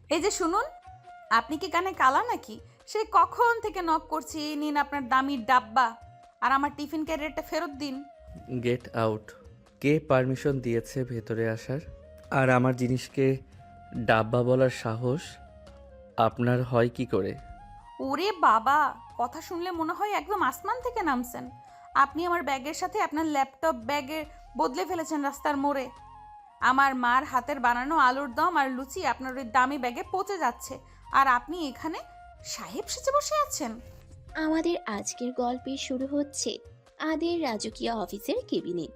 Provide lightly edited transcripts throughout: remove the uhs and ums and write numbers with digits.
এই যে শুনুন, আপনি কি কানে কালা নাকি? সেই কখন থেকে নক করছি, নিন আপনার দামি ডাব্বা, আর আমার টিফিন ক্যারিয়ারটা ফেরত দিন। Get out. কে পারমিশন দিয়েছে ভেতরে আসার? আর আমার জিনিসকে ডাব্বা বলার সাহস আপনার হয় কি করে? ওরে বাবা, কথা শুনলে মনে হয় একদম আসমান থেকে নামছেন। আপনি আমার ব্যাগের সাথে আপনার ল্যাপটপ ব্যাগে বদলে ফেলেছেন রাস্তার মোড়ে। আমার মার হাতের বানানো আলুর দম আর লুচি আপনার ওই দামি ব্যাগে পচে যাচ্ছে, আর আপনি এখানে সাহেব সেজে বসে আছেন। আমাদের আজকের গল্পে শুরু হচ্ছে আদের রাজকীয় অফিসের কেবিনে।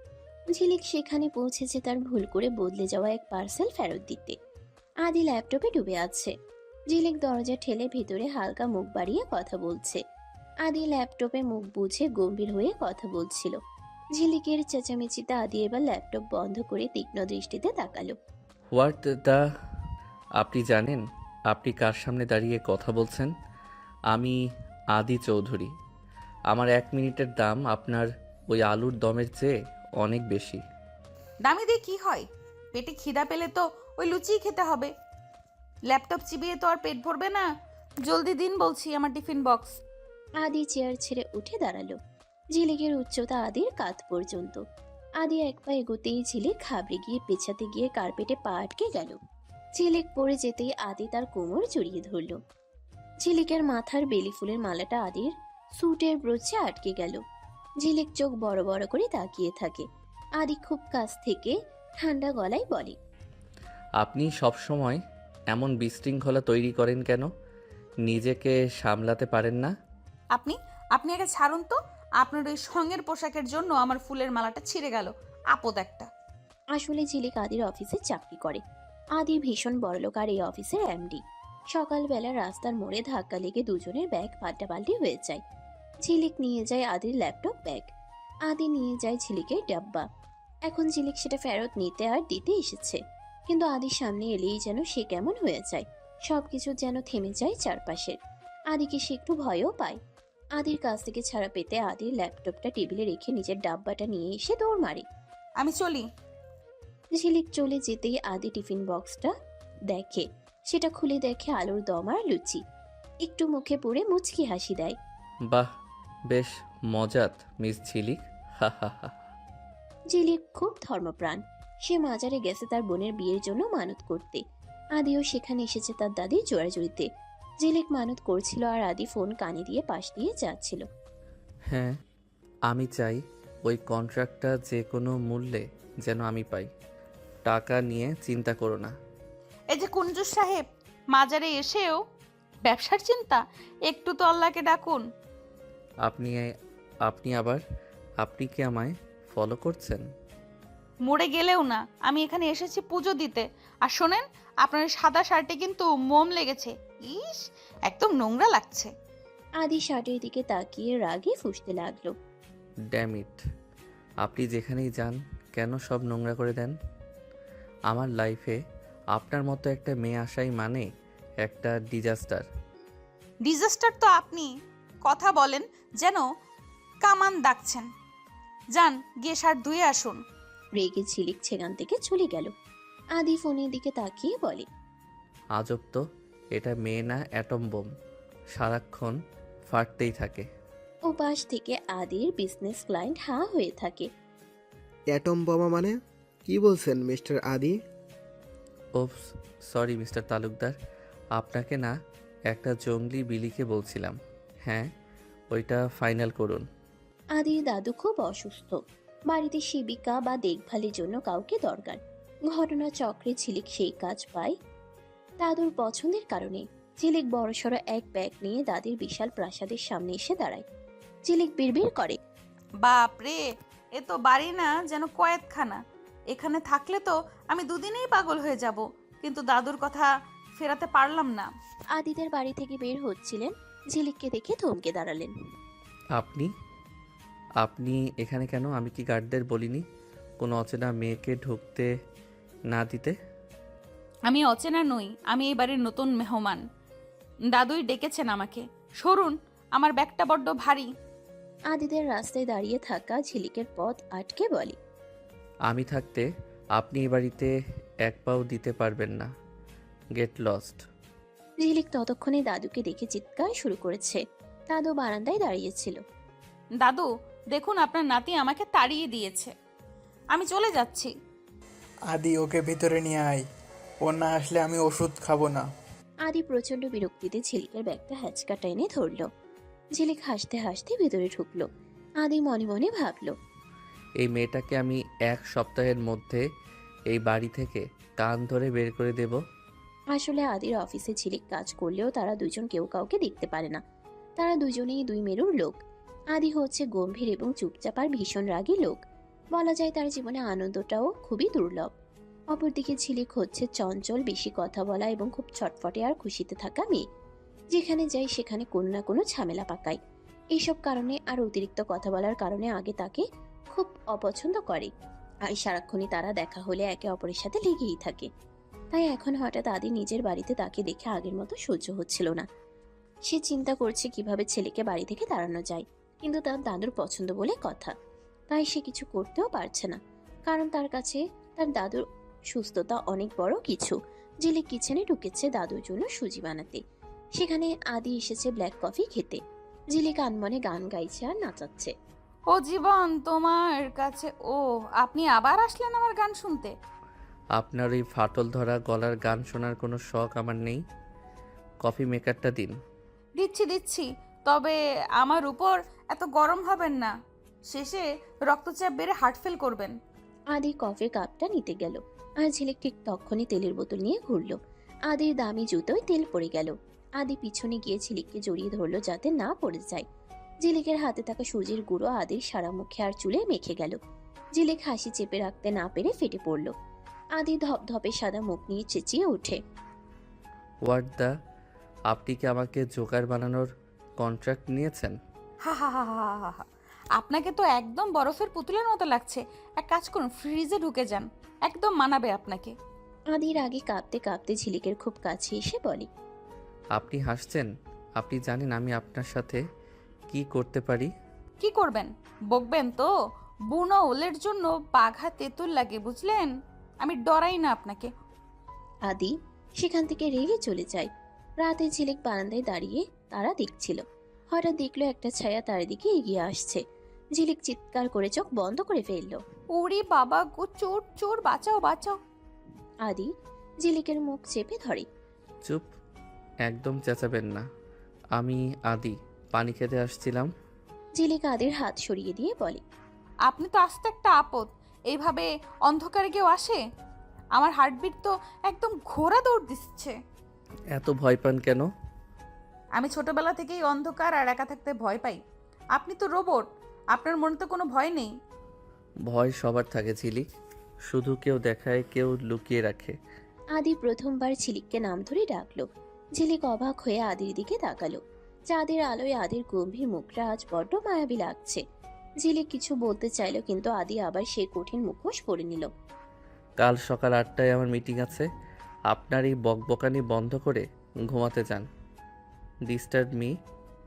ঝিলিক সেখানে পৌঁছেছে তার ভুল করে বদলে যাওয়া এক পার্সেল ফেরত দিতে। আদি ল্যাপটপে ডুবে আছে। ঝিলিক দরজা ঠেলে ভেতরে হালকা মুখ বাড়িয়ে কথা বলছে। আদি ল্যাপটপে মুখ বুঝে গম্ভীর হয়ে কথা বলছিল। ঝিলিকের চেঁচামেচিতে আদি এবার ল্যাপটপ বন্ধ করে তীক্ষ্ণ দৃষ্টিতে তাকালো। What the? আপনি জানেন আপনি কার সামনে দাঁড়িয়ে কথা বলছেন? আমি আদি চৌধুরী। আমার 1 মিনিটের দাম আপনার ওই আলুর দমের চেয়ে অনেক বেশি। দামি দিয়ে কি হয়? পেটে খিদা পেলে তো ওই লুচিই খেতে হবে। ল্যাপটপ চিবিয়ে তো আর পেট ভরবে না। জলদি দিন বলছি আমার টিফিন বক্স। আদি চেয়ার ছেড়ে উঠে দাঁড়ালো। ঝিলিকের উচ্চতা আদির কাঁধ পর্যন্ত। আদি এক পা এগোতেই ঝিলিক ঘাবড়ে গিয়ে পেছাতে গিয়ে কার্পেটে পা আটকে গেল। ঝিলিক পড়ে যেতেই আদি তার কোমর জড়িয়ে ধরল। ঝিলিকের মাথার বেলি ফুলের মালাটা আদির স্যুটের ব্রোচে আটকে গেল। ঝিলিক চোখ বড় বড় করে তাকিয়ে থাকে। আদি খুব কাছ থেকে ঠান্ডা গলায় বলে, আপনি সব সময় এমন বিশৃঙ্খলা তৈরি করেন কেন? নিজেকে সামলাতে পারেন না? আপনি আপনি আগে ছাড়ুন তো। আপনার ওই সঙ্গের পোশাকের জন্য আমার ফুলের মালাটা ছিঁড়ে গেল। আপদ একটা। আসলে ঝিলিক আদির অফিসে চাকরি করে। আদি ভীষণ বড়লোক আর এই অফিসের এমডি। সকালবেলা রাস্তার মোড়ে ধাক্কা লেগে দুজনের ব্যাগ পাল্টাপাল্টি হয়ে যায়। ঝিলিক নিয়ে যায় আদির ল্যাপটপ ব্যাগ। আদি নিয়ে যায় ঝিলিকের ডাব্বা। এখন ঝিলিক সেটা ফেরত নিতে আর দিতে এসেছে। কিন্তু আদির সামনে এলেই যেন সে কেমন হয়ে যায়। সবকিছু যেন থেমে যায় চারপাশের। আদিকে সে একটু ভয়ও পায়। আদির কাছ থেকে ছাড়া পেতে আদির ল্যাপটপটা টেবিলে রেখে নিজের ডাব্বাটা নিয়ে এসে দৌড় মারে। আমি চলি। ঝিলিক চলে যেতেই আদি টিফিন বক্সটা দেখে। সেটা খুলে দেখে আলুর দম আর লুচি। একটু মুখে পুড়ে মুচকি হাসি দেয়। বাহ, বেশ মজাত মিস ঝিলিক। হা হা হা। ঝিলিক খুব ধর্মপ্রাণ। সে মাজারে গেছে তার বোনের বিয়ের জন্য মানত করতে। আদিও সেখানে এসেছে তার দাদির জোড়াজুড়িতে। ঝিলিক মানত করছিল আর আদি ফোন কানে দিয়ে পাশ দিয়ে যাচ্ছিল। হ্যাঁ, আমি চাই ওই কন্ট্রাক্টটা যে কোনো মূল্যে যেন আমি পাই। টাকা নিয়ে চিন্তা করো না। এই যে কুঞ্জুস সাহেব, মাজারে এসেও ব্যবসার চিন্তা? একটু তো আল্লাহকে ডাকুন। আপনি আপনি আবার আপনি কি আমায় ফলো করছেন? মরে গেলেও না, আমি এখানে এসেছি পুজো দিতে। আর শোনেন, আপনার ওই সাদা শার্টে কিন্তু মোম লেগেছে। ইস, একদম নোংরা লাগছে। আদি শার্টের দিকে তাকিয়ে রাগে ফুঁসতে লাগলো। Damn it! আপনি যেখানেই যান কেন সব নোংরা করে দেন? আমার লাইফে আপনার মতো একটা মেয়ে আসাই মানে একটা ডিজাস্টার। ডিজাস্টার তো আপনি। কথা বলেন যেন কামান দাগছেন। যান গিয়ে শার্ট ধুয়ে আসুন। রেগে ঝিলিক সেখান থেকে চলে গেল। আদি ফোনের দিকে তাকিয়ে বলে, আজব তো, এটা মেয়ে না অ্যাটম বোম, সারাক্ষণ ফাটতেই থাকে। ও পাশ থেকে আদির বিজনেস ক্লায়েন্ট হাঁ হয়ে থাকে। অ্যাটম বোমা মানে কি বলছেন মিস্টার আদি? ওপস, সরি মিস্টার তালুকদার, আপনাকে না একটা জঙ্গলি বিলিকে বলছিলাম। হ্যাঁ, ওইটা ফাইনাল করুন। আদির দাদু খুব অসুস্থ। বাড়িতে সেবিকা বা দেখভালের জন্য কাউকে দরকার। ঘটনা চক্রে ঝিলিক সেই কাজ পায় দাদুর পছন্দের কারণে। ঝিলিক বড়সড় এক ব্যাগ নিয়ে দাদির বিশাল প্রাসাদের সামনে এসে দাঁড়ায়। ঝিলিক বিড়বিড় করে, বাপ রে, এ তো বাড়ি না, যেন কয়েতখানা। এখানে থাকলে তো আমি দুদিনেই পাগল হয়ে যাব, কিন্তু দাদুর কথা ফেরাতে পারলাম না। আদিদের বাড়ি থেকে বের হচ্ছিলেন। ঝিলিককে দেখে থমকে দাঁড়ালেন। আপনি আপনি এখানে কেন? আমি কি গার্ডদের বলিনি কোনো অচেনা মেয়েকে ঢুকতে না দিতে? আমি অচেনা নই, আমি এই বাড়ির নতুন মেহমান। দাদুই ডেকেছেন আমাকে। সরুন, আমার ব্যাগটা বড্ড ভারী। আদিদের রাস্তায় দাঁড়িয়ে থাকা ঝিলিকের পথ আটকে বলে, আমি থাকতে আপনি এ বাড়িতে এক পাও দিতে পারবেন না। Get lost. ঝিলিক ততক্ষণে দাদুকে দেখে চিৎকার শুরু করেছে। দাদু বারান্দায় দাঁড়িয়েছিল। দাদু, দেখুন আপনার নাতি আমাকে তাড়িয়ে দিয়েছে। আমি চলে যাচ্ছি। আদি, ওকে ভিতরে নিয়ে আয়। ও না আসলে আমি ওষুধ খাবো না। আদি প্রচন্ড বিরক্তিতে ঝিলিকের ব্যাগটা হ্যাচকা টেনে ধরল। ঝিলিক হাসতে হাসতে ভেতরে ঢুকলো। আদি মনে মনে ভাবলো, এই মেয়েটাকে আমি 1 সপ্তাহের মধ্যে এই বাড়ি থেকে কান ধরে বের করে দেব। আসলে আদির অফিসে ঝিলিক কাজ করলেও তারা দুজন কেউ কাউকে দেখতে পারে না। তারা দুজনেই দুই মেরুর লোক। আদি হচ্ছে গম্ভীর এবং চুপচাপ আর ভীষণ রাগী লোক। বলা যায় তার জীবনে আনন্দটাও খুবই দুর্লভ। অপরদিকে ঝিলিক হচ্ছে চঞ্চল, বেশি কথা বলা এবং খুব ছটফটে আর খুশিতে থাকা মেয়ে। যেখানে যাই সেখানে কোনো না কোনো ঝামেলা পাকায়। এইসব কারণে আর অতিরিক্ত কথা বলার কারণে আগে তাকে খুব অপছন্দ করে। আর সারাক্ষণই তারা দেখা হলে একে অপরের সাথে লেগেই থাকে। তাই এখন হঠাৎ আদি নিজের বাড়িতে তাকে দেখে আগের মতো সহ্য হচ্ছিল না। সে চিন্তা করছে কিভাবে ছেলেকে বাড়ি থেকে তাড়ানো যায়, কিন্তু তার দাদুর পছন্দ বলে কথা। তাই সে কিছু করতেও পারছে না, কারণ তার কাছে তার দাদুর সুস্থতা অনেক বড় কিছু। ঝিলিক কিচেনে ঢুকেছে দাদুর জন্য সুজি বানাতে। সেখানে আদি এসেছে ব্ল্যাক কফি খেতে। ঝিলিক আনমনে গান গাইছে আর নাচাচ্ছে। ও জীবন, তোমার কাছে ও আপনি আবার আসলেন আমার গান শুনতে? আপনার ওই ফাটল ধরা গলার গান শোনার কোনো শখ আমার নেই। কফি মেকারটা দিন। দিচ্ছি দিচ্ছি, তবে আমার উপর এত গরম হবেন না, শেষে রক্তচাপ বেড়ে হার্ট ফেল করবেন। আদি কফির কাপটা নিতে গেল, আর ঝিলিক ঠিক তখনই তেলের বোতল নিয়ে ঘুরলো। আদির দামি জুতোয় তেল পড়ে গেল। আদি পিছনে গিয়ে ঝিলিককে জড়িয়ে ধরলো যাতে না পড়ে যায়। ঝিলিকের হাতে থাকা সুজির গুঁড়ো আদির সারা মুখে আর চুলে মেখে গেল। ঝিলিক হাসি চেপে রাখতে না পেরে ফেটে পড়ল। আদি ধপধপে সাদা মুখ নিয়ে চেঁচিয়ে ওঠে, হোয়াট দ্য, আপনি কি আমাকে জোকার বানানোর কন্ট্রাক্ট নিয়েছেন? হা হা হা হা হা হা। আপনাকে তো একদম বরফের পুতুলের মতো লাগছে। এক কাজ করুন, ফ্রিজে ঢুকে যান, একদম মানাবে আপনাকে। আদির আগে কাঁপতে কাঁপতে ঝিলিকের খুব কাছে এসে বলে, আপনি হাসছেন? আপনি জানেন আমি আপনার সাথে কি করতে পারি? কি করবেন? বকবেন তো? বুনো ওলের জন্য বাঘা তেঁতুল লাগে, বুঝলেন? আমি ডরাই না আপনাকে। আদি সেখান থেকে রেগে চলে যায়। রাতে ঝিলিক বারান্দায় দাঁড়িয়ে তারা দেখছিল। হঠাৎ দেখলো একটা ছায়া তার দিকে এগিয়ে আসছে। ঝিলিক চিৎকার করে চোখ বন্ধ করে ফেললো। উড়ি বাবা গো, চোর চোর, বাঁচাও বাঁচাও। আদি ঝিলিকের মুখ চেপে ধরে। চুপ, একদম চেঁচাবেন না। আমি আদি, পানি খেতে আসছিলাম। ঝিলিক আদির হাত সরিয়ে দিয়ে বলে, আপনি তো আস্তে একটা আপদ। এইভাবে অন্ধকারে কেউ আসে? আমার হার্টবিট তো একদম ঘোড়া দৌড় দিচ্ছে। এত ভয় পান কেন? আমি ছোটবেলা থেকেই অন্ধকার আর একা থাকতে ভয় পাই। আপনি তো রোবট, আপনার মনে তো কোনো ভয় নেই। ভয় সবার থাকে ঝিলিক, শুধু কেউ দেখায়, কেউ লুকিয়ে রাখে। আদি প্রথমবার ঝিলিককে নাম ধরে ডাকলো। ঝিলিক অবাক হয়ে আদির দিকে তাকালো। চাঁদের আলোয় আদির গম্ভীর মুখটা আজ বড্ড মায়াবী লাগছে। ঝিলিক কিছু বলতে চাইলো, কিন্তু আদি আবার সেই কঠিন মুখোশ পরে নিল। কাল সকাল 8টায় আমার মিটিং আছে। আপনার এই বকবকানি বন্ধ করে ঘুমাতে যান। Disturb me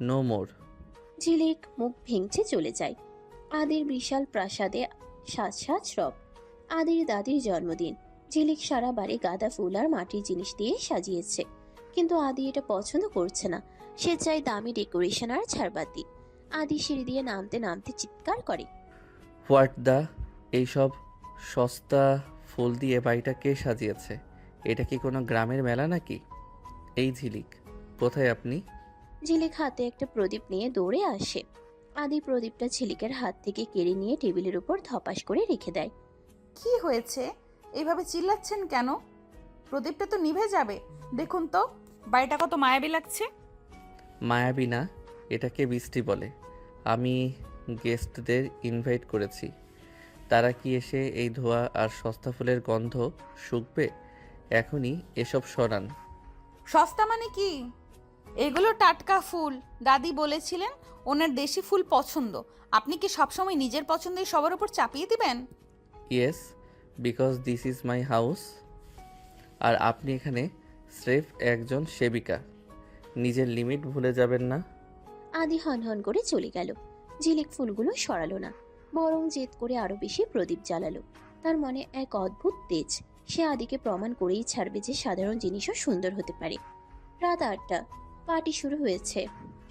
no more. Jhilik মুখ ভেঙচে চলে যায়। আদির বিশাল প্রাসাদে সাজ সাজ রব। আদির দাদির জন্মদিন। ঝিলিক সারা বাড়ি গাঁদা ফুল আর মাটির জিনিস দিয়ে সাজিয়েছে, কিন্তু আদি এটা পছন্দ করছে না। সে চাই দামি ডেকোরেশন আর ঝাড়বাতি। আদি সিঁড়ি দিয়ে নামতে নামতে চিৎকার করে, হোয়াট দ্য, এইসব সস্তা ফুল দিয়ে বাড়িটা কে সাজিয়েছে? এটা কি কোনো গ্রামের মেলা নাকি? এই ঝিলিক, কোথায় আপনি? ঝিলিক হাতে একটা প্রদীপ নিয়ে দৌড়ে আসে। আদি প্রদীপটা ঝিলিকের হাত থেকে কেড়ে নিয়ে টেবিলের উপর ধপাস করে রেখে দেয়। কি হয়েছে? এইভাবে চিল্লাচ্ছেন কেন? প্রদীপটা তো নিভে যাবে। দেখুন তো বাড়িটা কত মায়াবী লাগছে। মায়াবী না, এটাকে বৃষ্টি বলে। আমি গেস্টদের ইনভাইট করেছি, তারা কি এসে এই ধোয়া আর সস্তা ফুলের গন্ধ শুকবে? এখনই এসব সরান। সস্তা মানে কি? এগুলো টাটকা ফুল। দাদি বলেছিলেন ওনার দেশি ফুল পছন্দ। আপনি কি সবসময় নিজের পছন্দই সবার উপর চাপিয়ে দিবেন? Yes, because this is my house. আর আপনি এখানে স্রেফ একজন সেবিকা। নিজের লিমিট ভুলে যাবেন না। আদি হনহন করে চলে গেল। ঝিলিক ফুলগুলো সরালো না, বরং জেদ করে আরো বেশি প্রদীপ জ্বালালো। তার মনে এক অদ্ভুত তেজ। সে আদিকে প্রমাণ করেই ছাড়বে যে সাধারণ জিনিসও সুন্দর হতে পারে। রাত 8টা। পার্টি শুরু হয়েছে।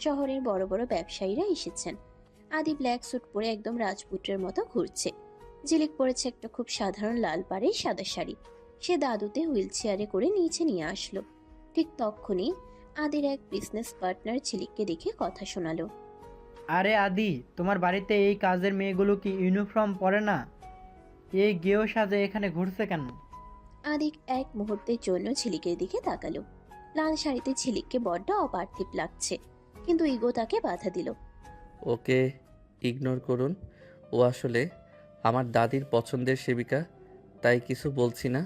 শহরের বড় বড় ব্যবসায়ীরা এসেছেন। আদি ব্ল্যাক স্যুট পরে একদম রাজপুত্রের মতো ঘুরছে। ঝিলিক পরেছে একটা খুব সাধারণ লাল পাড়ের সাদা শাড়ি। সে দাদুতে হুইল চেয়ারে করে নিচে নিয়ে আসলো। ঠিক তক্ষুনি আদির এক বিজনেস পার্টনার ঝিলিককে দেখে কথা শোনালো। আরে আদি, তোমার বাড়িতে এই কাজের মেয়েগুলো কি ইউনিফর্ম পরে না? এই গেও সাজে এখানে ঘুরছে কেন? আদিক এক মুহূর্তের জন্য ঝিলিকের দিকে তাকালো। লাল শাড়িতে ঝিলিককে বড্ড অপার্থিব লাগছে, কিন্তু ইগো তাকে বাধা দিল। ওকে ইগনোর করুন। ও আসলে আমার দাদির পছন্দের সেবিকা, তাই কিছু বলছি না।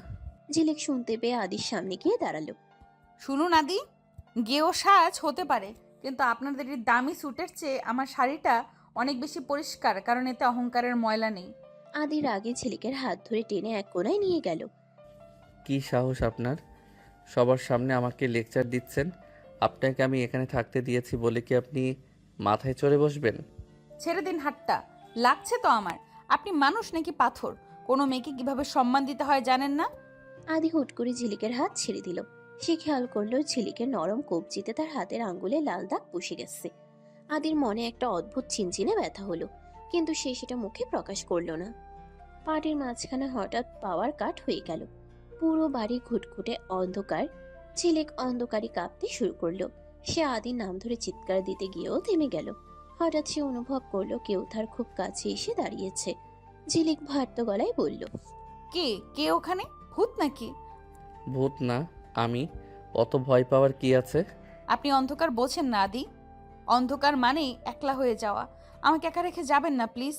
ঝিলিক শুনতে পেয়ে আদির সামনে গিয়ে দাঁড়ালো। শুনুন আদি, গেও সাজ হতে পারে, কিন্তু আপনাদের এই দামি স্যুটের চেয়ে আমার শাড়িটা অনেক বেশি পরিষ্কার, কারণ এতে অহংকারের ময়লা নেই। আদির আগে ঝিলিকের হাত ধরে টেনে এক কোণায় নিয়ে গেল। কি সাহস আপনার? সবার সামনে আমাকে লেকচার দিচ্ছেন? আপনাকে আমি এখানে থাকতে দিয়েছি বলে কি আপনি মাথায় চড়ে বসবেন? ছেড়ে দিন হাতটা, লাগছে তো আমার। আপনি মানুষ নাকি পাথর? কোনো মেয়েকে কিভাবে সম্মান দিতে হয় জানেন না? আদি হুট করে ঝিলিকের হাত ছেড়ে দিল। সে খেয়াল করলো ঝিলিকের নরম কবজিতে তার হাতের আঙ্গুলে লাল দাগ বসে গেছে। আদির মনে একটা অদ্ভুত চিনচিনে ব্যথা হলো, কিন্তু সে সেটা মুখে প্রকাশ করলো না। পার্টির মাঝখানে হঠাৎ পাওয়ার কাট হয়ে গেল। পুরো বাড়ি ঘুটঘুটে অন্ধকার। ঝিলিক অন্ধকারে কাঁপতে শুরু করলো। সে আদির নাম ধরে চিৎকার দিতে গিয়েও থেমে গেল। হঠাৎ সে অনুভব করলো কেউ তার খুব কাছে এসে দাঁড়িয়েছে। ঝিলিক ভার্ত গলায় বলল, কে কে ওখানে? ভূত নাকি? ভূত না আমি। অত ভয় পাওয়ার কি আছে? আপনি অন্ধকার বোঝেন না আদি। অন্ধকার মানেই একলা হয়ে যাওয়া। আমাকে একা রেখে যাবেন না প্লিজ।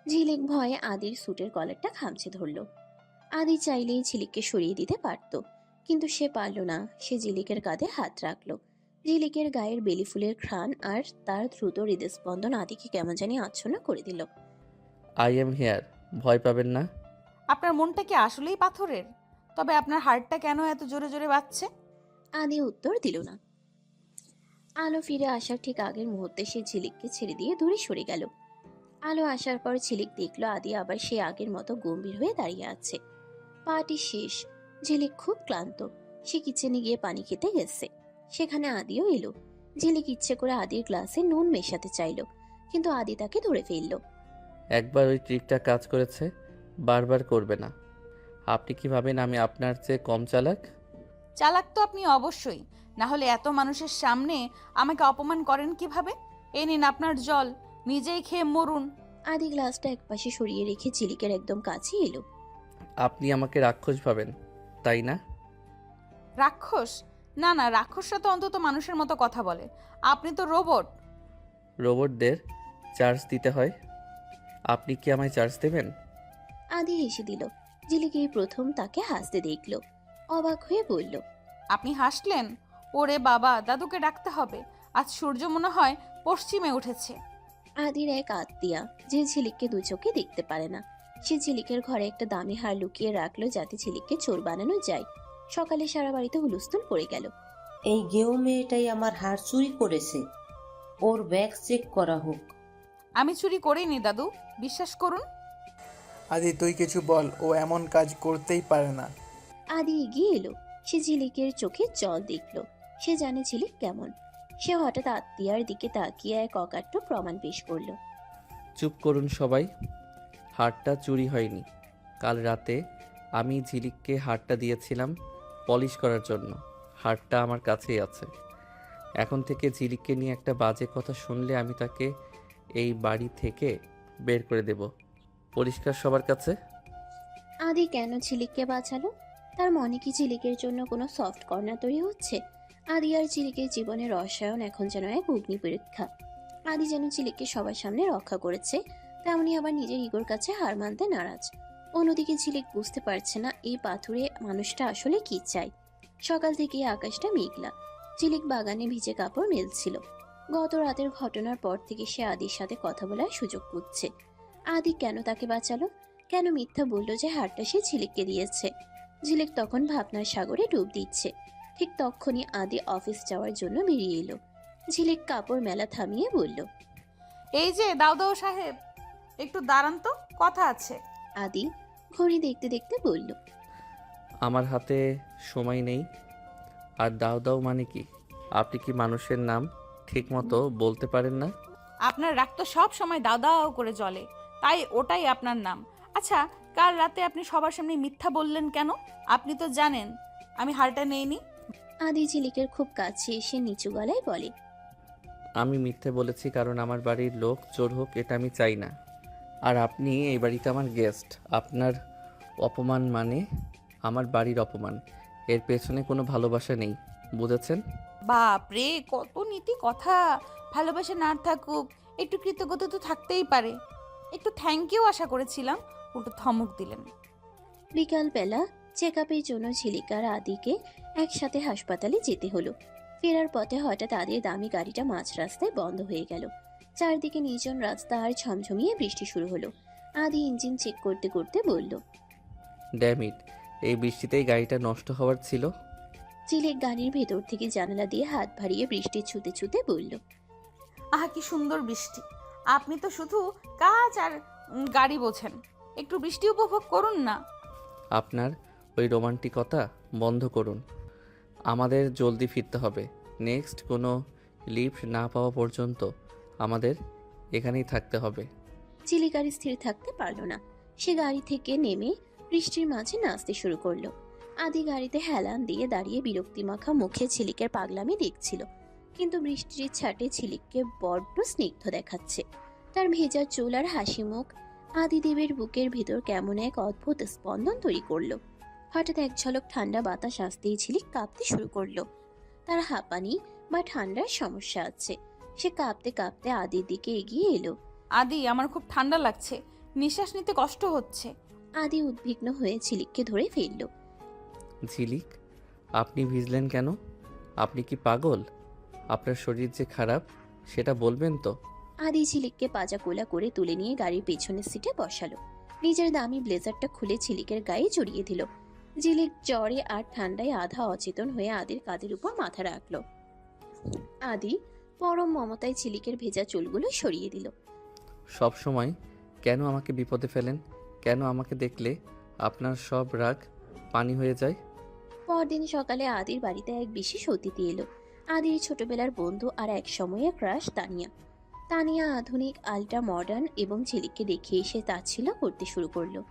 ঝিলিক ভয়ে আদির স্যুটের কলারটা খামচে ধরল। আদি চাইলেই ঝিলিককে সরিয়ে দিতে পারত, কিন্তু সে পারল না। সে ঝিলিকের কাঁধে হাত রাখলো। ঝিলিকের গায়ের বেলি ফুলের ঘ্রাণ আর তার দ্রুত হৃদস্পন্দন আদিকে কেমন জানি আচ্ছন্ন করে দিল। আই এম হেয়ার, ভয় পাবেন না। আপনার মনটা কি আসলেই পাথরের? তবে আপনার হার্টটা কেন এত জোরে জোরে বাজছে? আদি উত্তর দিল না। আলো ফিরে আসার ঠিক আগের মুহূর্তে সে ঝিলিককে ছেড়ে দিয়ে দূরে সরে গেল। আলো আসার পর ঝিলিক দেখলো আদি আবার সে আগের মতো গম্ভীর হয়ে দাঁড়িয়ে আছে। পার্টি শেষ। ঝিলিক খুব ক্লান্ত। সে কিচেনে গিয়ে পানি খেতে গেছে। সেখানে আদিও এলো। ঝিলিক ইচ্ছে করে আদির গ্লাসে নুন মেশাতে চাইলো, কিন্তু আদি তাকে ধরে ফেললো। একবার ওই ট্রিকটা কাজ করেছে, বারবার করবে না। আপনি কি ভাবেন আমি আপনার চেয়ে কম চালাক? চালাক তো আপনি অবশ্যই, না হলে এত মানুষের সামনে আমাকে অপমান করেন কিভাবে? এই নিন আপনার জল, নিজেই খেয়ে মরুন। আদি গ্লাসটা একপাশে সরিয়ে রেখে ঝিলিকের একদম কাছে এলো। আপনি আমাকে রাক্ষস ভাবেন, তাই না? রাক্ষস? না না, রাক্ষসরা তো অন্তত মানুষের মতো কথা বলে। আপনি তো রোবট। রোবটদের চার্জ দিতে হয়। আপনি কি আমায় চার্জ দেবেন? আদি হেসে দিল। ঝিলিক এই প্রথম তাকে হাসতে দেখলো। অবাক হয়ে বলল, আপনি হাসলেন? ওরে বাবা, দাদুকে ডাকতে হবে। আজ সূর্য মনে হয় পশ্চিমে উঠেছে। আদির এক আত্মীয়া, যে ঝিলিককে দু চোখে দেখতে পারে না। সে ঝিলিকের ঘরে একটা দামি হার লুকিয়ে রাখলো, যাতে ঝিলিককে চোর বানানো যায়। সকালে সারা বাড়িতে হুলস্থুল পড়ে গেল। এই গেও মেয়েটাই আমার হার চুরি করেছে, ওর ব্যাগ চেক করা হোক। আমি চুরি করিনি দাদু, বিশ্বাস করুন। আদি তুই কিছু বল, ও এমন কাজ করতেই পারে না। আদি এগিয়ে এলো। সে ঝিলিকের চোখে জল দেখলো। সে জানে ঝিলিক কেমন। সে হঠাৎ আত্মীয়ার দিকে তাকিয়ে এক অকাট্য প্রমাণ পেশ করলো। চুপ করুন সবাই। হারটা চুরি হয়নি। কাল রাতে আমি ঝিলিককে হারটা দিয়েছিলাম পলিশ করার জন্য। হারটা আমার কাছেই আছে। এখন থেকে ঝিলিককে নিয়ে একটা বাজে কথা শুনলে আমি তাকে এই বাড়ি থেকে বের করে দেব। পরিষ্কার সবার কাছে? আদি কেন ঝিলিককে বাঁচালো? তার মনে কি ঝিলিকের জন্য কোনো সফট কর্নার তৈরি হচ্ছে? আদি আর ঝিলিকের জীবনের রসায়ন এখন যেন এক অগ্নি পরীক্ষা। আদি যেন ঝিলিককে সবার সামনে রক্ষা করেছে, তেমনি আবার নিজের ইগোর কাছে হার মানতে নারাজ। অন্যদিকে ঝিলিক বুঝতে পারছে না এই পাথুরে মানুষটা আসলে কি চায়। সকাল থেকে আকাশটা মেঘলা। ঝিলিক বাগানে ভিজে কাপড় মেলছিল। গত রাতের ঘটনার পর থেকে সে আদির সাথে কথা বলার সুযোগ খুঁজছে। আদি কেন তাকে বাঁচালো? কেন মিথ্যা বললো যে হারটা সে ঝিলিককে দিয়েছে? ঝিলিক তখন ভাবনার সাগরে ডুব দিচ্ছে। ঠিক তখনই আদি অফিস যাওয়ার জন্য বেরিয়ে এলো। ঝিলিক কাপড় মেলা থামিয়ে বলল, এই যে দাউদাউ সাহেব, একটু দাঁড়ান তো, কথা আছে। আদি ঘড়ি দেখতে দেখতে বলল, আমার হাতে সময় নেই। আর দাও দাও মানে কি? আপনি কি মানুষের নাম ঠিক মতো বলতে পারেন না? আপনার রাগ তো সব সময় দাও দাও করে জ্বলে, তাই ওটাই আপনার নাম। আচ্ছা, কাল রাতে আপনি সবার সামনে মিথ্যা বললেন কেন? আপনি তো জানেন আমি হারটা নেইনি। আদি ঝিলিকের খুব কাছে এসে নিচু গলায় বলে। আমি মিথ্যে বলেছি কারণ আমার বাড়ির লোক চোর হোক এটা আমি চাই না। আর আপনি এই বাড়িতে আমার গেস্ট। আপনার অপমান মানে আমার বাড়ির অপমান। এর পেছনে কোনো ভালোবাসা নেই, বুঝেছেন? বাপ রে, কত নীতি কথা! ভালোবাসা না থাকুক, একটু কৃতজ্ঞতা তো থাকতেই পারে। একটু থ্যাংক ইউ আশা করেছিলাম, উল্টো ধমক দিলেন। বিকালবেলা চেক আপের জন্য ঝিলিকার আদিকে একসাথে হাসপাতালে যেতে হলো। ফেরার পথে হঠাৎ আদির দামি গাড়িটা মাঝ রাস্তায় বন্ধ হয়ে গেল। চারদিকে নির্জন রাস্তা আর ঝমঝমিয়ে বৃষ্টি শুরু হলো। আদি ইঞ্জিন চেক করতে করতে বলল। ড্যামিট, এই বৃষ্টিতেই গাড়িটা নষ্ট হওয়ার ছিল। ঝিলিক গাড়ির ভেতর থেকে জানালা দিয়ে হাত বাড়িয়ে বৃষ্টি ছুতে ছুতে বলল। আহা কি সুন্দর বৃষ্টি! আপনি তো শুধু কাজ আর গাড়ি বোঝেন, একটু বৃষ্টি উপভোগ করুন না। আপনার ওই রোমান্টিকতা বন্ধ করুন। আমাদের জলদি ফিরতে হবে। নেক্সট কোনো লিফট না পাওয়া পর্যন্ত আমাদের এখানেই থাকতে হবে। ঝিলিক আর স্থির থাকতে পারল না। সে গাড়ি থেকে নেমে বৃষ্টির মাঝে নাচতে শুরু করলো। আদি গাড়িতে হেলান দিয়ে দাঁড়িয়ে বিরক্তিমাখা মুখে ঝিলিকের পাগলামি দেখছিল, কিন্তু বৃষ্টির ছাটে ঝিলিককে বড্ড স্নিগ্ধ দেখাচ্ছে। তার ভেজা চুল আর হাসি মুখ আদিদেবের বুকের ভিতর কেমন এক অদ্ভুত স্পন্দন তৈরি করলো। হঠাৎ এক ঝলক ঠান্ডা বাতাস আসতেই ঝিলিক কাঁপতে শুরু করলো। তার হাঁপানি বা ঠান্ডার সমস্যা আছে। সে কাঁপতে কাঁপতে আদির দিকে এগিয়ে এলো। আদি, আমার খুব ঠান্ডা লাগছে, নিঃশ্বাস নিতে কষ্ট হচ্ছে। আদি উদ্বিগ্ন হয়ে ঝিলিককে ধরে ফেলল। ঝিলিক, আপনি ভিজলেন কেন? আপনি কি পাগল? আপনার শরীর যে খারাপ সেটা বলবেন তো? আদি ঝিলিককে পাজা কোলা করে তুলে নিয়ে গাড়ির পেছনের সিটে বসালো। নিজের দামি ব্লেজারটা খুলে ঝিলিকের গায়ে জড়িয়ে দিল। ঝিলিক জ্বরে আর ঠান্ডায় আধা অচেতন হয়ে আদির কাঁধের উপর মাথা রাখলো। আদি পরম মমতায় ঝিলিকের ভেজা চুলগুলো সরিয়ে দিল। সব সময় কেন আমাকে বিপদে ফেলেন? কেন আমাকে দেখলে আপনার সব রাগ পানি হয়ে যায়? পরদিন সকালে আদির বাড়িতে এক বিশেষ অতিথি এলো। আদির ছোটবেলার বন্ধু আর এক সময়ের ক্রাশ তানিয়া। তানিয়া আধুনিক, আল্ট্রা মডার্ন এবং ঝিলিককে দেখে এসে তাচ্ছিল্য করতে শুরু করলো।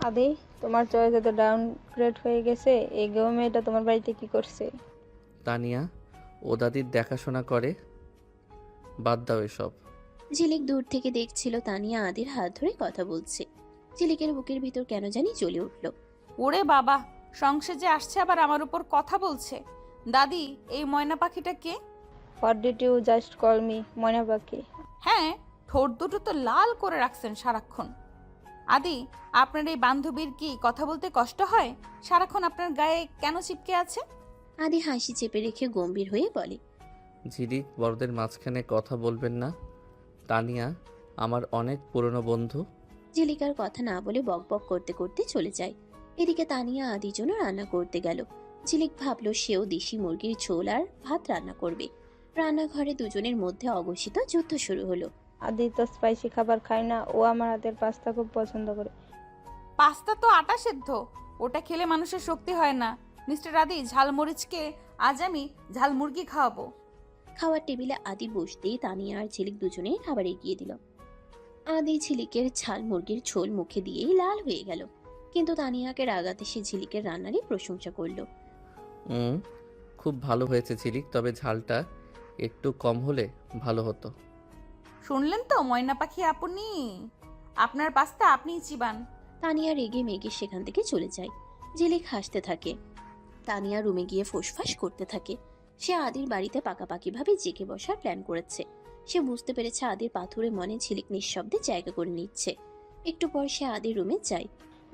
আদি, তোমার চয়েস এত ডাউনগ্রেড হয়ে গেছে, এই গেও মেয়েটা তোমার বাড়িতে কি করছে? তানিয়া ও দাদির দেখাশোনা করে, বাদ দাও এসব। ঝিলিক দূর থেকে দেখছিল তানিয়া আদির হাত ধরে কথা বলছে। ঝিলিকের বুকের ভিতর কেন জানি জ্বলে উঠল। ওরে বাবা, সংসার যে আসছে আবার আমার উপর কথা বলছে। দাদি, এই ময়না পাখিটা কে? What did you just call me ময়না পাখি? হ্যাঁ, ঠোঁট দুটো তো লাল করে রাখছেন সারাক্ষণ। আদি, আপনার এই বান্ধবীর কি কথা বলতে কষ্ট হয়? সারাক্ষণ আপনার গায়ে কেন চিপকে আছে? আদি হাসি চেপে রেখে গম্ভীর হয়ে বলে। ঝিলিক, বড়দের মাঝখানে কথা বলবেন না। তানিয়া আমার অনেক পুরনো বন্ধু। ঝিলিকার কথা না বলে বকবক করতে করতে চলে যায়। এদিকে তানিয়া আদির জন্য রান্না করতে গেল। ঝিলিক ভাবলো সেও দেশি মুরগির ঝোল আর ভাত রান্না করবে। রান্নাঘরে দুজনের মধ্যে অঘোষিত যুদ্ধ শুরু হলো। আদি তো স্পাইসি খাবার খায় না, ও আমার হাতের পাস্তা খুব পছন্দ করে। পাস্তা তো আটা সেদ্ধ, ওটা খেলে মানুষের শক্তি হয় না। মিস্টার আদি, ঝালমরিচকে আজ আমি ঝাল মুরগি খাওয়াবো। খাওয়ার টেবিলে আদি বসতেই তানিয়া আর ঝিলিক দুজনেই খাবার এগিয়ে দিল। আদি ঝিলিকের ঝাল মুরগির ঝোল মুখে দিয়েই লাল হয়ে গেল, কিন্তু তানিয়াকে রাগাতে সে ঝিলিকের রান্নারই প্রশংসা করলো। খুব ভালো হয়েছে ঝিলিক, তবে ঝালটা একটু কম হলে ভালো হতো। শুনলেন তো ময়না পাখি আপনি, আপনার পাস্তা আপনিই চিবান। তানিয়া রেগে মেগে সেখান থেকে চলে যায়। ঝিলিক হাসতে থাকে। তানিয়া রুমে গিয়ে ফোঁসফাস করতে থাকে। সে আদির বাড়িতে পাকাপাকিভাবে জেগে বসার প্ল্যান করেছে। সে বুঝতে পেরেছে আদির পাথুরে মনে ঝিলিক নিঃশব্দে জায়গা করে নিচ্ছে। একটু পর সে আদির রুমে যায়।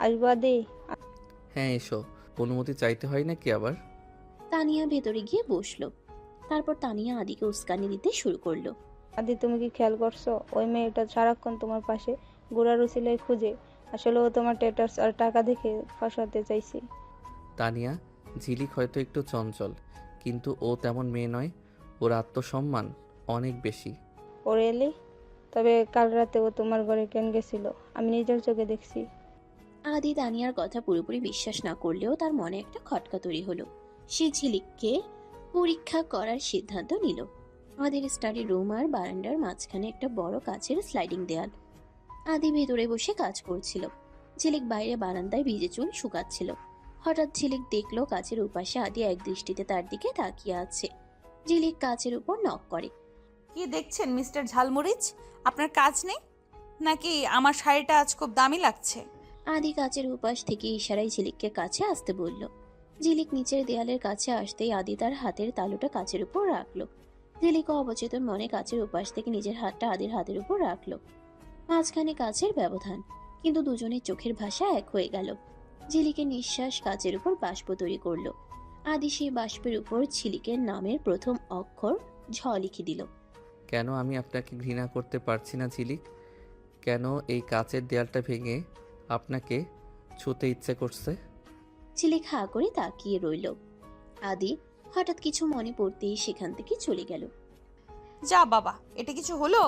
আসবো আদি? হ্যাঁ এসো। অনুমতি চাইতে হয় নাকি আবার? তানিয়া ভেতরে গিয়ে বসলো। তারপর তানিয়া আদিকে উস্কানি দিতে শুরু করলো। আদি, তুমি কি খেয়াল করছো ওই মেয়েটা সারাক্ষণ তোমার পাশে গোড়ার উছিলায় খুঁজে? আসলে ও তোমার টেটার্স আর টাকা দেখে ফাঁসাতে চাইছে। তানিয়া, ঝিলিক হয়তো একটু চঞ্চল, কিন্তু ও তেমন মেয়ে নয়। ওর আত্মসম্মান অনেক বেশি। ওর এলি? তবে কাল রাতে ও তোমার ঘরে কেন গেছিল? আমি নিজের চোখে দেখছি। আদি তানিয়ার কথা পুরোপুরি বিশ্বাস না করলেও তার মনে একটা খটকা তৈরি হলো। সে ঝিলিককে পরীক্ষা করার সিদ্ধান্ত নিল। আদির স্টাডি রুম আর বারান্দার মাঝখানে একটা বড় কাচের স্লাইডিং দেয়াল। আদি ভেতরে বসে কাজ করছিল। ঝিলিক বাইরে বারান্দায় ভিজে চুল শুকাচ্ছিল। হঠাৎ ঝিলিক দেখলো কাচের উপাশে আদি এক দৃষ্টিতে তার দিকে তাকিয়ে আছে। ঝিলিক কাচের উপর নক করে। কি দেখছেন মিস্টার ঝালমরিচ? আপনার কাজ নেই নাকি? আমার শাড়িটা আজ খুব দামি লাগছে। আদি কাচের উপাস থেকে ইশারায় ঝিলিককে কাছে আসতে বলল। ঝিলিক নিচের দেয়ালের কাছে আসতেই আদি তার হাতের তালুটা কাচের উপর রাখলো। ঝিলিকও অবচেতন মনে কাচের উপাস থেকে নিজের হাতটা আদির হাতের উপর রাখলো। মাঝখানে কাচের ব্যবধান, কিন্তু দুজনের চোখের ভাষা এক হয়ে গেল। ঝিলিকের নিঃশ্বাস কাচের উপর বাষ্প তৈরি করলো। আদি সেই বাষ্পের উপর ঝিলিকের নামের প্রথম অক্ষর ঝ লিখে দিল। কেন আমি আপনাকে ঘৃণা করতে পারছি না ঝিলিক? কেন এই কাচের দেয়ালটা ভেঙে আপনাকে ছুঁতে ইচ্ছে করছে? ঝিলিক হাঁ করে তাকিয়ে রইল। আদি হঠাৎ কিছু মনে পড়তেই সেখান থেকে চলে গেল। যা বাবা, এটা কিছু হলো?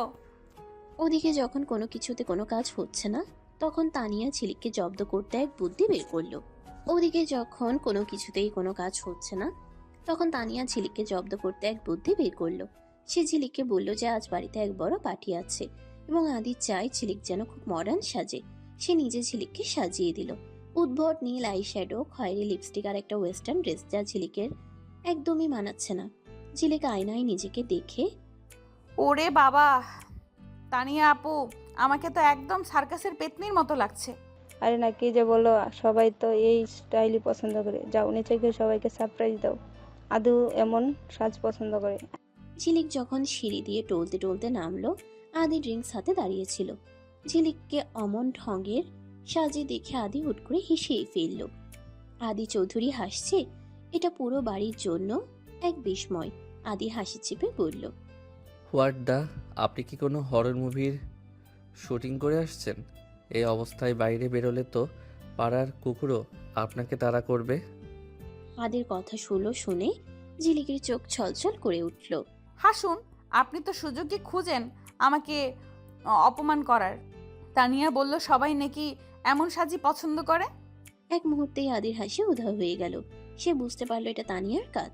ওদিকে যখন কোনো কিছুতে কোনো কাজ হচ্ছে না, তখন তানিয়া ঝিলিককে জব্দ করতে এক বুদ্ধি বের করলো। ওদিকে যখন কোনো কিছুতেই কোনো কাজ হচ্ছে না, তখন তানিয়া ঝিলিককে জব্দ করতে এক বুদ্ধি বের করলো। সে ঝিলিককে বলল যে আজ বাড়িতে এক বড় পার্টি আছে এবং আদি চায় ঝিলিক যেন খুব মডার্ন সাজে। সে নিজে ঝিলিককে সাজিয়ে দিল। উদ্ভট নীল আই শ্যাডো, খয়েরি লিপস্টিক আর একটা ওয়েস্টার্ন ড্রেস, যা ঝিলিকের একদমই মানাচ্ছে না। ঝিলিক আয়নায় নিজেকে দেখে, ওরে বাবা, তানিয়া আপু, আমাকে তো একদম সার্কাসের পেতনির মতো লাগছে। আরে না, কি যে বলো, সবাই তো এই স্টাইলই পছন্দ করে। যাও নিচে গিয়ে সবাইকে সারপ্রাইজ দাও। আদু এমন সাজ পছন্দ করে। ঝিলিক যখন সিঁড়ি দিয়ে টলতে টলতে নামলো, আদি ড্রিঙ্কস হাতে দাঁড়িয়েছিল। ঝিলিককে অমন ঢঙের সাজে দেখে আদি হুট করে হেসেই ফেলল। আদি চৌধুরী হাসছে, এটা পুরো বাড়ির জন্য এক বিস্ময়। আদি হাসি চেপে বলল, হোয়াট দা, আপনি কি কোনো হরর মুভির শুটিং করে আসছেন? এই অবস্থায় বাইরে বেরোলে তো পাড়ার কুকুরও আপনাকে তাড়া করবে। আদির কথা শুনে ঝিলিকের চোখ ছলছল করে উঠল। হাসুন, আপনি তো সুযোগই খুঁজেন আমাকে অপমান করার। তানিয়া বলল সবাই নাকি এমন সাজি পছন্দ করে। এক মুহূর্তেই আদির হাসি উধাও হয়ে গেল। সে বুঝতে পারলো এটা তানিয়ার কাজ।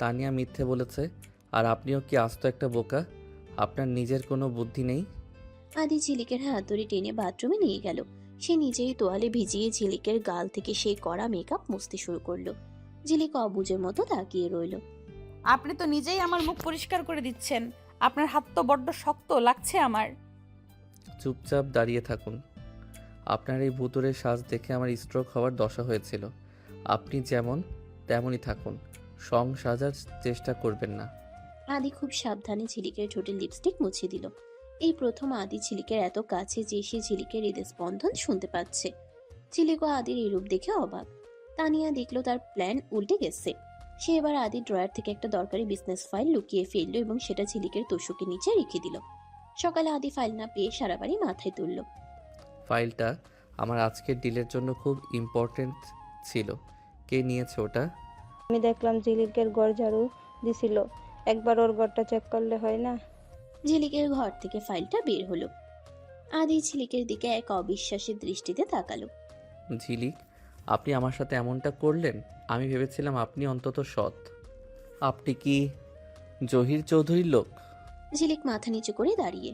তানিয়া মিথ্যে বলেছে, আর আপনিও কি আস্ত একটা বোকা? আপনার নিজের কোনো বুদ্ধি নেই? আদি ঝিলিকের হাত ধরে টেনে বাথরুমে নিয়ে গেল। সে নিজেই তোয়ালে ভিজিয়ে ঝিলিকের গাল থেকে সেই কড়া মেকআপ মুছতে শুরু করলো। ঝিলিক অবুঝের মতো তাকিয়ে রইল। আপনি তো নিজেই আমার মুখ পরিষ্কার করে দিচ্ছেন। আপনার হাত তো বড্ড শক্ত লাগছে আমার। চুপচাপ দাঁড়িয়ে থাকুন। আপনার এই ভুতুরে সাজ দেখে আমার স্ট্রোক হওয়ার দশা হয়েছিল। আপনি যেমন তেমনই থাকুন, সং সাজার চেষ্টা করবেন না। আদি খুব সাবধানে ঝিলিকের ঠোঁটে লিপস্টিক মুছে দিল। এই প্রথম আদি ঝিলিকের এত কাছে যে সে ঝিলিকের হৃদস্পন্দন শুনতে পাচ্ছে। ঝিলিক ও আদির এই রূপ দেখে অবাক। তানিয়া দেখলো তার প্ল্যান উল্টে গেছে। সে এবার আদির ড্রয়ার থেকে একটা দরকারি বিজনেস ফাইল লুকিয়ে ফেললো এবং সেটা ঝিলিকের তোষকের নিচে রেখে দিল। সকালে আদি ফাইল না পেয়ে সারা বাড়ি মাথায় তুলল। ফাইলটা আমার আজকের ডিলের জন্য খুব ইম্পর্টেন্ট ছিল। কে নিয়েছে ওটা? আমি দেখলাম ঝিলিকের ঘর ঝাড়ু দিছিল। একবার ওর ঘরটা চেক করলে হয় না? ঝিলিকের ঘর থেকে ফাইলটা বের হলো। আদি ঝিলিকের দিকে এক অবিশ্বাসের দৃষ্টিতে তাকালো। ঝিলিক, আপনি আমার সাথে এমনটা করলেন? আমি ভেবেছিলাম আপনি অন্তত সৎ। আপনি কি জহির চৌধুরীর লোক? ঝিলিক মাথা নিচু করে দাঁড়িয়ে,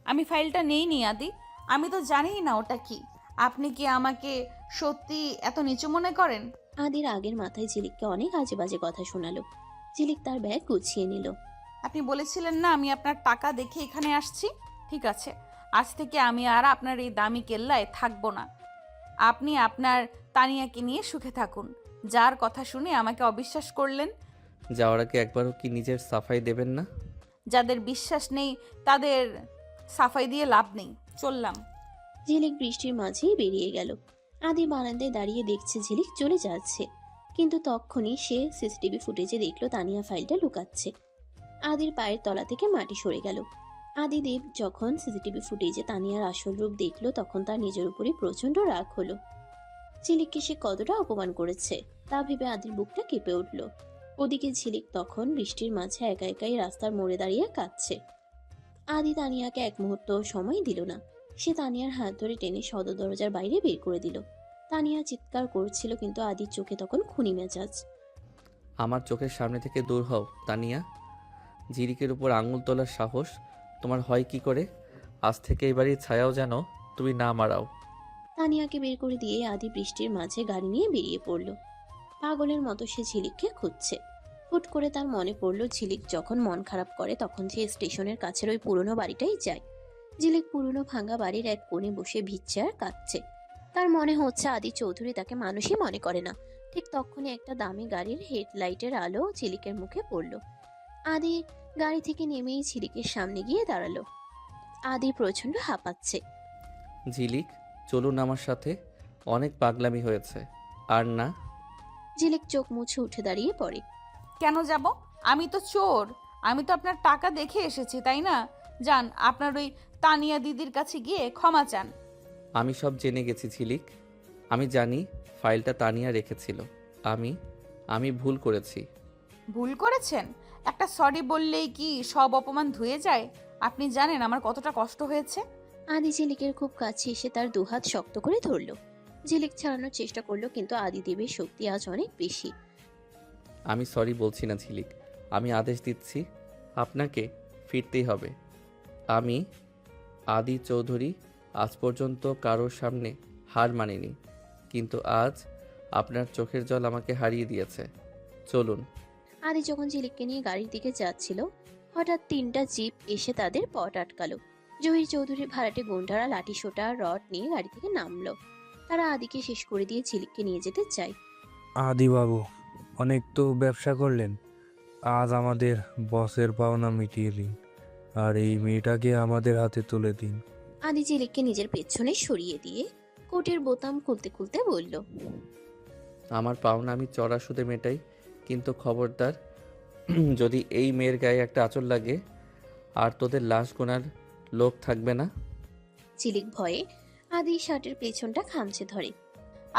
আমি ফাইলটা নেইনি আদি, আমি তো জানিই না ওটা কি। আপনি কি আমাকে সত্যি এত নিচু মনে করেন? আদির আগের মাথায় ঝিলিককে অনেক আজে বাজে কথা শোনালো। ঝিলিক তার ব্যাগ গুছিয়ে নিল। আপনি বলেছিলেন না আমি আপনার টাকা দেখে এখানে আসছি। ঠিক আছে, আজ থেকে আমি আর আপনার এই দামি কেল্লায় থাকবো না। আপনি আপনার তানিয়াকে নিয়ে সুখে থাকুন। যার কথা শুনে আমাকে অবিশ্বাস করলেন। যাওয়ার আগে একবারও কি নিজের সাফাই দেবেন না? যাদের বিশ্বাস নেই তাদের সাফাই দিয়ে লাভ নেই। চললাম। ঝিলিক বৃষ্টির মাঝেই বেরিয়ে গেল। আদি বারান্দায় দাঁড়িয়ে দেখছে ঝিলিক চলে যাচ্ছে, কিন্তু তখনই সে সিসিটিভি ফুটেজে দেখলো তানিয়া ফাইলটা লুকাচ্ছে। আদির পায়ের তলা থেকে মাটি সরে গেল। আদিদেব যখন সিসিটিভি ফুটেজে তানিয়ার আসল রূপ দেখলো, তখন তার নিজের উপরই প্রচন্ড রাগ হলো। ঝিলিককে সে কতটা অপমান করেছে তা ভেবে আদির বুকটা কেঁপে উঠল। ওদিকে ঝিলিক তখন বৃষ্টির মাঝে একা একাই রাস্তার মোড়ে দাঁড়িয়ে কাঁদছে। আদি তানিয়াকে এক মুহূর্ত সময় দিল না। সে তানিয়ার হাত ধরে টেনে সদর দরজার বাইরে বের করে দিল। তানিয়া চিৎকার করছিল, কিন্তু আদির চোখে তখন খুনি মেজাজ। আমার চোখের সামনে থেকে দূর হও তানিয়া। ঝিলিকের উপর আঙুল তোলার সাহস তোমার হয় কি করে? আজ থেকে এই বাড়ির ছায়াও যেন তুমি না মারাও। তানিয়াকে বের করে দিয়ে আদি বৃষ্টির মাঝে গাড়ি নিয়ে বেরিয়ে পড়ল। পাগলের মতো সে ঝিলিককে খুঁজছে। হুট করে তার মনে পড়ল ঝিলিক যখন মন খারাপ করে তখন সে স্টেশনের কাছের ওই পুরনো বাড়িটাই যায়। ঝিলিক পুরনো ভাঙা বাড়ির এক কোণে বসে ভিজছে আর কাঁদছে। তার মনে হচ্ছে আদি চৌধুরী তাকে মানুষই মনে করে না। ঠিক তখনই একটা দামি গাড়ির হেডলাইটের আলো ঝিলিকের মুখে পড়ল। আদি গাড়ি থেকে নেমেই ঝিলিকের সামনে গিয়ে দাঁড়ালো। আদি প্রচন্ড হাঁপাচ্ছে। ঝিলিক, চলুন আমার সাথে, অনেক পাগলামি হয়েছে। আর না। ঝিলিক চোখ মুছে উঠে দাঁড়িয়ে পড়ে। কেন যাব? আমি তো চোর। আমি তো আপনার টাকা দেখে এসেছি, তাই না? যান, আপনার ওই তানিয়া দিদির কাছে গিয়ে ক্ষমা চান। আমি সব জেনে গেছি ঝিলিক। আমি জানি ফাইলটা তানিয়া রেখেছিল। আমি ভুল করেছি। ভুল করেছেন? একটা সরি বললেই কি সব অপমান ধুয়ে যায়? আপনি জানেন আমার কতটা কষ্ট হয়েছে। আদি ঝিলিকের খুব কাছে এসে তার দুহাত শক্ত করে ধরল। ঝিলিক ছাড়ানোর চেষ্টা করলো কিন্তু আদিদেবের শক্তি আজ অনেক বেশি। আমি সরি বলছি না ঝিলিক, আমি আদেশ দিচ্ছি আপনাকে ফিরতেই হবে। আমি আদি চৌধুরী আজ পর্যন্ত কারোর সামনে হার মানিনি, কিন্তু আজ আপনার চোখের জল আমাকে হারিয়ে দিয়েছে। চলুন। আদি যখন ঝিলিককে নিয়ে গাড়ির দিকে যাচ্ছিল হঠাৎ 3টা জিপ এসে তাদের পথ আটকালো। জহির চৌধুরীর ভাড়াটে গুন্ডারা লাঠি সোটা রড নিয়ে গাড়ি থেকে নামলো। তারা আদিকে শেষ করে দিয়ে ঝিলিককে নিয়ে যেতে চায়। আদি বাবু, অনেক তো ব্যবসা করলেন, আজ আমাদের বসের পাওনা মিটিয়ে দিন আর এই মেয়েটাকে আমাদের হাতে তুলে দিন। আদি ঝিলিককে নিজের পেছনে সরিয়ে দিয়ে কোটের বোতাম খুলতে খুলতে বলল, আমার পাওনা আমি চড়া সুদে মেটাই, কিন্তু খবরদার যদি এই মেয়ের গায়ে একটা আঁচল লাগে আর তোদের লাশ গোনার লোক থাকবে না। ঝিলিক ভয়ে আদি শার্টের পেছনটা খামচে ধরে।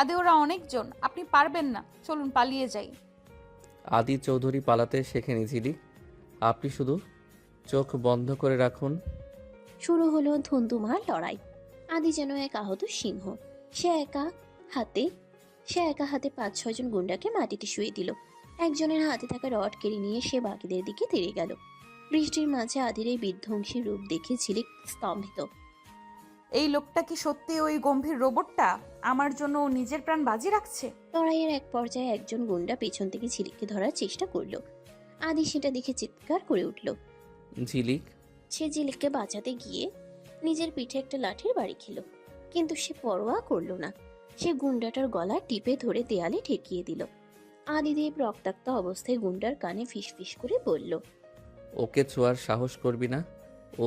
আদে ওরা অনেকজন, আপনি পারবেন না, চলুন পালিয়ে যাই। আদি চৌধুরী পালাতে শেখেনি ঝিলিক, আপনি শুধু চোখ বন্ধ করে রাখুন। শুরু হলো ধুন্ধুমার লড়াই। আদি যেন এক আহত সিংহ। সে একা হাতে 5-6 জন গুন্ডাকে মাটিতে শুয়ে দিল। একজনের হাতে থাকা রড কেড়ে নিয়ে সে বাকিদের দিকে তেড়ে গেল। বৃষ্টির মাঝে আদির এই বিধ্বংসী রূপ দেখে ঝিলিক স্তম্ভিত। এই লোকটা কি সত্যি ওই গম্ভীর রোবটটা? আমার জন্য ও নিজের প্রাণ বাজি রাখছে। লড়াইয়ের এক পর্যায়ে একজন গুন্ডা পেছন থেকে ঝিলিককে ধরার চেষ্টা করলো। আদি সেটা দেখে চিৎকার করে উঠল। ঝিলিক, সে ঝিলিককে বাঁচাতে গিয়ে নিজের পিঠে একটা লাঠির বাড়ি খেল, কিন্তু সে পরোয়া করলো না। সে গুন্ডাটার গলা টিপে ধরে দেয়ালে ঠেকিয়ে দিল। আদিদেব রক্তাক্ত অবস্থায় গুন্ডার কানে ফিসফিস করে বলল, ওকে ছোঁয়ার সাহস করবি না, ও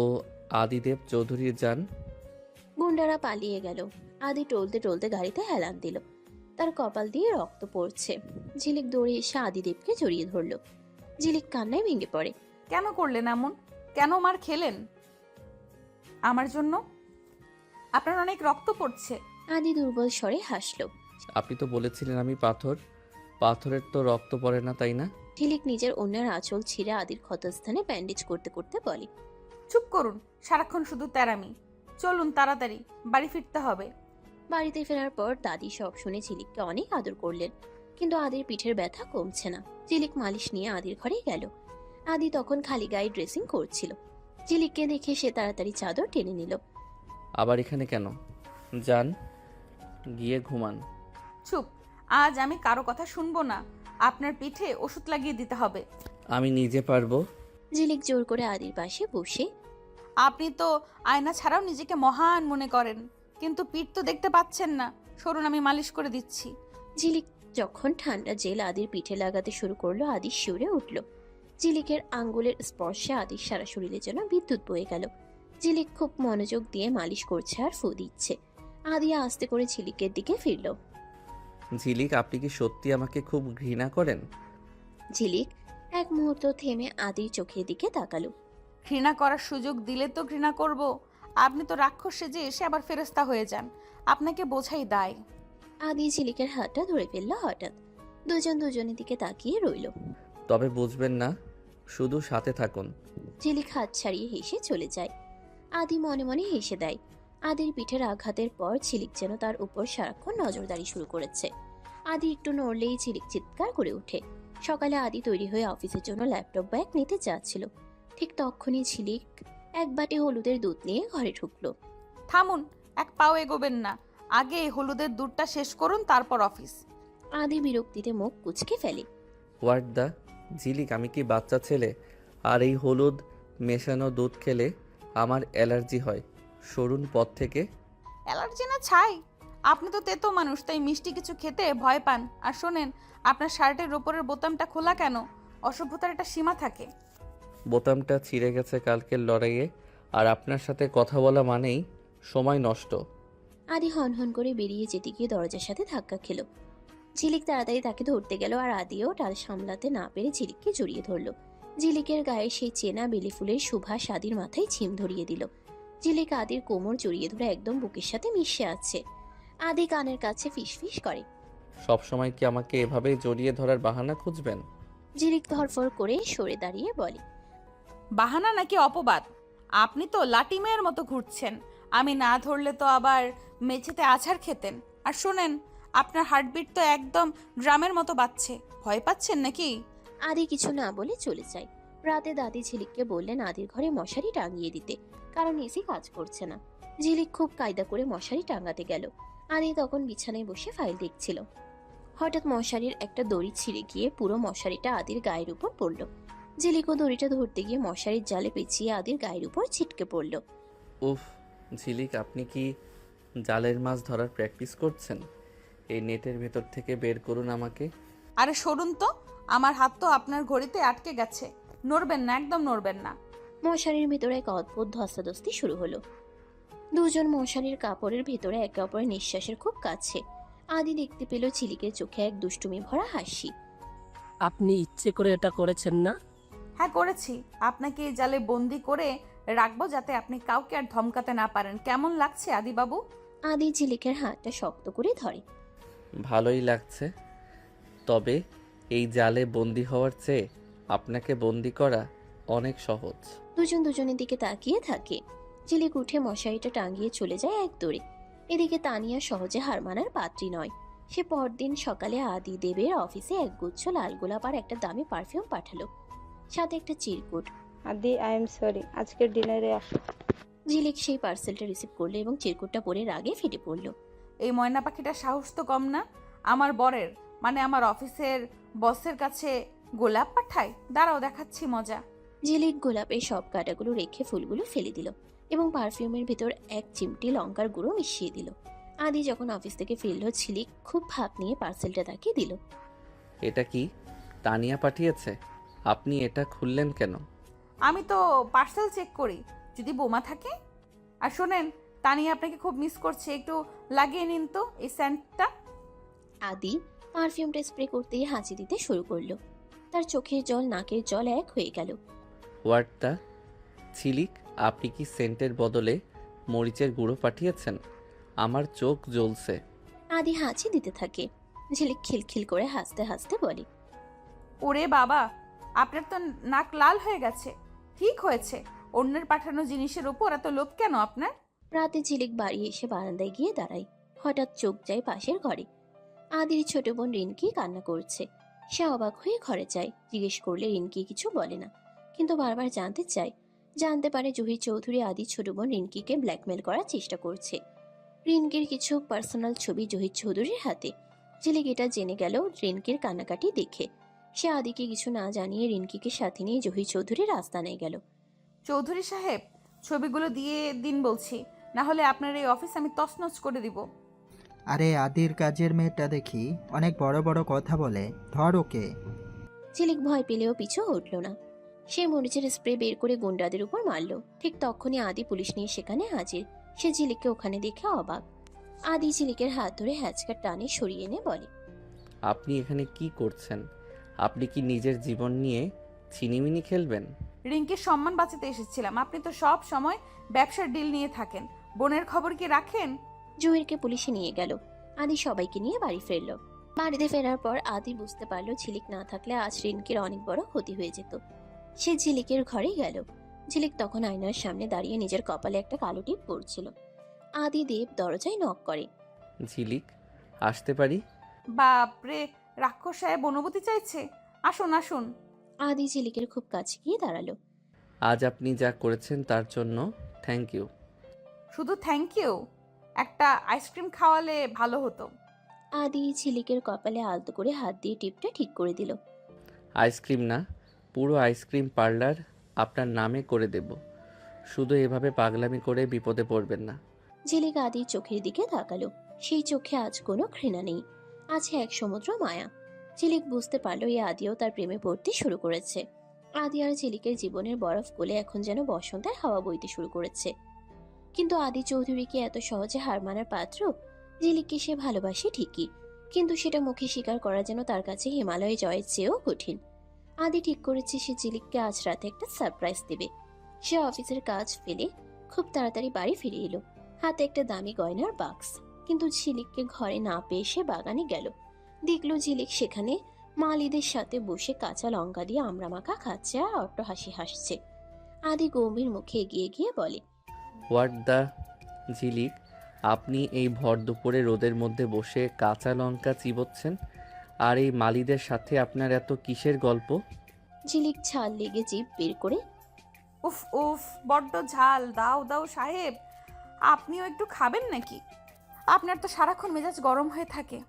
আদিদেব চৌধুরীর জান। গুন্ডারা পালিয়ে গেল। আদি টলতে টলতে গাড়িতে হেলান দিল। তার কপাল দিয়ে রক্ত পড়ছে। ঝিলিক দৌড়ে এসে আদিদেবকে জড়িয়ে ধরল। ঝিলিক কান্নায় ভেঙে পড়ে। কেন করলেন এমন? কেন মার খেলেন আমার জন্য? আপনার অনেক রক্ত পড়ছে। আদি দুর্বল স্বরে হাসল। আপনি তো বলেছিলেন আমি পাথর, পাথরের তো রক্ত পড়ে না, তাই না? ঝিলিক নিজের অন্যের আঁচল ছিঁড়ে আদির ক্ষতস্থানে ব্যান্ডেজ করতে করতে বলে, চুপ করুন, সারাক্ষণ শুধু তেরামি। চলুন তাড়াতাড়ি, বাড়ি ফিরতে হবে। বাড়িতে ফেরার পর দাদি সব শুনে ঝিলিককে অনেক আদর করলেন, কিন্তু আদির পিঠের ব্যথা কমছে না। ঝিলিক মালিশ নিয়ে আদির ঘরে গেল। আদি তখন খালি গায়ে ড্রেসিং করছিল। ঝিলিককে দেখে সে তাড়াতাড়ি চাদর টেনে নিল। আবার এখানে কেন? যান, গিয়ে ঘুমান। চুপ, আজ আমি কারো কথা শুনবো না। আপনার পিঠে ওষুধ লাগিয়ে দিতে হবে। আমি নিজে পারবো। ঝিলিক জোর করে আদির পাশে বসে, আপনি তো আয়না ছাড়াও নিজেকে মহান মনে করেন, কিন্তু পিঠ তো দেখতে পাচ্ছেন না। সরুন, আমি মালিশ করে দিচ্ছি। ঝিলিক যখন ঠান্ডা জেল আদির পিঠে লাগাতে শুরু করলো আদি শিউরে উঠল। ঝিলিকের আঙ্গুলের স্পর্শে আদির সারা শরীরে যেন বিদ্যুৎ বয়ে গেল। ঝিলিক খুব মনোযোগ দিয়ে মালিশ করছে আর ফু দিচ্ছে। আদি আস্তে করে ঝিলিকের দিকে ফিরল। ঝিলিক, আপনি কি সত্যি আমাকে খুব ঘৃণা করেন? ঝিলিক এক মুহূর্ত থেমে আদির চোখের দিকে তাকালো। ঘৃণা করার সুযোগ দিলে তো ঘৃণা করব। আপনি তো রাক্ষস সেজে এসে আবার ফেরেস্তা হয়ে যান। আপনাকে বোঝাই দায়। আদি ঝিলিকের হাতটা ধরে ফেললো হঠাৎ। দুজন দুজনের দিকে তাকিয়ে রইল। তবে বুঝবেন না, শুধু সাথে থাকুন। ঝিলিক হাত ছাড়িয়ে হেসে চলে যায়। আদি মনে মনে হেসে দেয়। আদির পিঠের আঘাতের পর ঝিলিক যেন তার উপর সারাক্ষণ নজরদারি শুরু করেছে। আদি একটু নড়লেই ঝিলিক চিৎকার করে ওঠে। সকালে আদি তৈরি হয়ে অফিসের জন্য ল্যাপটপ ব্যাগ নিতে যাচ্ছিল। ঠিক তখনই ঝিলিক এক বাটি হলুদের দুধ নিয়ে ঘরে ঢুকলো। থামুন, এক পাও এগোবেন না। আগে এই হলুদের দুধটা শেষ করুন, তারপর অফিস। আদি বিরক্তিতে মুখ কুঁচকে ফেলে। হোয়াট দ্য ঝিলিক, আমি কি বাচ্চা ছেলে? আর এই হলুদ মেশানো দুধ খেলে আমার অ্যালার্জি হয়। সরুন পথ থেকে। অ্যালার্জি না ছাই, আপনি তো তেতো মানুষ, তাই মিষ্টি কিছু খেতে ভয় পান। আর শোনেন, আপনার শার্টের ওপরের বোতামটা খোলা কেন? অসভ্যতার একটা সীমা থাকে। বোতামটা ছিঁড়ে গেছে কালকের লড়াইয়ে, আর আপনার সাথে কথা বলা মানেই সময় নষ্ট। আদি হনহন করে বেরিয়ে যেতে গিয়ে দরজার সাথে ধাক্কা খেল। ঝিলিক তাড়াতাড়ি তাকে ধরতে গেল, আর আদিও টাল সামলাতে না পেরে ঝিলিককে জড়িয়ে ধরল। ঝিলিকের গায়ে সেই চেনা বেলি ফুলের সুভাষ আদির মাথায় ছিম ধরিয়ে দিল। ঝিলিক আদির কোমর জড়িয়ে ধরে একদম বুকের সাথে মিশে আছে। আদি কানের কাছে ফিসফিস করে। সব সময় কি আমাকে এভাবে জড়িয়ে ধরার বাহানা খুঁজবেন? ঝিলিক ধরফর করে সরে দাঁড়িয়ে বলে। বাহানা নাকি অপবাদ? আপনি তো লাটি মেয়ের মতো ঘুরছেন। আমি না ধরলে তো আবার মেঝেতে আছাড় খেতেন। আর শোনেন, আপনার হার্টবিট তো একদম ড্রামের মতো বাজছে। ভয় পাচ্ছেন নাকি? আদি কিছু না বলে চলে যায়। রাতে দাদি ঝিলিককে বললেন আদির ঘরে মশারি টাঙিয়ে দিতে, কারণ এসি কাজ করছে না। ঝিলিক খুব কায়দা করে মশারি টাঙাতে গেল। আদি তখন বিছানায় বসে ফাইল দেখছিল। হঠাৎ মশারির একটা দড়ি ছিঁড়ে গিয়ে পুরো মশারিটা আদির গায়ের উপর পড়ল। ঝিলিকও দড়িটা ধরতে গিয়ে মশারির জালে পেঁচিয়ে আদির গায়ের উপর ছিটকে পড়ল। উফ ঝিলিক, আপনি কি জালের মাছ ধরার প্র্যাকটিস করছেন? এই নেটের ভেতর থেকে বের করুন আমাকে। আরে সরুন তো, আমার হাত তো আপনার ঘড়িতে আটকে গেছে। নড়বেন না, একদম নড়বেন না। মশারির ভিতরে এক অদ্ভুত ধস্তাধস্তি শুরু হলো। দুজন মশারির কাপড়ের ভিতরে একে অপরের নিঃশ্বাসের খুব কাছে। আদি দেখতে পেল ঝিলিকের চোখে এক দুষ্টুমি ভরা হাসি। আপনি ইচ্ছে করে এটা করেছেন না? হ্যাঁ করেছি, আপনাকে এই জালে বন্দি করে রাখবো যাতে আপনি কাউকে আর ধমকাতে না পারেন। কেমন লাগছে আদিবাবু? আদি ঝিলিকের হাতটা শক্ত করে ধরে। ভালোই লাগছে, তবে এই জালে বন্দি হওয়ার চেয়ে আপনাকে বন্দি করা অনেক সহজ। দুজন দুজনের দিকে তাকিয়ে থাকে। ঝিলিক উঠে মশারিটা টাঙিয়ে চলে যায় এক দৌড়ে। এদিকে তানিয়া সহজে হার মানার পাত্রী নয়। সে পরদিন সকালে আদি দেবের অফিসে এক গুচ্ছ লাল গোলাপ আর একটা দামি পারফিউম পাঠালো, সাথে একটা চিরকুট। আদি, আই এম সরি, আজকের ডিনারে আসো। ঝিলিক সেই পার্সেলটা রিসিভ করলো এবং চিরকুটটা পরে রাগে ফেটে পড়ল। এই ময়না পাখিটার সাহস তো কম না। আমার বরের, মানে আমার অফিসের বসের কাছে গোলাপ পাঠায়। দাঁড়াও, দেখাচ্ছি মজা। ঝিলিক গোলাপের সব কাঁটাগুলো রেখে ফুলগুলো ফেলে দিল এবং পারফিউমের ভিতর এক চিমটি লঙ্কার গুঁড়ো মিশিয়ে দিল। আদি যখন অফিস থেকে ফিরল, ঝিলিক খুব ভাব নিয়ে পার্সেলটা তাকে দিল। এটা কি তানিয়া পাঠিয়েছে? আপনি এটা খুললেন কেন? আমি তো পার্সেল চেক করি, যদি বোমা থাকে। আর শোনেন, তানিয়া আপনাকে খুব মিস করছে, একটু লাগিয়ে নিন তো এই সেন্টটা। আদি পারফিউমটা স্প্রে করতেই হাঁচি দিতে শুরু করলো। তার চোখের জল নাকের জল এক হয়ে গেল। হোয়াট দ্য ঝিলিক, আপনি কি সেন্টের বদলে মরিচের গুঁড়ো পাঠিয়েছেন? আমার চোখ জ্বলছে। আদি হাঁচি দিতে থাকে। ঝিলিক খিলখিল করে হাসতে হাসতে বলে। ওরে বাবা, আপনার তো নাক লাল হয়ে গেছে। ঠিক হয়েছে, অন্যের পাঠানো জিনিসের উপর এত লোভ কেন আপনার? রাতে ঝিলিক বাড়ি এসে বারান্দায় গিয়ে দাঁড়ায়। হঠাৎ চোখ যায় পাশের ঘরে। আদির ছোট বোন রিনকি কান্না করছে। সে অবাক হয়ে ঘরে যায়। জিজ্ঞেস করলে রিনকি কিছু বলে না, কিন্তু বারবার জানতে চায়। জানতে পারে জহির চৌধুরী আদির ছোট বোন রিনকিকে ব্ল্যাকমেল করার চেষ্টা করছে। রিনকির কিছু পার্সোনাল ছবি জহির চৌধুরীর হাতে। ঝিলিক এটা জেনে গেল রিনকির কান্নাকাটি দেখে। সে আদিকে কিছু না জানিয়ে রিনকিকে সাথে নিয়ে জহির চৌধুরীর আস্তানায় গেল। চৌধুরী সাহেব, ছবিগুলো দিয়ে দিন বলছি, না হলে আপনার এই অফিস আমি তছনছ করে দিব। আরে আদির কাজের মেয়েটা দেখি অনেক বড় বড় কথা বলে, ধর ওকে। ঝিলিক ভয় পেলেও পিছু হটল না। সে মরিচের স্প্রে বের করে গুন্ডাদের উপর মারল। ঠিক তখনই আদি পুলিশ নিয়ে সেখানে হাজির। সে ঝিলিককে ওখানে দেখে অবাক। আদি ঝিলিকের হাত ধরে হ্যাচকার টানে সরিয়ে এনে বলে। আপনি এখানে কি করছেন? আপনি কি নিজের জীবন নিয়ে ছিনিমিনি খেলবেন? রিঙ্কির সম্মান বাঁচাতে এসেছিলাম। আপনি তো সব সময় ব্যবসার ডিল নিয়ে থাকেন, বোনের খবর কি রাখেন? জহিরকে পুলিশে নিয়ে গেল। আদি সবাইকে নিয়ে বাড়ি ফিরল। বাড়িতে ফেরার পর আদি বুঝতে পারলো ঝিলিক না থাকলে আজ রিনকির অনেক বড় ক্ষতি হয়ে যেত। সে ঝিলিকের ঘরে গেল। ঝিলিক তখন আয়নার সামনে দাঁড়িয়ে নিজের কপালে একটা কালো টিপ পড়ছিল। আদি দেব দরজায় নক করে। ঝিলিক, আসতে পারি? বাপরে, রাক্ষস সাহেব অনুমতি চাইছে। আসুন আসুন। আদি ঝিলিকের খুব কাছে গিয়ে দাঁড়ালো। আজ আপনি যা করেছেন তার জন্য থ্যাংক ইউ। শুধু থ্যাংক ইউ? একটা আইসক্রিম খাওয়ালে ভালো হতো। আদি ঝিলিকের কপালে আলতো করে হাত দিয়ে টিপটা ঠিক করে দিল। আইসক্রিম না, পুরো আইসক্রিম পার্লার আপনার নামে করে দেব। শুধু এভাবে পাগলামি করে বিপদে পড়বেন না। ঝিলিক আদির চোখের দিকে তাকালো। সেই চোখে আজ কোনো ঘৃণা নেই, আছে এক সমুদ্র মায়া। ঝিলিক বুঝতে পারলো এই আদিও তার প্রেমে পড়তে শুরু করেছে। আদি আর ঝিলিকের জীবনের বরফ গলে এখন যেন বসন্তের হাওয়া বইতে শুরু করেছে। কিন্তু আদি চৌধুরীকে এত সহজে হার মানার পাত্র? ঝিলিককে সে ভালোবাসে ঠিকই, কিন্তু সেটা মুখে স্বীকার করা যেন তার কাছে হিমালয়ে জয়ের চেয়েও কঠিন। আদি ঠিক করেছে সে ঝিলিককে আজ রাতে একটা সারপ্রাইজ দেবে। সে অফিসের কাজ ফেলে খুব তাড়াতাড়ি বাড়ি ফিরে এলো, হাতে একটা দামি গয়নার বাক্স। কিন্তু ঝিলিককে ঘরে না পেয়ে সে বাগানে গেল। দেখলো ঝিলিক সেখানে মালিদের সাথে বসে কাঁচা লঙ্কা দিয়ে আমড়া মাখা খাচ্ছে আর অট্ট হাসি হাসছে। আদি গম্ভীর মুখে এগিয়ে গিয়ে বলে, হোয়াট দ্য ঝিলিক, আপনি এই ভর দুপুরে রোদের মধ্যে বসে কাঁচা লঙ্কা চিবোচ্ছেন, আর এই মালিদের সাথে আপনার এত কিসের গল্প? ঝিলিক ছাল লেগে জিভ বের করে, উফ উফ, বড্ড ঝাল। দাও দাও সাহেব, আপনিও একটু খাবেন নাকি? আপনার তো সারাক্ষণ মেজাজ গরম হয়ে থাকে,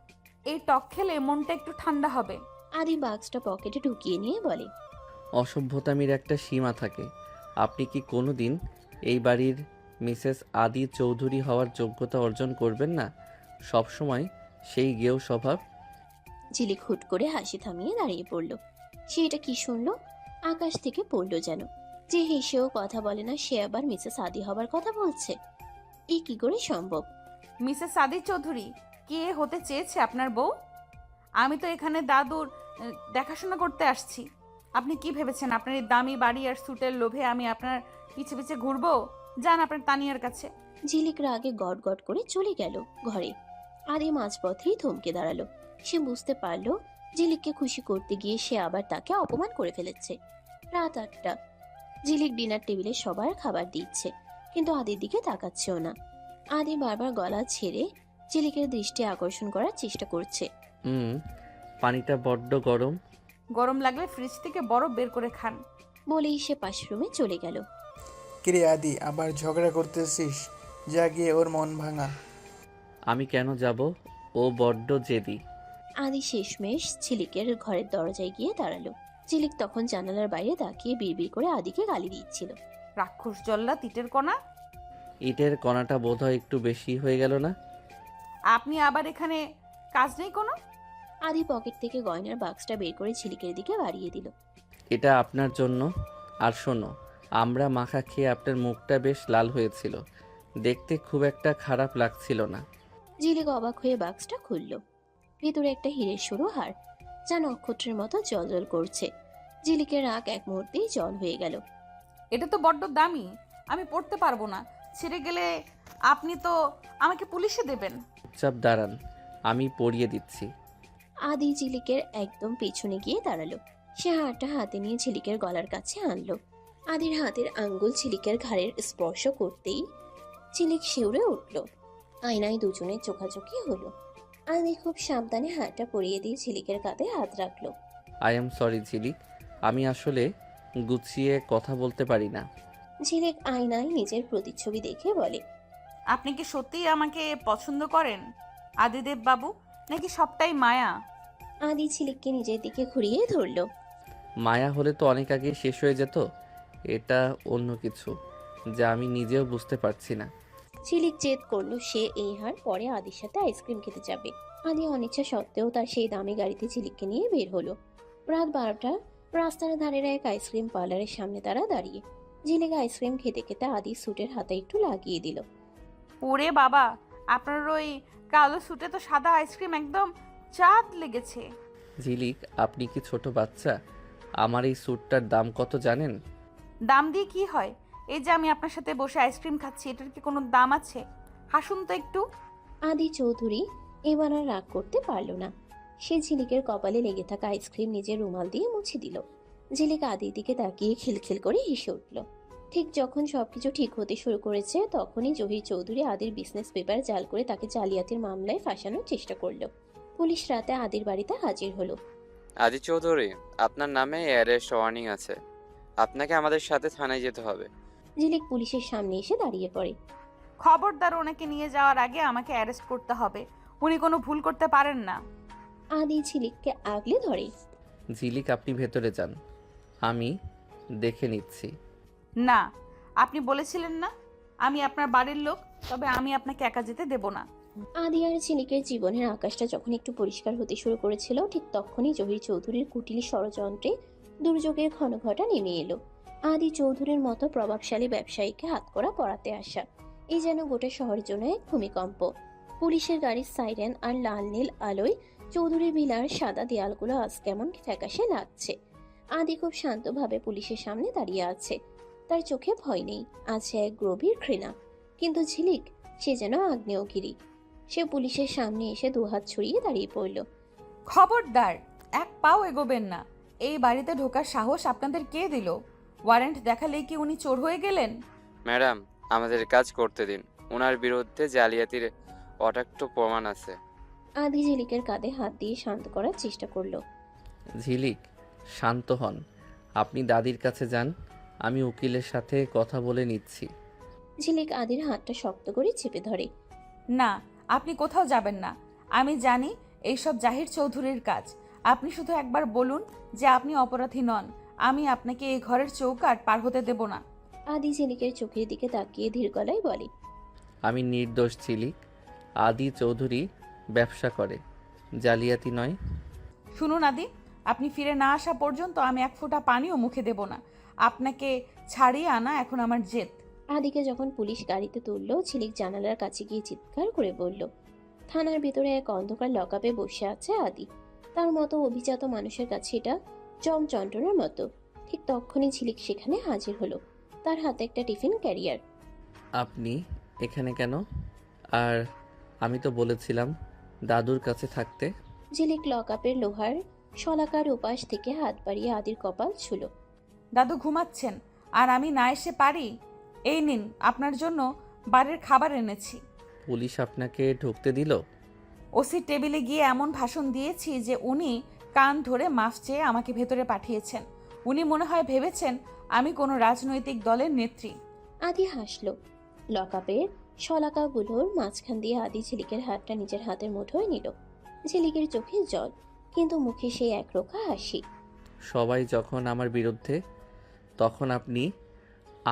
এই টক খেলে মনটা একটু ঠান্ডা হবে। আদি বাক্সটা পকেটে ঢুকিয়ে নিয়ে বলে, অসভ্যতামির একটা সীমা থাকে। আপনি কি কোনো দিন এই বাড়ির মিসেস আদি চৌধুরী হওয়ার যোগ্যতা অর্জন করবেন না? সবসময় সেই গেও স্বভাব। ঝিলিক হুট করে হাসি থামিয়ে দাঁড়িয়ে পড়ল। সে এটা কি শুনলো? আকাশ থেকে পড়লো যেন। যে হেসেও কথা বলে না সে আবার মিসেস আদি হবার কথা বলছে, এই কি করে সম্ভব? মিসেস সাদি চৌধুরী কে হতে চেয়েছে আপনার বউ? আমি তো এখানে দাদুর দেখাশোনা করতে আসছি। আপনি কি ভেবেছেন আপনার এই দামি বাড়ি আর স্যুটের লোভে আমি আপনার পিছে পিছে ঘুরবো? যান আপনার তানিয়ার কাছে। ঝিলিক রাগে গট গট করে চলে গেল ঘরে। আদি মাঝপথেই থমকে দাঁড়ালো। সে বুঝতে পারলো ঝিলিককে খুশি করতে গিয়ে সে আবার তাকে অপমান করে ফেলেছে। রাত 8টা। ঝিলিক ডিনার টেবিলে সবার খাবার দিচ্ছে, কিন্তু আদির দিকে তাকাচ্ছেও না। আদি বারবার গলা ছেড়ে ঝিলিকের দৃষ্টি আকর্ষণ করার চেষ্টা করছে। পানিটা বড্ড গরম। গরম লাগলে ফ্রিজ থেকে বরফ বের করে খান। বলেই সে পাশের রুমে চলে গেল। কিরে আদি, আবার ঝগড়া করতেছিস? যা গিয়ে ওর মন ভাঙা। আমি কেন যাব? ও বড্ড জেদি। আদি শেষমেশ ঝিলিকের ঘরের দরজায় গিয়ে দাঁড়ালো। ঝিলিক তখন জানালার বাইরে তাকিয়ে বিড়বিড় করে আদিকে গালি দিচ্ছিল। রাক্ষস জল্লা তিটের কণা। ইটের কণাটা বোধহয় একটু বেশি হয়ে গেল না? আপনি আবার এখানে কাজ নেই কোনো? আদি পকেট থেকে গয়নার বাক্সটা বের করে ঝিলিকের দিকে বাড়িয়ে দিল। এটা আপনার জন্য। আর শোনো, আমরা মাখা খেয়ে আপনার মুখটা বেশ লাল হয়েছিল, দেখতে খুব একটা খারাপ লাগছিল না। ঝিলিক অবাক হয়ে বাক্সটা খুলল। ভিতরে একটা হীরের সরু হার, যা নক্ষত্রের মতো জলজল করছে। ঝিলিকের রাগ এক মুহূর্তেই জল হয়ে গেল। এটা তো বড্ড দামি, আমি পড়তে পারবো না। ছিঁড়ে গেলে আপনি তো আমাকে পুলিশে দেবেন। চুপচাপ দাঁড়ান, আমি পরিয়ে দিচ্ছি। আদি ঝিলিকের একদম পেছনে গিয়ে দাঁড়ালো। সে হারটা হাতে নিয়ে ঝিলিকের গলার কাছে আনলো। আদির হাতের আঙ্গুল ঝিলিকের ঘাড়ের স্পর্শ করতেই ঝিলিক শিউরে উঠল। আয়নায় দুজনের চোখাচোখি হলো। আদি খুব সাবধানে হারটা পরিয়ে দিয়ে ঝিলিকের কাঁধে হাত রাখলো। আই এম সরি ঝিলিক, আমি আসলে গুছিয়ে কথা বলতে পারি না। ঝিলিক আয়নায় নিজের প্রতিচ্ছবি দেখে বলে, আপনি কি সত্যিই আমাকে পছন্দ করেন আদিদেব বাবু, নাকি সবটাই মায়া? আদি ঝিলিককে নিজের দিকে ঘুরিয়ে ধরল। মায়া হলে তো অনেক আগে শেষ হয়ে যেত। এটা অন্য কিছু, যা আমি নিজেও বুঝতে পারছি না। ঝিলিক জেদ করলো সে এই হার পরে আদির সাথে আইসক্রিম খেতে যাবে। আদি অনিচ্ছা সত্ত্বেও তার সেই দামি গাড়িতে ঝিলিককে নিয়ে বের হলো। রাত 12টা। রাস্তার ধারের এক আইসক্রিম পার্লারের সামনে তারা দাঁড়িয়ে। ঝিলিক আইসক্রিম খেতে খেতে আদি স্যুটের হাতে একটু লাগিয়ে দিল। ওরে বাবা, আপনার ওই কালো স্যুটে তো সাদা আইসক্রিম একদম চাঁদ লেগেছে। ঝিলিক, আপনি কি ছোট বাচ্চা? আমার এই স্যুটটার দাম কত জানেন? দাম দিয়ে কি হয়? এই যে আমি আপনার সাথে বসে আইসক্রিম খাচ্ছি, এটার কি কোনো দাম আছে? হাসুন তো একটু। আদি চৌধুরী এবার আর রাগ করতে পারল না। সে ঝিলিকের কপালে লেগে থাকা আইসক্রিম নিজের রুমাল দিয়ে মুছে দিল। ঝিলিক আদির দিকে তাকিয়ে খিলখিল করে হেসে উঠল। ঠিক যখন সবকিছু ঠিক হতে শুরু করেছে তখনই জহির চৌধুরী আদির বিজনেস পেপার জাল করে তাকে জালিয়াতির মামলায় ফাঁসানোর চেষ্টা করলো। পুলিশ রাতে আদির বাড়িতে হাজির হলো। আদি চৌধুরী, আপনার নামে অ্যারেস্ট ওয়ার্নিং আছে। আপনাকে আমাদের সাথে থানায় যেতে হবে। ঝিলিক পুলিশের সামনে এসে দাঁড়িয়ে পড়ে। খবরদার, ওনাকে নিয়ে যাওয়ার আগে আমাকে অ্যারেস্ট করতে হবে। উনি কোনো ভুল করতে পারেন না। আদি ঝিলিককে আগলে ধরে। ঝিলিক আপনি ভেতরে যান, আমি দেখে নিচ্ছি। না, আপনি বলেছিলেন না আমি আপনার বাড়ির লোক, তবে আমি আপনাকে একা যেতে দেব না। আদি আর ঝিলিকের জীবনের আকাশটা যখন একটু পরিষ্কার হতে শুরু করেছিল, ঠিক তখনই জহির চৌধুরীর কুটিল ষড়যন্ত্রে দুর্যোগের ঘনঘটা নেমে এলো। আদি চৌধুরীর মতো প্রভাবশালী ব্যবসায়ীকে হাতকড়া পরাতে আসা, এই যেন গোটা শহরের জন্য এক ভূমিকম্প। পুলিশের গাড়ির সাইরেন আর লাল নীল আলোয় চৌধুরী ভিলার সাদা দেয়ালগুলো আজ কেমন ফ্যাকাশে লাগছে। আদি খুব শান্তভাবে পুলিশের সামনে দাঁড়িয়ে আছে। তার চোখে ভয় নেই, আছে এক গভীর ঘৃণা। কিন্তু ঝিলিক, সে যেন আগ্নেয়গিরি। সে পুলিশের সামনে এসে দুহাত ছড়িয়ে দাঁড়িয়ে পড়ল। খবরদার, এক পাও এগোবেন না। এই বাড়িতে ঢোকার সাহস আপনাদের কে দিল? ওয়ারেন্ট দেখালেই কি উনি চোর হয়ে গেলেন? ম্যাডাম, আমাদের কাজ করতে দিন। ওনার বিরুদ্ধে জালিয়াতির অটাক্ট প্রমাণ আছে। আদি ঝিলিকের কাঁধে হাত দিয়ে শান্ত করার চেষ্টা করলো। ঝিলিক, শান্ত হন। আপনি দাদির কাছে যান, আমি উকিলের সাথে কথা বলে নিচ্ছি। ঝিলিক আদির হাতটা শক্ত করে চেপে ধরে। না, আপনি কোথাও যাবেন না। আমি জানি এইসব জাহির চৌধুরীর কাজ। আপনি শুধু একবার বলুন যে আপনি অপরাধী নন, আমি আপনাকে এই ঘরের চৌকাঠ পার হতে দেব না। আদি ঝিলিকের চোখের দিকে তাকিয়ে ধীর গলায় বলে, আমি নির্দোষ ঝিলিক। আদি চৌধুরী ব্যবসা করে, জালিয়াতি নয়। শুনুন আদি, আপনি ফিরে না আসা পর্যন্ত আমি এক ফোঁটা পানিও মুখে দেব না। আপনাকে ছাড়িয়ে আনা এখন আমার জেদ। আদিকে যখন পুলিশ গাড়িতে তুললো, ঝিলিক জানালার কাছে গিয়ে চিৎকার করে বলল, থানার ভিতরে এক অন্ধকার লকআপে বসে আছে আদি। তার মতো অভিজাত মানুষের কাছে এটা যন্ত্রণার মতো। ঠিক তখনই ঝিলিক সেখানে হাজির হলো, তার হাতে একটা টিফিন ক্যারিয়ার। আপনি এখানে কেন? আর আমি তো বলেছিলাম দাদুর কাছে থাকতে। ঝিলিক লকআপের লোহার শলাকার উপাস থেকে হাত বাড়িয়ে আদির কপাল ছুল। দাদু ঘুমাচ্ছেন আর আমি না এসে পারি? এই নিন, আপনার জন্য বাড়ির খাবার এনেছি। পুলিশ আপনাকে ঢুকতে দিল? ওসি টেবিলে গিয়ে এমন ভাষণ দিয়েছি যে উনি কান ধরে মাফ চেয়ে আমাকে ভেতরে পাঠিয়েছেন। উনি মনে হয় ভেবেছেন আমি কোনো রাজনৈতিক দলের নেত্রী। আদি হাসল। লকআপের শলাকাগুলোর মাঝখান দিয়ে আদি ঝিলিকের হাতটা নিজের হাতের মুঠোয় নিল। ঝিলিকের চোখে জল, কিন্তু মুখে সেই একরোখা হাসি। সবাই যখন আমার বিরুদ্ধে, তখন আপনি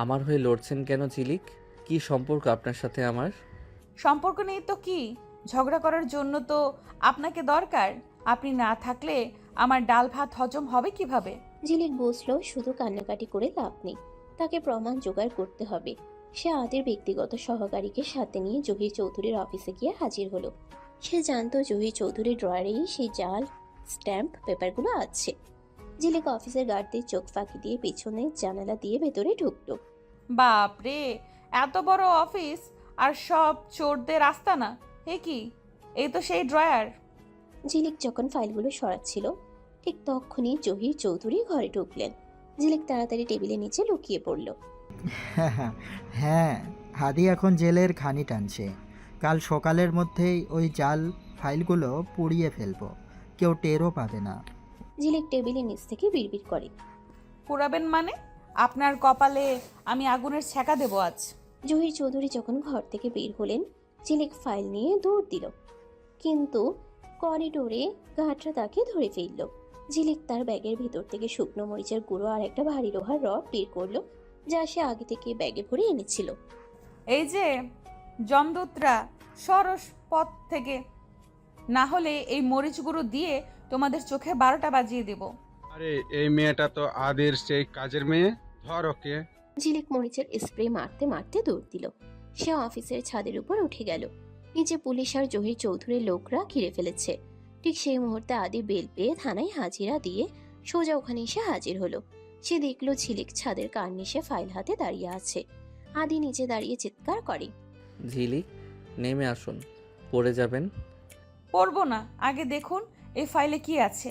আমার হয়ে লড়ছেন কেন ঝিলিক? কি সম্পর্ক আপনার সাথে আমার? সম্পর্ক নেই তো কি? ঝগড়া করার জন্য তো আপনাকে দরকার। আপনি না থাকলে আমার ডাল ভাত হজম হবে কিভাবে? ঝিলিক বুঝলো শুধু কান্নাকাটি করে লাভ নেই, তাকে প্রমাণ জোগাড় করতে হবে। সে আদির ব্যক্তিগত সহকারীকে সাথে নিয়ে জহির চৌধুরীর অফিসে গিয়ে হাজির হলো। সে জানতো জহির চৌধুরীর ড্রয়ারেই সেই জাল স্ট্যাম্প পেপারগুলো আছে। ঝিলিক অফিসের গার্ডদের চোখ ফাঁকি দিয়ে পেছনে জানালা দিয়ে ভেতরে ঢুকলো। বাপ রে, এত বড় অফিস আর সব চোরদের আস্তানা! এ কি? এই তো সেই ড্রয়ার। ঝিলিক যখন ফাইলগুলো সরাচ্ছিল, ঠিক তখনই জহির চৌধুরী ঘরে ঢুকলেন। ঝিলিক তাড়াতাড়ি টেবিলের নিচে লুকিয়ে পড়ল। হ্যাঁ, আদি এখন জেলের খানি টানছে। কাল সকালের মধ্যেই ওই জাল ফাইলগুলো পুড়িয়ে ফেলবো, কেউ টেরও পাবে না। ঝিলিক টেবিলের নিচ থেকে বিড়বিড় করে, পুরাবেন মানে? আপনার কপালে আমি আগুনের ছ্যাঁকা দেব আজ। জহির চৌধুরী যখন ঘর থেকে বের হলেন, ঝিলিক ফাইল নিয়ে দৌড় দিল, কিন্তু করিডোরে গাঁটরা তাকে ধরে ফেলল। ঝিলিক তার ব্যাগের ভিতর থেকে শুকনো মরিচের গুঁড়ো আর একটা ভারী লোহার রড বের করলো, যা সে আগে থেকে ব্যাগে ভরে এনেছিল। এই যে জমদূতরা, সরস পথ থেকে, না হলে এই মরিচগুলো দিয়ে তোমাদের চোখে 12টা বাজিয়ে দেব। আরে এই মেয়েটা তো আদির সেই কাজের মেয়ে, ধর ওকে। ঝিলিক মরিচের স্প্রে মারতে মারতে দৌড় দিল। সে অফিসের ছাদের উপর উঠে গেল। নিচে পুলিশ আর জহির চৌধুরীর লোকরা ঘিরে ফেলেছে। ঠিক সেই মুহূর্তে আদি বেল পেয়ে থানায় হাজিরা দিয়ে সোজা ওখানে এসে হাজির হলো। সে দেখলো ঝিলিক ছাদের কার্নিশে ফাইল হাতে দাঁড়িয়ে আছে। আদি নিচে দাঁড়িয়ে চিৎকার করে, ঝিলিক, নেমে আসুন, পড়ে যাবেন। পড়বো না, আগে দেখুন এই ফাইলে কি আছে।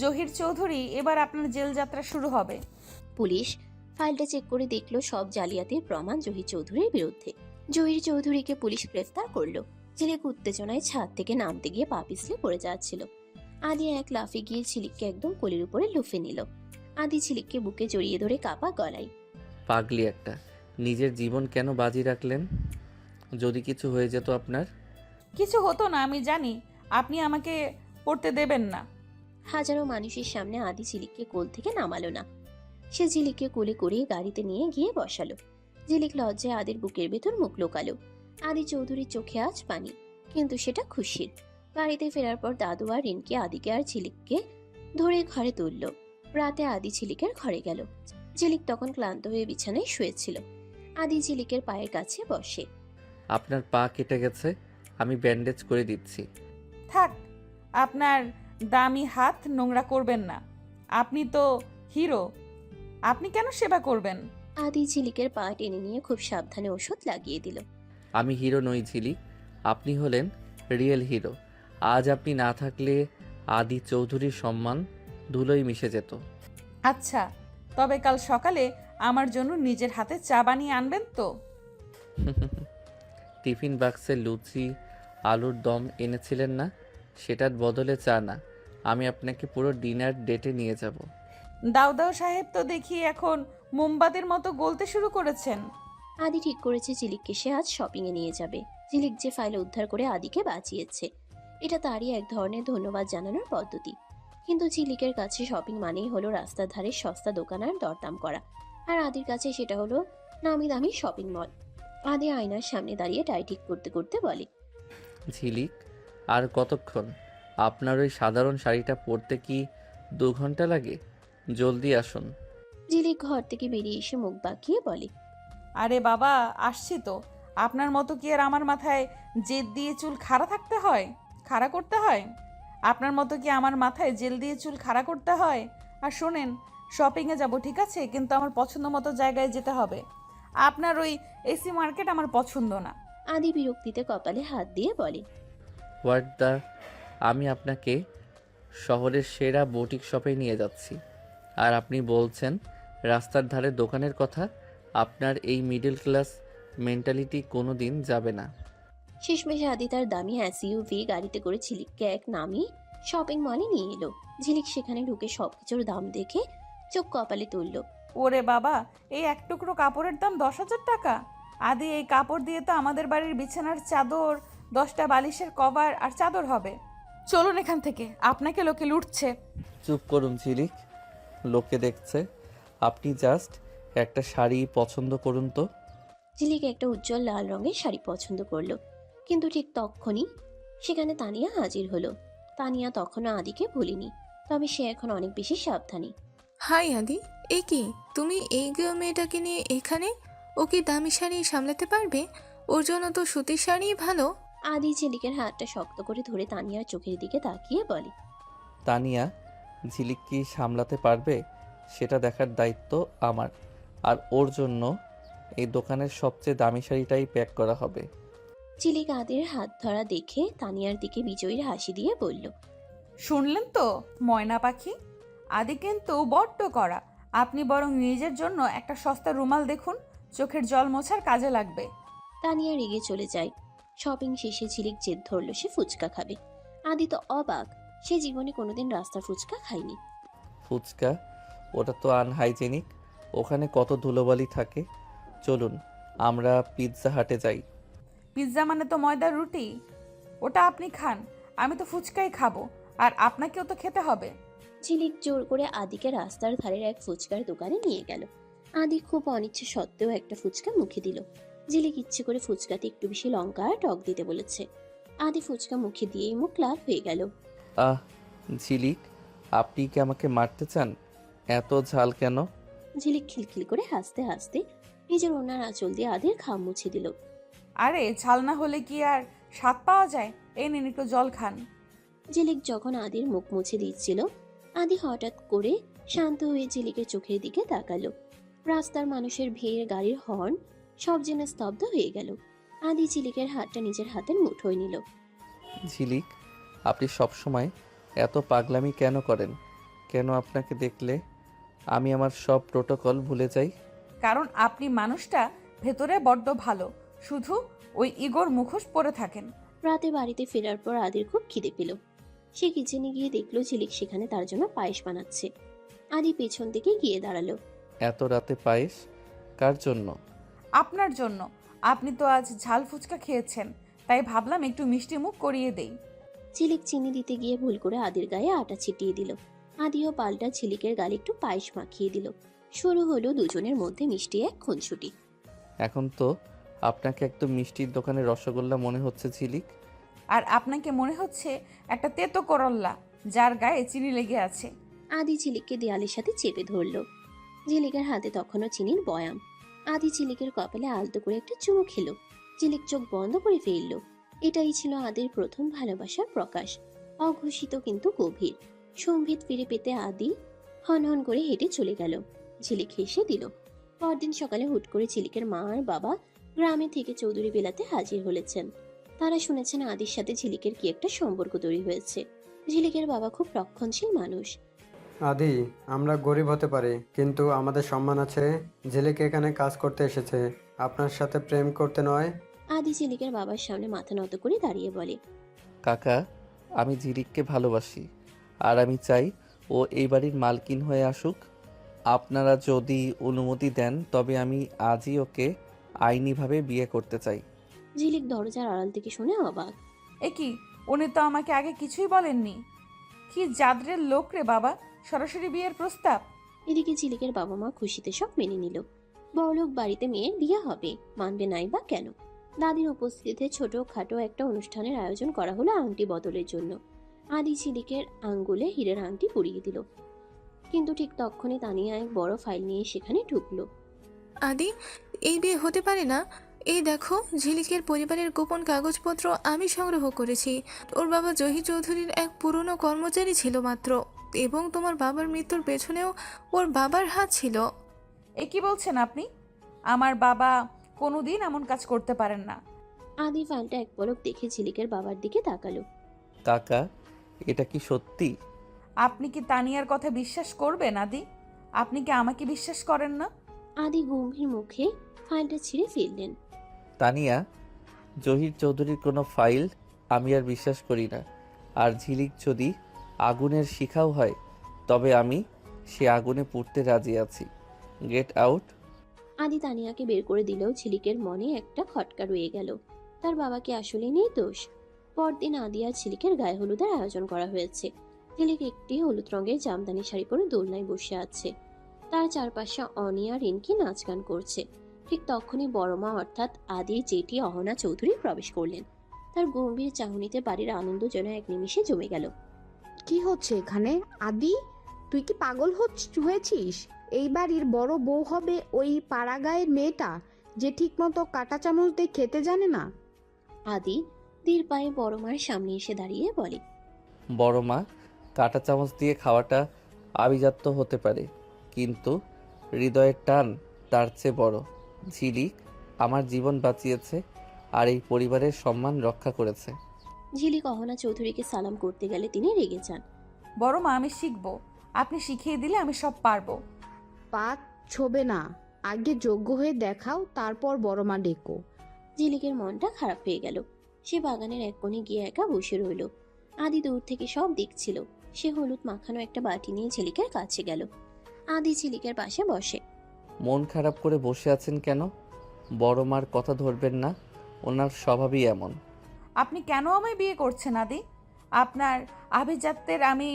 জহির চৌধুরী, এবার আপনার জেল যাত্রা শুরু হবে। পুলিশ ফাইলটা চেক করে দেখলো সব জালিয়াতির প্রমাণ জহির চৌধুরীর বিরুদ্ধে। জহির চৌধুরীকে পুলিশ গ্রেফতার করলো। ঝিলিক উত্তেজনায় ছাদ থেকে নামতে গিয়ে পা পিছলে পড়ে যাচ্ছিল। আদি এক লাফে গিয়ে ঝিলিককে একদম কোলের উপরে লুফে নিল। আদি ঝিলিককে বুকে জড়িয়ে ধরে কাপা গলায়। পাগলি একটা, নিজের জীবন কেন বাজি রাখলেন? যদি কিছু হয়ে যেত আপনার? কিছু হতো না, আমি জানি। আপনি আমাকে পড়তে দেবেন না। হাজারো মানুষের সামনে আদি ঝিলিককে কোল থেকে নামালো না। সে ঝিলিককে কোলে করে গাড়িতে নিয়ে গিয়ে বসালো। ঝিলিক লজ্জায় আদির বুকের ভেতর মুখ লোকালো। আদি চৌধুরীর চোখে আজ পানি, কিন্তু সেটা খুশির। বাড়িতে ফেরার পর দাদু আর রিনকে আদিকে আর ঝিলিককে ধরে ঘরে তুলল। রাতে আদি ঝিলিকের ঘরে গেল। ঝিলিক তখন ক্লান্ত হয়ে বিছানায় শুয়েছিল। আদি ঝিলিকের পায়ের কাছে বসে। আপনার পা কেটে গেছে, আমি ব্যান্ডেজ করে দিচ্ছি। থাক, আপনার দামি হাত নোংরা করবেন না। আপনি তো হিরো, আপনি কেন সেবা করবেন? আদি ঝিলিকের পা টেনে নিয়ে খুব সাবধানে ওষুধ লাগিয়ে দিল। আমি হিরো নই ঝিলিক, আপনি হলেন রিয়েল হিরো। আজ আপনি না থাকলে আদি চৌধুরীর সম্মান ধুলোয় মিশে যেত। আচ্ছা, তবে কাল সকালে আমার জন্য নিজের হাতে চা বানিয়ে আনবেন তো? টিফিন বাক্সে লুচি আলুর দম এনেছিলেন না, সেটার বদলে চা না, আমি আপনাকে পুরো ডিনার ডেটে নিয়ে যাব। দাউদাউ সাহেব তো দেখি এখন মোমবাতির মতো গলতে শুরু করেছেন। আদি ঠিক করেছে ঝিলিককে সে আজ শপিং এ নিয়ে যাবে। ঝিলিক যে ফাইল উদ্ধার করে আদিকে বাঁচিয়েছে, এটা তারই এক ধরনের ধন্যবাদ জানানোর পদ্ধতি। কিন্তু ঝিলিকের কাছে শপিং মানেই হলো রাস্তার ধারে সস্তা দোকান আর দরদাম করা, আর আদির কাছে সেটা হলো নামি দামি শপিং মল। আদি আয়নার সামনে দাঁড়িয়ে টাই ঠিক করতে করতে বলে, ঝিলিক, আর কতক্ষণ? আপনার ওই সাধারণ শাড়িটা পরতে কি 2 ঘন্টা লাগে? জলদি আসুন। ঝিলিক ঘর থেকে বেরিয়ে এসে মুখ বাঁকিয়ে বলে, আরে বাবা, আসছি তো। আপনার মতো কি আর আমার মাথায় জেল দিয়ে চুল খাড়া থাকতে হয়, খাড়া করতে হয়? আপনার মতো কি আমার মাথায় জেল দিয়ে চুল খাড়া করতে হয়? আর শোনেন, শপিংয়ে যাব ঠিক আছে, কিন্তু আমার পছন্দ মতো জায়গায় যেতে হবে। আপনার ওই এসি মার্কেট আমার পছন্দ না। আদি বিরক্তিতে কপালে হাত দিয়ে বলে, হোয়াট দ্য, আমি আপনাকে শহরের সেরা বুটিক শপে নিয়ে যাচ্ছি, আর আপনি বলছেন রাস্তার ধারে দোকানের কথা? আপনার এই মিডল ক্লাস মেন্টালিটি কোনো দিন যাবে না। শেষমেশে আদি তার দামি এসইউভি গাড়িতে করে ঝিলিককে এক নামি শপিং মলে নিয়ে এলো। ঝিলিক সেখানে ঢুকে সবকিছুর দাম দেখে চোখ কপালে তুলল। ওরে বাবা, এই এক টুকরো কাপড়ের দাম 10,000 টাকা! আদি, এই কাপড় দিয়ে তো আমাদের বাড়ির বিছানার চাদর, 10টা বালিশের কভার আর চাদর হবে। চলুন এখান থেকে, আপনাকে লোকে লুটছে। চুপ করুন ঝিলিক, লোকে দেখছে। আপনি জাস্ট একটা শাড়ি পছন্দ করুন তো। ঝিলিক একটা উজ্জ্বল লাল রঙের শাড়ি পছন্দ করলো, কিন্তু ঠিক তখনই সেখানে তানিয়া হাজির হলো। তানিয়া তখনও আদিকে ভুলিনি, তবে সে এখন অনেক বেশি সাবধানী। হাই আদি, এ কি তুমি এই মেয়েটাকে নিয়ে এখানে? ও কি দামি শাড়ি সামলাতে পারবে? ওর জন্য তো সুতির শাড়িই ভালো। আদি ঝিলিকের হাতটা শক্ত করে ধরে তানিয়ার চোখের দিকে তাকিয়ে বলে, তানিয়া, ঝিলিক কি সামলাতে পারবে সেটা দেখার দায়িত্ব আমার, আর ওর জন্য এই দোকানের সবচেয়ে দামি শাড়িটাই প্যাক করা হবে। ঝিলিক আদির হাত ধরা দেখে তানিয়ার দিকে বিজয়ীর হাসি দিয়ে বলল, শুনলেন তো ময়না পাখি, আদি কিন্তু বড্ড করা। আপনি বরং নিজের জন্য একটা সস্তা রুমাল দেখুন, চোখের জল মোছার কাজে লাগবে। তানিয়া রেগে চলে যায়। শপিং শেষে ঝিলিক জেদ ধরলো সে ফুচকা খাবে। আদি তো অবাক, সে জীবনে কোনোদিন রাস্তার ফুচকা খায়নি। ফুচকা? ওটা তো আনহাইজেনিক, ওখানে কত ধুলোবালি থাকে। চলুন আমরা পিৎজা হাটে যাই। পিৎজা মানে তো ময়দার রুটি, ওটা আপনি খান, আমি তো ফুচকাই খাবো, আর আপনাকেও তো খেতে হবে। ঝিলিক জোর করে আদিকে রাস্তার ধারের এক ফুচকার দোকানে নিয়ে গেল। আদি খুব অনিচ্ছে সত্ত্বেও একটা ফুচকা মুখে দিল। ঝিলিক ইচ্ছে করে ফুচকাতে একটু বেশি লঙ্কা আর টক দিতে বলেছে। আদি ফুচকা মুখে দিয়েই মুখ লাল হয়ে গেল। ঝিলিক, আপনি কি আমাকে মারতে চান? এত ঝাল কেন? ঝিলিক খিলখিল করে হাসতে হাসতে নিজের ওনার আঁচল দিয়ে আদির ঘাম মুছে দিল। আরে ঝাল না হলে কি আর স্বাদ পাওয়া যায়? এই নিন একটু জল খান। ঝিলিক যখন আদির মুখ মুছে দিচ্ছিল, আদি হঠাৎ করে শান্ত হয়ে ঝিলিকের চোখের দিকে তাকালো। রাস্তার মানুষের ভিড়, গাড়ির হর্ন সব যেন স্তব্ধ হয়ে গেল। আদি ঝিলিকের হাতটা নিজের হাতের মুঠোয় নিল। ঝিলিক, আপনি সবসময় এত পাগলামি কেন করেন? কেন আপনাকে দেখলে আমি আমার সব প্রোটোকল ভুলে যাই? কারণ আপনি মানুষটা ভেতরে বড্ড ভালো, শুধু ওই ইগোর মুখোশ পরে থাকেন। রাতে বাড়িতে ফেরার পর আদির খুব খিদে পেল। সে কিচেনে গিয়ে দেখলো ঝিলিক সেখানে তার জন্য পায়েস বানাচ্ছে। আদি পেছন থেকে গিয়ে দাঁড়ালো। এত রাতে পায়েস কার জন্য? আপনার জন্য। আপনি তো আজ ঝাল ফুচকা খেয়েছেন, তাই ভাবলাম একটু মিষ্টি মুখ করিয়ে দেই। ঝিলিক চিনি দিতে গিয়ে ভুল করে আদির গায়ে আটা ছিটিয়ে দিল। আদিও পাল্টা ঝিলিকের গালে একটু পায়েস মাখিয়ে দিল। শুরু হলো দুজনের মধ্যে মিষ্টি এক খুনসুটি। এখন তো আপনাকে একদম মিষ্টির দোকানে রসগোল্লা মনে হচ্ছে ঝিলিক। আর আপনাকে মনে হচ্ছে একটা তেতো করল্লা, যার গায়ে চিনি লেগে আছে। আদি ঝিলিককে দেয়ালের সাথে চেপে ধরল। ঝিলিকের হাতে তখনও চিনির বয়াম। আদি ঝিলিকের কপালে আলতো করে একটা চুমু খেলো। ঝিলিক চোখ বন্ধ করে ফেলল। এটাই ছিল আদির প্রথম ভালোবাসার প্রকাশ, অঘোষিত কিন্তু গভীর। সম্বিত ফিরে পেতে আদি হনহন করে হেঁটে চলে গেল। ঝিলিক হেসে দিল। পরদিন সকালে হুট করে ঝিলিকের মা আর বাবা গ্রামে থেকে চৌধুরী বেলাতে হাজির হলেছেন। তারা শুনেছেন আদির সাথে ঝিলিকের কি একটা সম্পর্ক তৈরি হয়েছে। ঝিলিকের বাবা খুব রক্ষণশীল মানুষ। আদি, আমরা গরিব হতে পারি, কিন্তু আমাদের সম্মান আছে। ঝিলিক এখানে কাজ করতে এসেছে, আপনার সাথে প্রেম করতে নয়। আদি ঝিলিকের বাবার সামনে মাথা নত করে দাঁড়িয়ে বলে, কাকা, আমি ঝিলিককে ভালোবাসি, আর আমি চাই ও এই বাড়ির মালকিন হয়ে আসুক। আপনারা যদি অনুমতি দেন তবে আমি আজই ওকে আইনিভাবে বিয়ে করতে চাই। ঝিলিক দরজার আড়াল থেকে শুনে অবাক। এ কি, উনি তো আমাকে আগে কিছুই বলেননি। কি জাদরের লোক রে বাবা, সরাসরি বিয়ের প্রস্তাব। এদিকে ঝিলিকের বাবা মা খুশিতে সব মেনে নিল। বড়লোক বাড়িতে মেয়ের বিয়ে হবে, মানবে নাই বা কেন। দাদির উপস্থিতিতে ছোটখাটো একটা অনুষ্ঠানের আয়োজন করা হলো আংটি বদলের জন্য। আদি ঝিলিকের আঙ্গুলে হীরের আংটি পরিয়ে দিল। কিন্তু ঠিক তখনই তানিয়া এক বড় ফাইল নিয়ে সেখানে ঢুকলো। আদি, এই বিয়ে হতে পারে না। এই দেখো, ঝিলিকের পরিবারের গোপন কাগজপত্র আমি সংগ্রহ করেছি। ওর বাবা জহি চৌধুরীর এক পুরনো কর্মচারী ছিল মাত্র, এবং তোমার বাবার মৃত্যুর পেছনেও ওর বাবার হাত ছিল। এ কি বলছেন আপনি? আমার বাবা কোনোদিন এমন কাজ করতে পারেন না। আদি ফাইলটা এক পলক দেখে ঝিলিকের বাবার দিকে তাকালো। কাকা, এটা কি সত্যি? আপনি কি তানিয়ার কথা বিশ্বাস করবেন আদি? আপনি কি আমাকে বিশ্বাস করেন না? আদি গম্ভীর মুখে ফাইলটা ছিঁড়ে ফেললেন। তানিয়া, জহির চৌধুরীর কোনো ফাইল আমি আর বিশ্বাস করি না। আর ঝিলিক যদি আগুনের শিখাও হয়, তবে আমি সে আগুনে পুড়তে রাজি আছি। Get out. আদি তানিয়াকে বের করে দিলেও ঝিলিকের মনে একটা খটকা রয়ে গেল। তার বাবাকে আসলে নেই দোষ। পরদিন আদি আর ঝিলিকের গায়ে হলুদের আয়োজন করা হয়েছে। ঝিলিক একটি হলুদ রঙের জামদানি শাড়ি পরে দোলনায় বসে আছে। তার চারপাশে অনি আর রিনকি নাচ গান করছে। ঠিক তখনই বড় মা অর্থাৎ আদির জেঠি অহনা চৌধুরী প্রবেশ করলেন। তার গম্ভীর চাহনিতে বাড়ির আনন্দ যেন এক নিমিষে জমে গেল। কি হচ্ছে এখানে? আদি, তুই কি পাগল হয়েছিস? এই বাড়ির বড় বউ হবে ওই পাড়াগাঁয়ের মেয়েটা, যে ঠিকমতো কাঁটা চামচ দিয়ে খেতে জানে না। আদি ধীর পায়ে বড় মায়ের সামনে এসে দাঁড়িয়ে বলে, বড় মা, কাঁটা চামচ দিয়ে খাওয়াটা আভিজাত্য হতে পারে, কিন্তু হৃদয়ের টান তার চেয়ে বড়। ঝিলিক আমার জীবন বাঁচিয়েছে আর এই পরিবারের সম্মান রক্ষা করেছে। ঝিলিক অহনা চৌধুরীকে সালাম করতে গেলে তিনি রেগে যান। বড় মা, আমি শিখবো, আপনি শিখিয়ে দিলে আমি সব পারবো। পা ছোবে না, আগে যোগ্য হয়ে দেখাও, তারপর বড় মা ডেকো। ঝিলিকের মনটা খারাপ হয়ে গেল। সে বাগানের এক কোণে গিয়ে একা বসে রইল। আদি দূর থেকে সব দেখছিল। সে হলুদ মাখানো একটা বাটি নিয়ে ঝিলিকের কাছে গেল। আদি ঝিলিকের পাশে বসে। মন খারাপ করে বসে আছেন কেন? বড় মার কথা ধরবেন না, ওনার স্বভাবই এমন। আপনি কেন আমায় বিয়ে করছেন আদি? আপনার আভিজাত্যের আমি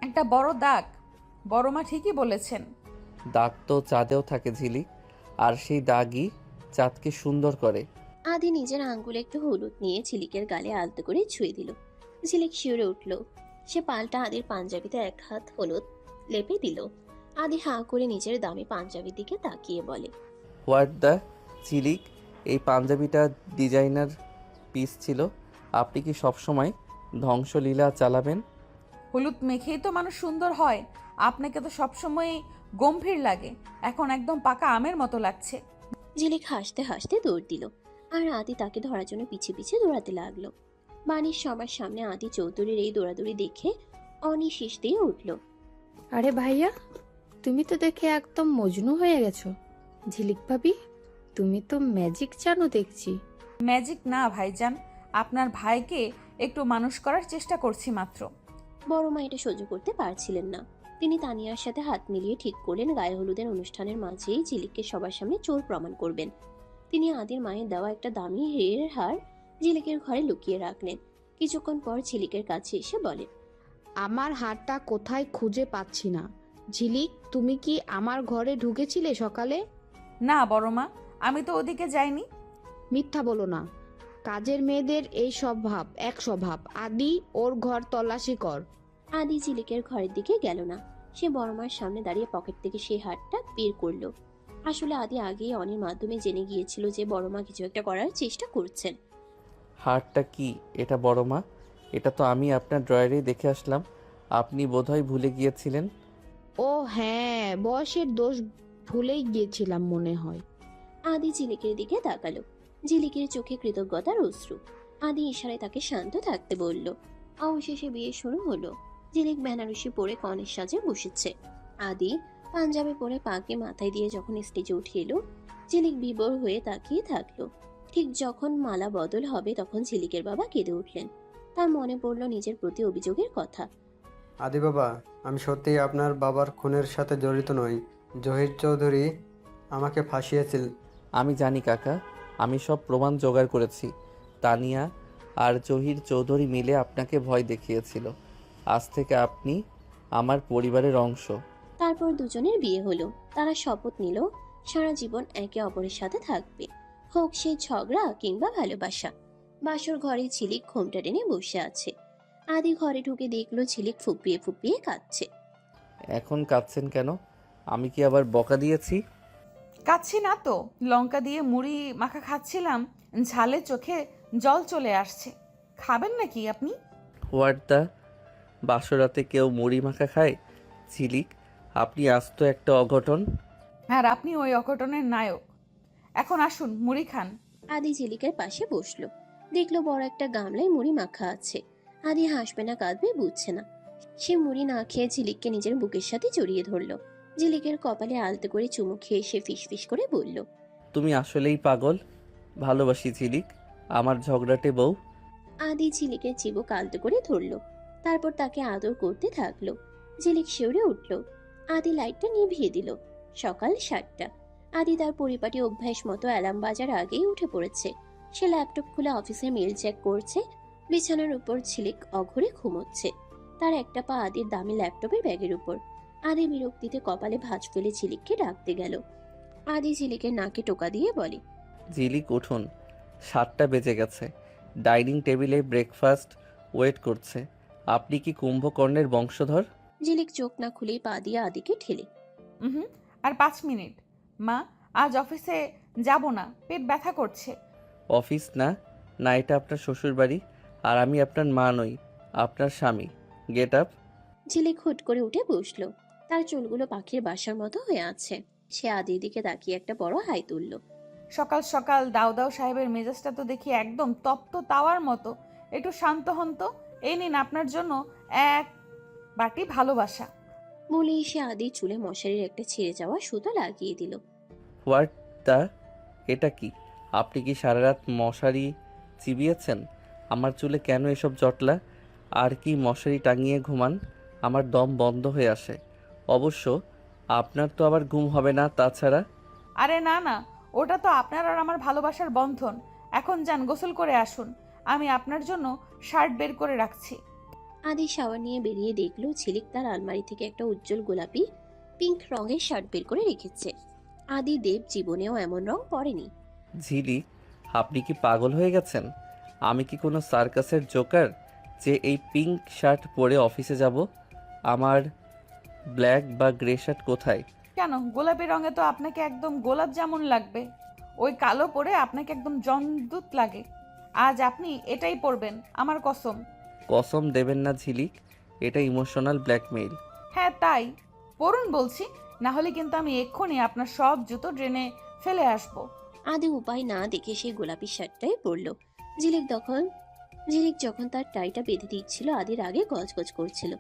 একটা বড় দাগ। বড় মা ঠিকই বলেছেন। দাগ তো চাঁদেও থাকে ঝিলিক, আর সেই দাগই চাঁদকে সুন্দর করে। আদি নিজের আঙ্গুলে একটু হলুদ নিয়ে ঝিলিকের গালে আলতো করে ছুঁয়ে দিল। ঝিলিক শিউরে উঠল। সে পাল্টা আদির পাঞ্জাবিতে এক হাত হলুদ লেপে দিল। আদি হাঁ করে নিজের দামি পাঞ্জাবির দিকে তাকিয়ে বলে, হোয়াট দ্য ঝিলিক, এই পাঞ্জাবিটা ডিজাইনার পিস ছিল। আপনি কি সবসময় ধ্বংসলীলা চালাবেন? হলুদ মেখেই তো মানুষ সুন্দর হয়। আপনাকে তো সবসময় গম্ভীর লাগে, এখন একদম পাকা আমের মতো লাগছে। ঝিলিক হাসতে হাসতে দৌড় দিল, আর আদি তাকে ধরার জন্য পিছে পিছে দৌড়াতে লাগলো। বাড়ির সবার সামনে আদি চৌধুরীর এই দৌড়াদৌড়ি দেখে অনি শীষ দিয়ে উঠল। আরে ভাইয়া, তুমি তো দেখে একদম মজনু হয়ে গেছো। ঝিলিক ভাবি, তুমি তো ম্যাজিক জানো দেখছি। ম্যাজিক না ভাইজান, আপনার ভাইকে একটু মানুষ করার চেষ্টা করছি মাত্র। বড় মা এটা সহ্য করতে পারছিলেন না। তিনি তানিয়ার সাথে হাত মিলিয়ে ঠিক করলেন গায়ে হলুদের অনুষ্ঠানের মাঝেই ঝিলিককে সবার সামনে চোর প্রমাণ করবেন। তিনি আদির মায়ের দেওয়া একটা দামি হীরের হার ঝিলিকের ঘরে লুকিয়ে রাখলেন। কিছুক্ষণ পর ঝিলিকের কাছে এসে বলেন, আমার হারটা কোথায় খুঁজে পাচ্ছি না। ঝিলিক, তুমি কি আমার ঘরে ঢুকেছিলে সকালে? না বড় মা, আমি তো ওদিকে যাইনি। মিথ্যা বলো না। কাজের মেয়েদের এই স্বভাব, এক স্বভাব। আদি, ওর ঘর তল্লাশি কর। আদি ঝিলিকের ঘরের দিকে গেল না। সে বড় মায়ের সামনে দাঁড়িয়ে পকেট থেকে সেই হারটা বের করলো। আসলে আদি আগেই অনির মাধ্যমে জেনে গিয়েছিল যে বড় মা কিছু একটা করার চেষ্টা করছেন। হারটা কি এটা বড় মা? এটা তো আমি আপনার ড্রয়ারেই দেখে আসলাম। আপনি বোধহয় ভুলে গিয়েছিলেন। ও হ্যাঁ, বয়সের দোষ ভুলেই গিয়েছিলাম মনে হয়। আদি ঝিলিকের দিকে তাকালো। ঝিলিকের চোখে কৃতজ্ঞতার অশ্রু। আদি ইশারায় তাকে শান্ত থাকতে বলল। অবশেষে বিয়ে শুরু হলো। ঝিলিক বেনারসি পরে কনের সাজে বসেছে। আদি পাঞ্জাবি পরে পাকে মাথায় দিয়ে যখন স্টেজে উঠে এলো, ঝিলিক বিবর হয়ে তাকিয়ে থাকলো। ঠিক যখন মালা বদল হবে তখন ঝিলিকের বাবা কেঁদে উঠলেন। তার মনে পড়লো নিজের প্রতি অভিযোগের কথা। আদি বাবা, আমি সত্যিই আপনার বাবার খুনের সাথে জড়িত নই। জহির চৌধুরী আমাকে ফাঁসিয়েছিল। আমি জানি কাকা, আমি সব প্রমাণ জোগাড় করেছি। তানিয়া আর জহির চৌধুরী মিলে আপনাকে ভয় দেখিয়েছিল। আজ থেকে আপনি আমার পরিবারের অংশ। তারপর দুজনের বিয়ে হলো। তারা শপথ নিল সারা জীবন একে অপরের সাথে থাকবে, হোক সে ঝগড়া কিংবা ভালোবাসা। বাসর ঘরে ঝিলিক ঘোমটা টেনে বসে আছে। আদি ঘরে ঢুকে দেখলো ঝিলিক ফুপিয়ে ফুপিয়ে কাঁদছে। এখন কাঁদছেন কেন? আমি কি আবার বকা দিয়েছি? কাচ্ছি না তো, লঙ্কা দিয়ে মুড়ি মাখা খাচ্ছিলাম, ঝালে চোখে জল চলে আসছে। খাবেন নাকি আপনি? হোয়াট দ্য, বাসরাতে কেউ মুড়ি মাখা খায়? ঝিলিক, আপনি আস্ত একটা অঘটন। আর আপনি ওই অঘটনের নায়ক। এখন আসুন মুড়ি খান। আদি ঝিলিকের পাশে বসলো। দেখলো বড় একটা গামলায় মুড়ি মাখা আছে। আদি হাসবে না কাঁদবে বুঝছে না। সে মুড়ি না খেয়ে ঝিলিককে নিজের বুকের সাথে জড়িয়ে ধরলো। ঝিলিকের কপালে আলতো করে চুমু খেয়ে সে ফিসফিস করে বলল, তুমি আসলেই পাগল। ভালোবাসি ঝিলিক, আমার ঝগড়াটে বউ। আদি ঝিলিকের চিবুক আলতো করে ধরলো। তারপর তাকে আদর করতে থাকলো। ঝিলিক শিউরে উঠল। আদি লাইটটা নিভিয়ে দিল। সকাল 7টা। আদি তার পরিপাটি অভ্যাস মতো অ্যালার্ম বাজার আগেই উঠে পড়েছে। সে ল্যাপটপ খুলে অফিসের মেল চেক করছে। বিছানার উপর ঝিলিক অঘরে ঘুমোচ্ছে। তার একটা পা আদির দামি ল্যাপটপের ব্যাগের উপর। আদি বিরক্তিতে কপালে ভাঁজ ফেলে ঝিলিককে ডাকতে গেল। আদি ঝিলিকের নাকে টোকা দিয়ে বলে, ঝিলিক উঠুন, 7টা বেজে গেছে। ডাইনিং টেবিলে ব্রেকফাস্ট ওয়েট করছে। আপনি কি কুম্ভকর্ণের বংশধর? ঝিলিক চোখ না খুলেই পা দিয়ে আদিকে ঠেলে। আর 5 মিনিট। মা, আজ অফিসে যাব না, পেট ব্যথা করছে। অফিস না, না এটা আপনার শ্বশুর বাড়ি। আর আমি আপনার মা নই, আপনার স্বামী। Get up. ঝিলিক হুট করে উঠে বসলো। তার চুলগুলো পাখির বাসার মতো হয়ে আছে। সে আদির দিকে তাকিয়ে একটা বড় হাই তুললো। সকাল সকাল দাউদাউ সাহেবের মেজাজটা তো দেখি একদম তপ্ত তাওয়ার মতো। একটু শান্ত হন তো। এই নিন আপনার জন্য এক বাটি ভালোবাসা। বলেই সে আদির চুলে মশারির একটা ছিঁড়ে যাওয়া সুতো লাগিয়ে দিল। হোয়াট দ্য, এটা কি? আপনি কি সারা রাত মশারি চিবিয়েছেন? আমার চুলে কেন এসব জটলা? আর কি মশারি টাঙিয়ে ঘুমান? আমার দম বন্ধ হয়ে আসে। অবশ্য আপনার তো আবার ঘুম হবে না তাছাড়া। আরে না না, ওটা তো আপনার আর আমার ভালোবাসার বন্ধন। এখন যান গোসল করে আসুন, আমি আপনার জন্য শার্ট বের করে রাখছি। আদি শাওয়ার নিয়ে বেরিয়ে দেখলো ঝিলিক তার আলমারি থেকে একটা উজ্জ্বল গোলাপি পিঙ্ক রঙের শার্ট বের করে রেখেছে। আদি দেব জীবনেও এমন রং পরেনি। ঝিলিক, আপনি কি পাগল হয়ে গেছেন? আমি কি কোনো সার্কাসের জোকার যে এই পিঙ্ক শার্ট পরে অফিসে যাব? আমার ব্ল্যাক বা গ্রে শার্ট কোথায়? কেন, গোলাপি রঙে তো আপনাকে একদম গোলাপ জামুন লাগবে। ওই কালো পরে আপনাকে একদম জমদূত লাগে। আজ আপনি এটাই পরবেন, আমার কসম। কসম দেবেন না ঝিলিক, এটা ইমোশনাল ব্ল্যাকমেইল। হ্যাঁ তাই, পরুন বলছি, না হলে কিন্তু আমি এক্ষুনি আপনার সব জুতো ড্রেনে ফেলে আসবো। আদি উপায় না দেখে সেই গোলাপি শার্টটাই পরলো। ঝিলিক যখন তার টাইটা বেঁধে দিচ্ছিল আদির আগে গজগজ করছিল,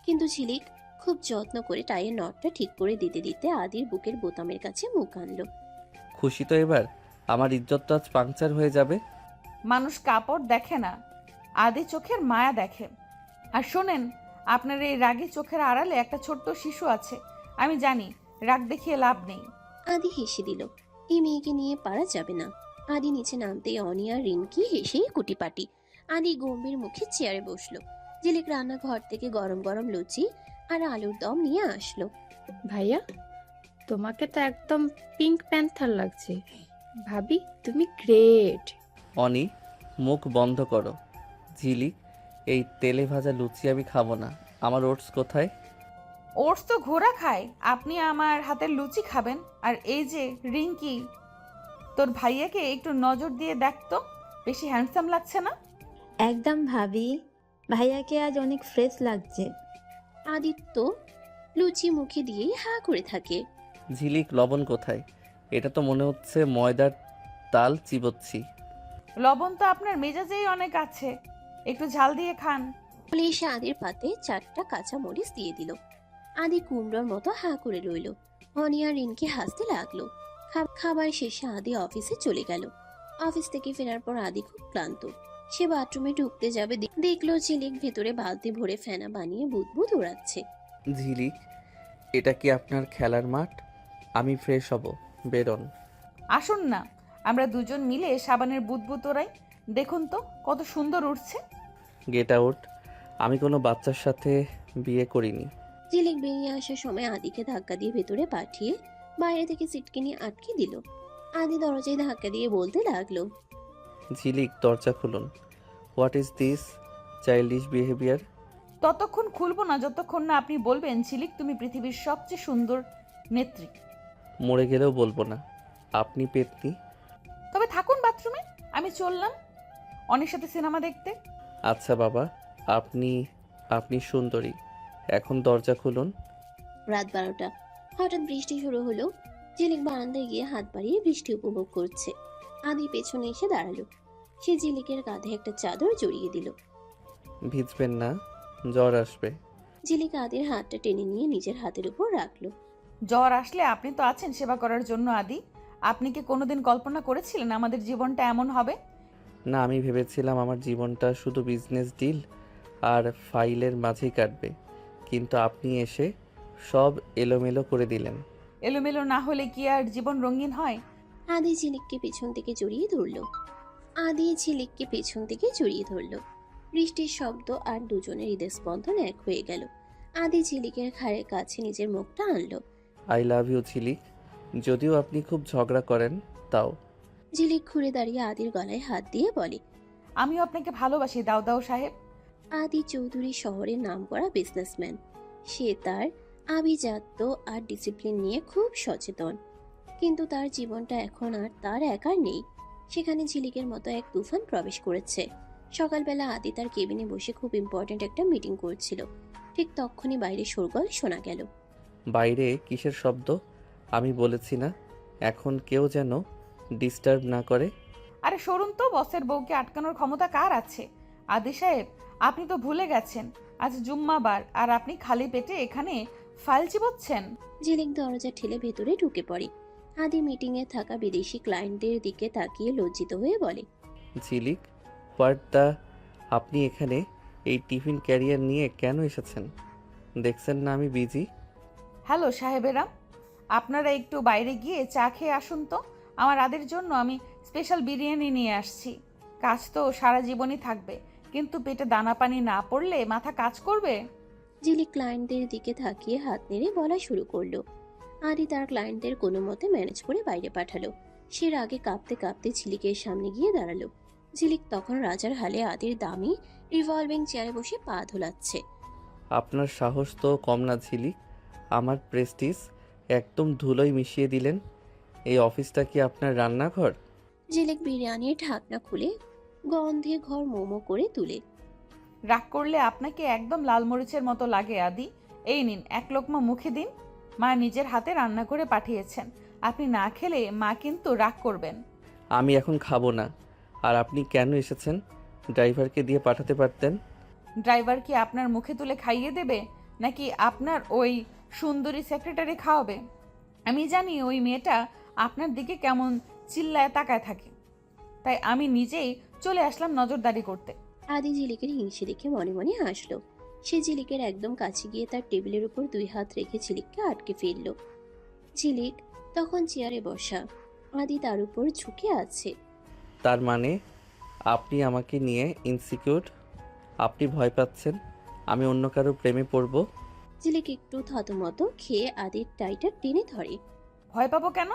কিন্তু ঝিলিক খুব যত্ন করে টাইয়ের নটটা ঠিক করে দিতে দিতে আদির বুকের বোতামের কাছে মুখ আনলো। খুশি তো এবার? আমার ইজ্জত তো আজ পাংচার হয়ে যাবে। মানুষ কাপড় দেখে না, আদি চোখের মায়া দেখে। আর শোনেন, আপনার এই রাগী চোখের আড়ালে একটা ছোট্ট শিশু আছে। আমি জানি রাগ দেখিয়ে লাভ নেই। আদি হেসে দিল। এই মেয়েকে নিয়ে পারা যাবে না। আদি নিচে নামতেই অনিয়া রিনকি হেসেই কুটিপাটি। আদি গম্ভীর মুখে চেয়ারে বসলো। ঝিলিক রান্নাঘর থেকে গরম গরম লুচি আর আলুর দম নিয়ে আসলো। ভাইয়া, তোমাকে তো একদম পিঙ্ক প্যান্থার লাগছে। ভাবি, তুমি গ্রেট। অনি, মুখ বন্ধ করো। ঝিলিক, এই তেলে ভাজা লুচি আমি খাবো না। আমার ওটস কোথায়? ওটস তো ঘোড়া খায়, আপনি আমার হাতের লুচি খাবেন। আর এই যে রিঙ্কি, তোর ভাইয়াকে একটু নজর দিয়ে দেখ তো, বেশি হ্যান্ডসাম লাগছে না? একদম ভাবি, ভাইয়াকে আজ অনেক ফ্রেশ লাগছে। আদিত্য লুচি মুখে দিয়েই হা করে থাকে। ঝিলিক, লবণ কোথায়? এটা তো মনে হচ্ছে ময়দার তাল চিবোচ্ছি। লবণ তো আপনার মেজাজেই অনেক আছে, একটু ঝাল দিয়ে খান। বলে এসে আদির পাতে 4টা কাঁচা মরিচ দিয়ে দিল। আদি কুমড়োর মতো হা করে রইল। অনিয়া রিনকে হাসতে লাগলো। খাবার শেষে আদি অফিসে চলে গেল। অফিস থেকে ফেরার পর আদি খুব ক্লান্ত। সে বাথরুমে ঢুকতে যাবে, দেখলো ঝিলিক ভেতরে বালতি ভরে ফেনা বানিয়ে বুদবুদ উড়াচ্ছে। ঝিলিক, এটা কি আপনার খেলার মাঠ? আমি ফ্রেশ হব, বেরোন। আসুন না, আমরা দুজন মিলে সাবানের বুদবুদ ওড়াই। দেখুন তো কত সুন্দর উঠছে। Get out. আমি কোনো বাচ্চার সাথে বিয়ে করিনি। ঝিলিক বেরিয়ে আসার সময় আদিকে ধাক্কা দিয়ে ভেতরে পাঠিয়ে বাইরে থেকে সিটকিনি আটকে দিল। আদি দরজায় ধাক্কা দিয়ে বলতে লাগলো, ঝিলিক, দরজা খুলুন। What is this childish behaviour? ততক্ষণ খুলবো না যতক্ষণ না আপনি বলবেন ঝিলিক তুমি পৃথিবীর সবচেয়ে সুন্দর নেত্রী। মরে গেলেও বলবো না। আপনি পেতনি। তবে থাকুন বাথরুমে, আমি চললাম অনেক সাথে সিনেমা দেখতে। আচ্ছা বাবা, আপনি সুন্দরী। এখন দরজা খুলুন। রাত 12টা। হঠাৎ বৃষ্টি শুরু হলো। ঝিলিক বারান্দায় গিয়ে হাত বাড়িয়ে বৃষ্টি উপভোগ করছে। আদি পেছনে এসে দাঁড়ালো। সে ঝিলিকের কাঁধে একটা চাদর জড়িয়ে দিল। ভিজবেন না, জ্বর আসবে। ঝিলিক আদির হাতটা টেনে নিয়ে নিজের হাতের উপর রাখলো। জ্বর আসলে আপনি তো আছেন সেবা করার জন্য। আদি, আপনি কি কোনোদিন কল্পনা করেছিলেন আমাদের জীবনটা এমন হবে? না, আমি ভেবেছিলাম আমার জীবনটা শুধু বিজনেস ডিল আর ফাইলের মাঝেই কাটবে, কিন্তু আপনি এসে সব এলোমেলো করে দিলেন। এলোমেলো না হলে কি আর জীবন রঙিন হয়? আদি ঝিলিককে পেছন থেকে জড়িয়ে ধরলো। বৃষ্টির শব্দ আর দুজনের হৃদস্পন্দন এক হয়ে গেল। আদি ঝিলিকের ঘাড়ের কাছে নিজের মুখটা আনলো। আই লাভ ইউ ঝিলিক, যদিও আপনি খুব ঝগড়া করেন তাও। ঝিলিক ঘুরে দাঁড়িয়ে আদির গলায় হাত দিয়ে বলে, আমিও আপনাকে ভালোবাসি দাউদাউ সাহেব। আদি চৌধুরী শহরের নামকরা বিজনেসম্যান। সে তার আভিজাত্য আর ডিসিপ্লিন নিয়ে খুব সচেতন, কিন্তু তার জীবনটা এখন আর তার একার নেই। সেখানে ঝিলিকের মতো এক তুফান প্রবেশ করেছে। সকালবেলা আদি তার কেবিনে বসে খুব ইম্পর্ট্যান্ট একটা মিটিং করছিল। ঠিক তখনই বাইরে শোরগোল শোনা গেল। বাইরে কিসের শব্দ? আমি বলেছি না এখন কেউ যেন ডিস্টার্ব না করে। আরে সরুন তো, বসের বউকে আটকানোর ক্ষমতা কার আছে? আদি সাহেব, আপনি তো ভুলে গেছেন আজ জুম্মাবার, আর আপনি খালি পেটে এখানে ফাইল চিবোচ্ছেন। ঝিলিক দরজা ঠেলে ভেতরে ঢুকে পড়ে। আদি মিটিংয়ে থাকা বিদেশি ক্লায়েন্টদের দিকে তাকিয়ে লজ্জিত হয়ে বলে, ঝিলিক, হোয়াট দ্য, আপনি এখানে এই টিফিন ক্যারিয়ার নিয়ে কেন এসেছেন? দেখছেন না আমি বিজি। হ্যালো সাহেবেরা, আপনারা একটু বাইরে গিয়ে চা খেয়ে আসুন তো। আমার আদের জন্য আমি স্পেশাল বিরিয়ানি নিয়ে আসছি। কাজ তো সারা জীবনই থাকবে, কিন্তু পেটে দানা পানি না পড়লে মাথা কাজ করবে? ঝিলিক ক্লায়েন্টদের দিকে তাকিয়ে হাত নেড়ে বলা শুরু করলো। আদি তার ক্লায়েন্টদের কোনো মতে ম্যানেজ করে বাইরে পাঠালো। সে রাগে কাঁপতে কাঁপতে ঝিলিকের সামনে গিয়ে দাঁড়ালো। ঝিলিক তখন রাজার হালে আদির দামি রিভলভিং চেয়ারে বসে পা ধুলাচ্ছে। আপনার সাহস তো কম না ঝিলিক, আমার প্রেস্টিজ একদম ধুলোয় মিশিয়ে দিলেন। এই অফিসটা কি আপনার রান্নাঘর? ঝিলিক বিরিয়ানির ঢাকনা খুলে গন্ধে ঘর মোমো করে তুলে। রাগ করলে আপনাকে একদম লাল মরিচের মতো লাগে আদি। এই নিন, এক লোকমা মুখে দিন। মা নিজের হাতে রান্না করে পাঠিয়েছেন, আপনি না খেলে মা কিন্তু রাগ করবেন। আমি এখন খাবো না। আর আপনি কেন এসেছেন? ড্রাইভারকে দিয়ে পাঠাতে পারতেন। ড্রাইভার কি আপনার মুখে তুলে খাইয়ে দেবে, নাকি আপনার ওই সুন্দরী সেক্রেটারি খাওয়াবে? আমি জানি ওই মেয়েটা আপনার দিকে কেমন চিল্লায় তাকায় থাকে, তাই আমি নিজেই চলে আসলাম নজরদারি করতে। আদি ঝিলিকের হিংসে দেখে মনে মনে হাসলো। সে ঝিলিকের একদম কাছে গিয়ে তার টেবিলের উপর 2 হাত রেখে ঝিলিককে আটকে ফেলল। ঝিলিক তখন চেয়ারে বসা, আদি তার উপর ঝুঁকে আছে। তার মানে আপনি আমাকে নিয়ে ইনসিকিউর? আপনি ভয় পাচ্ছেন আমি অন্য কারো প্রেমে পড়ব? ঝিলিক একটু থতমত খেয়ে আদির টাইটা টেনে ধরে। ভয় পাবো কেন?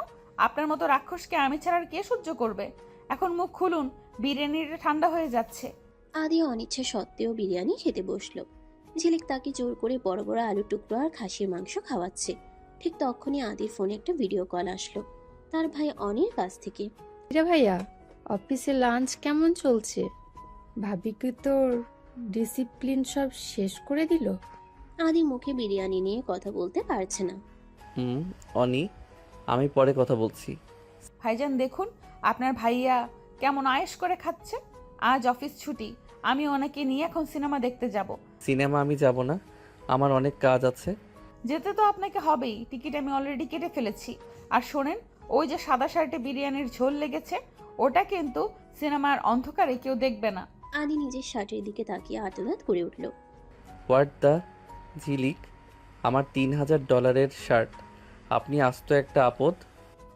আপনার মতো রাক্ষসকে আমি ছাড়া আর কে সহ্য করবে? এখন মুখ খুলুন, বিরিয়ানিটা ঠান্ডা হয়ে যাচ্ছে। আদি অনিচ্ছা সত্ত্বেও বিরিয়ানি খেতে বসলো। ঝিলিক তাকে জোর করে বড় বড় আলুর টুকরো আর খাসির মাংস খাওয়াচ্ছে। ঠিক তখনই আদির ফোনে একটা ভিডিও কল আসলো তার ভাই অনির কাছ থেকে। রে ভাইয়া, অফিসে লাঞ্চ কেমন চলছে? ভাবি কি তোর ডিসিপ্লিন সব শেষ করে দিল? আদি মুখে বিরিয়ানি নিয়ে কথা বলতে পারছে না। অনি, আমি পরে কথা বলছি। ভাইজান দেখুন আপনার ভাইয়া কেমন আয়েশ করে খাচ্ছে। আজ অফিস ছুটি, আমি ওনাকে নিয়ে এখন সিনেমা দেখতে যাব। সিনেমা আমি যাব না, আমার অনেক কাজ আছে। যেতে তো আপনাকে হবেই, টিকিট আমি অলরেডি কেটে ফেলেছি। আর শোনেন, ওই যে সাদা শার্টে বিরিয়ানির ঝোল লেগেছে, ওটা কিন্তু সিনেমার অন্ধকারে কেউ দেখবে না। আদি নিজের শার্টের দিকে তাকিয়ে আর্তনাদ করে উঠল। হোয়াট দ্য ঝিলিক, আমার $3000 শার্ট, আপনি আস্ত একটা আপদ।